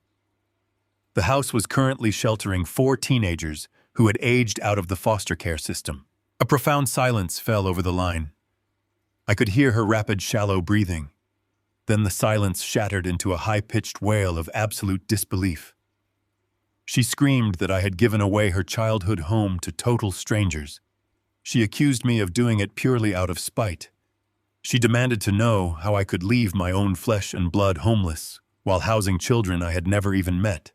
The house was currently sheltering 4 teenagers who had aged out of the foster care system. A profound silence fell over the line. I could hear her rapid, shallow breathing. Then the silence shattered into a high-pitched wail of absolute disbelief. She screamed that I had given away her childhood home to total strangers. She accused me of doing it purely out of spite. She demanded to know how I could leave my own flesh and blood homeless while housing children I had never even met.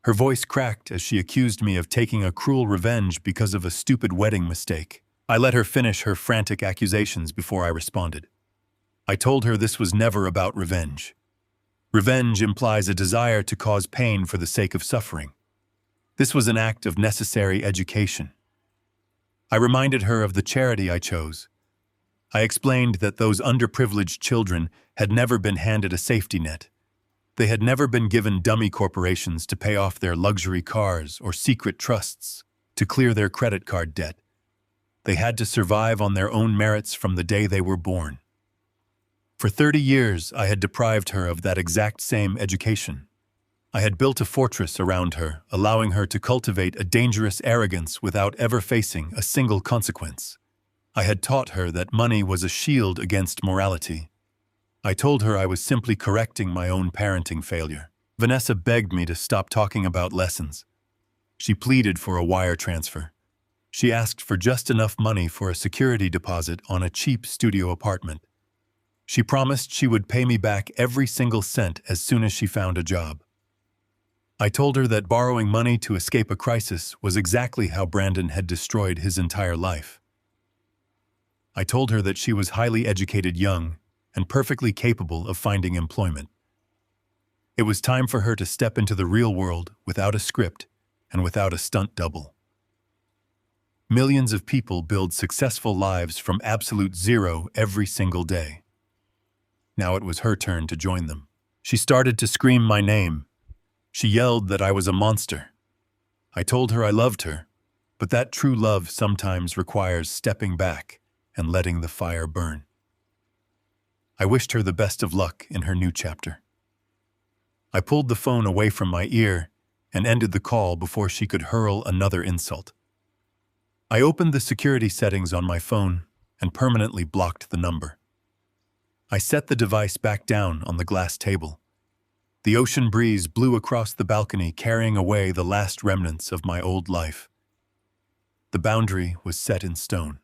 Her voice cracked as she accused me of taking a cruel revenge because of a stupid wedding mistake. I let her finish her frantic accusations before I responded. I told her this was never about revenge. Revenge implies a desire to cause pain for the sake of suffering. This was an act of necessary education. I reminded her of the charity I chose. I explained that those underprivileged children had never been handed a safety net. They had never been given dummy corporations to pay off their luxury cars or secret trusts to clear their credit card debt. They had to survive on their own merits from the day they were born. For 30 years, I had deprived her of that exact same education. I had built a fortress around her, allowing her to cultivate a dangerous arrogance without ever facing a single consequence. I had taught her that money was a shield against morality. I told her I was simply correcting my own parenting failure. Vanessa begged me to stop talking about lessons. She pleaded for a wire transfer. She asked for just enough money for a security deposit on a cheap studio apartment. She promised she would pay me back every single cent as soon as she found a job. I told her that borrowing money to escape a crisis was exactly how Brandon had destroyed his entire life. I told her that she was highly educated young and perfectly capable of finding employment. It was time for her to step into the real world without a script and without a stunt double. Millions of people build successful lives from absolute zero every single day. Now it was her turn to join them. She started to scream my name. She yelled that I was a monster. I told her I loved her, but that true love sometimes requires stepping back and letting the fire burn. I wished her the best of luck in her new chapter. I pulled the phone away from my ear and ended the call before she could hurl another insult. I opened the security settings on my phone and permanently blocked the number. I set the device back down on the glass table. The ocean breeze blew across the balcony, carrying away the last remnants of my old life. The boundary was set in stone.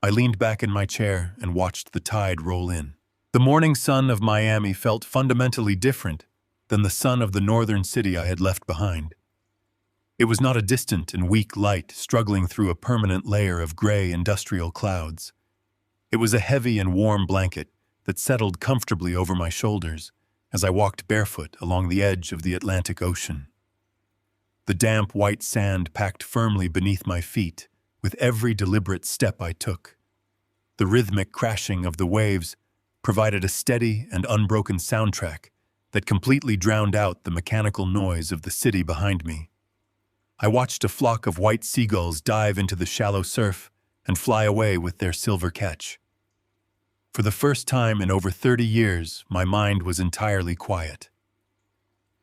I leaned back in my chair and watched the tide roll in. The morning sun of Miami felt fundamentally different than the sun of the northern city I had left behind. It was not a distant and weak light struggling through a permanent layer of gray industrial clouds. It was a heavy and warm blanket that settled comfortably over my shoulders as I walked barefoot along the edge of the Atlantic Ocean. The damp white sand packed firmly beneath my feet with every deliberate step I took. The rhythmic crashing of the waves provided a steady and unbroken soundtrack that completely drowned out the mechanical noise of the city behind me. I watched a flock of white seagulls dive into the shallow surf and fly away with their silver catch. For the first time in over 30 years, my mind was entirely quiet.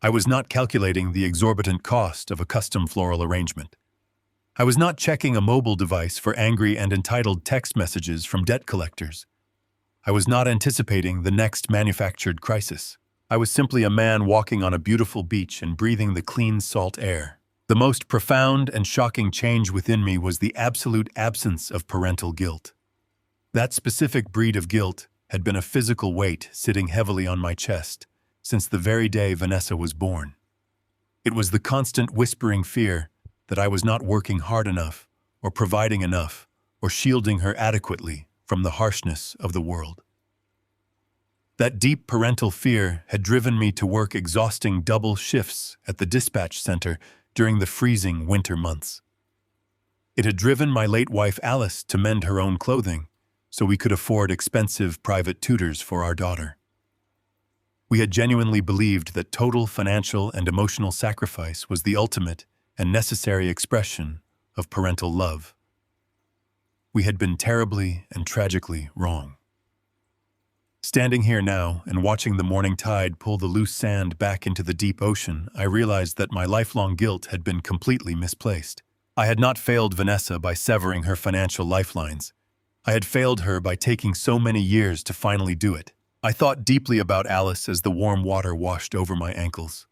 I was not calculating the exorbitant cost of a custom floral arrangement. I was not checking a mobile device for angry and entitled text messages from debt collectors. I was not anticipating the next manufactured crisis. I was simply a man walking on a beautiful beach and breathing the clean salt air. The most profound and shocking change within me was the absolute absence of parental guilt. That specific breed of guilt had been a physical weight sitting heavily on my chest since the very day Vanessa was born. It was the constant whispering fear that I was not working hard enough, or providing enough, or shielding her adequately from the harshness of the world. That deep parental fear had driven me to work exhausting double shifts at the dispatch center during the freezing winter months. It had driven my late wife Alice to mend her own clothing so we could afford expensive private tutors for our daughter. We had genuinely believed that total financial and emotional sacrifice was the ultimate and necessary expression of parental love. We had been terribly and tragically wrong. Standing here now and watching the morning tide pull the loose sand back into the deep ocean, I realized that my lifelong guilt had been completely misplaced. I had not failed Vanessa by severing her financial lifelines. I had failed her by taking so many years to finally do it. I thought deeply about Alice as the warm water washed over my ankles.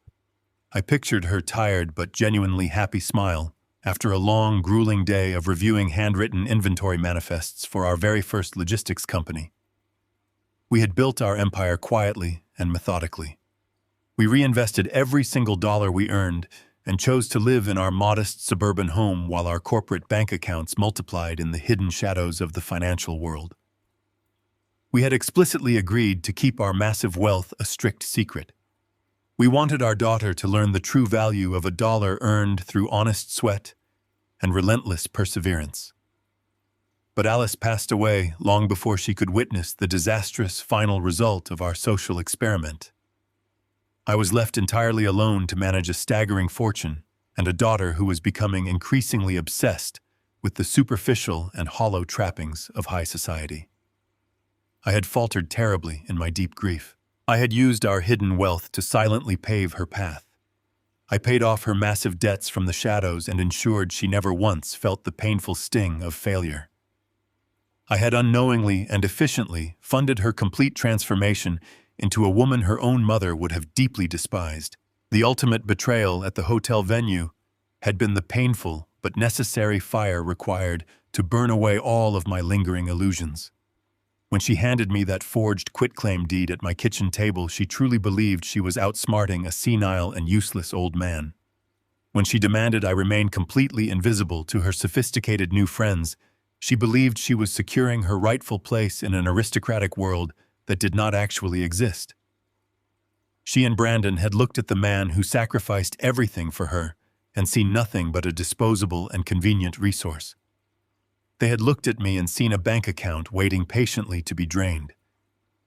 I pictured her tired but genuinely happy smile after a long, grueling day of reviewing handwritten inventory manifests for our very first logistics company. We had built our empire quietly and methodically. We reinvested every single dollar we earned and chose to live in our modest suburban home while our corporate bank accounts multiplied in the hidden shadows of the financial world. We had explicitly agreed to keep our massive wealth a strict secret. We wanted our daughter to learn the true value of a dollar earned through honest sweat and relentless perseverance. But Alice passed away long before she could witness the disastrous final result of our social experiment. I was left entirely alone to manage a staggering fortune and a daughter who was becoming increasingly obsessed with the superficial and hollow trappings of high society. I had faltered terribly in my deep grief. I had used our hidden wealth to silently pave her path. I paid off her massive debts from the shadows and ensured she never once felt the painful sting of failure. I had unknowingly and efficiently funded her complete transformation into a woman her own mother would have deeply despised. The ultimate betrayal at the hotel venue had been the painful but necessary fire required to burn away all of my lingering illusions. When she handed me that forged quitclaim deed at my kitchen table, she truly believed she was outsmarting a senile and useless old man. When she demanded I remain completely invisible to her sophisticated new friends, She believed she was securing her rightful place in an aristocratic world that did not actually exist. She and Brandon had looked at the man who sacrificed everything for her and seen nothing but a disposable and convenient resource. They had looked at me and seen a bank account waiting patiently to be drained.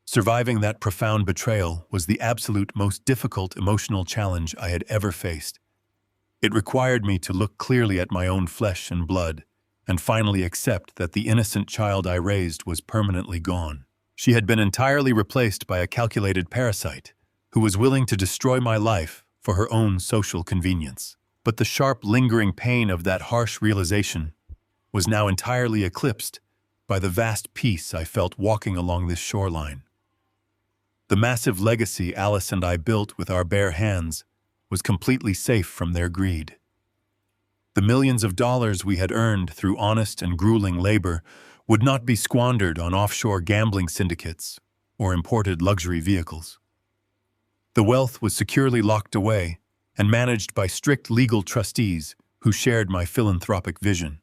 Surviving that profound betrayal was the absolute most difficult emotional challenge I had ever faced. It required me to look clearly at my own flesh and blood and finally accept that the innocent child I raised was permanently gone. She had been entirely replaced by a calculated parasite who was willing to destroy my life for her own social convenience. But the sharp, lingering pain of that harsh realization was now entirely eclipsed by the vast peace I felt walking along this shoreline. The massive legacy Alice and I built with our bare hands was completely safe from their greed. The millions of dollars we had earned through honest and grueling labor would not be squandered on offshore gambling syndicates or imported luxury vehicles. The wealth was securely locked away and managed by strict legal trustees who shared my philanthropic vision.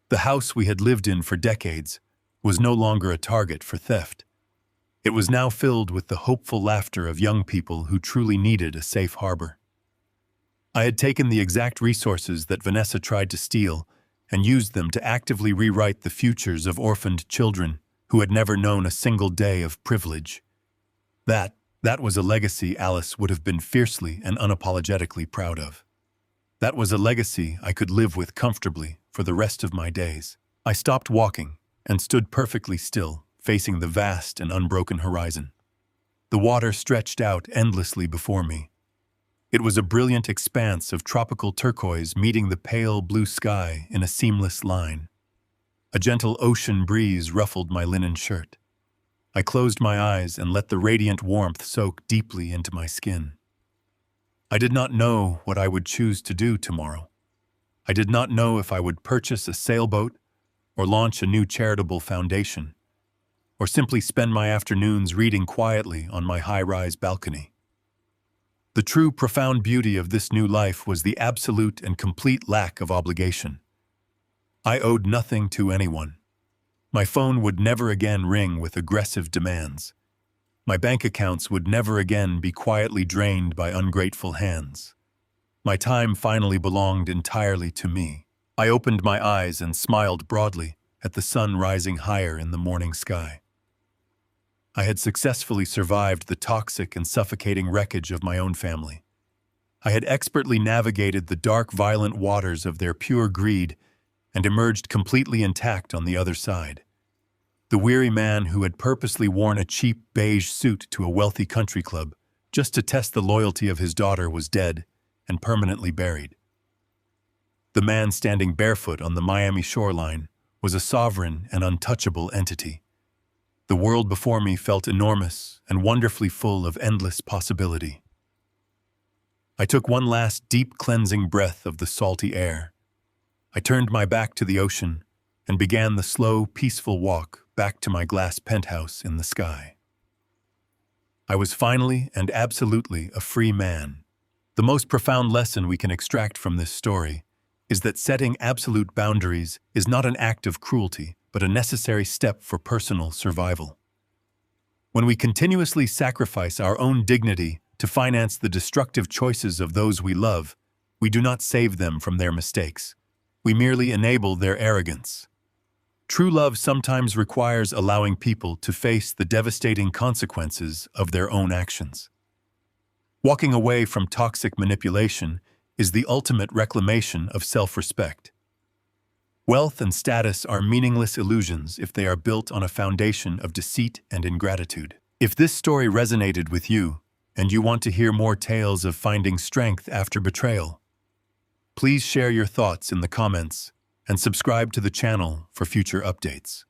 The house we had lived in for decades was no longer a target for theft. It was now filled with the hopeful laughter of young people who truly needed a safe harbor. I had taken the exact resources that Vanessa tried to steal and used them to actively rewrite the futures of orphaned children who had never known a single day of privilege. That was a legacy Alice would have been fiercely and unapologetically proud of. That was a legacy I could live with comfortably for the rest of my days. I stopped walking and stood perfectly still, facing the vast and unbroken horizon. The water stretched out endlessly before me. It was a brilliant expanse of tropical turquoise meeting the pale blue sky in a seamless line. A gentle ocean breeze ruffled my linen shirt. I closed my eyes and let the radiant warmth soak deeply into my skin. I did not know what I would choose to do tomorrow. I did not know if I would purchase a sailboat or launch a new charitable foundation, or simply spend my afternoons reading quietly on my high-rise balcony. The true profound beauty of this new life was the absolute and complete lack of obligation. I owed nothing to anyone. My phone would never again ring with aggressive demands. My bank accounts would never again be quietly drained by ungrateful hands. My time finally belonged entirely to me. I opened my eyes and smiled broadly at the sun rising higher in the morning sky. I had successfully survived the toxic and suffocating wreckage of my own family. I had expertly navigated the dark, violent waters of their pure greed and emerged completely intact on the other side. The weary man who had purposely worn a cheap beige suit to a wealthy country club just to test the loyalty of his daughter was dead and permanently buried. The man standing barefoot on the Miami shoreline was a sovereign and untouchable entity. The world before me felt enormous and wonderfully full of endless possibility. I took one last deep cleansing breath of the salty air. I turned my back to the ocean and began the slow, peaceful walk back to my glass penthouse in the sky. I was finally and absolutely a free man. The most profound lesson we can extract from this story is that setting absolute boundaries is not an act of cruelty, but a necessary step for personal survival. When we continuously sacrifice our own dignity to finance the destructive choices of those we love, we do not save them from their mistakes. We merely enable their arrogance. True love sometimes requires allowing people to face the devastating consequences of their own actions. Walking away from toxic manipulation is the ultimate reclamation of self-respect. Wealth and status are meaningless illusions if they are built on a foundation of deceit and ingratitude. If this story resonated with you, and you want to hear more tales of finding strength after betrayal, please share your thoughts in the comments and subscribe to the channel for future updates.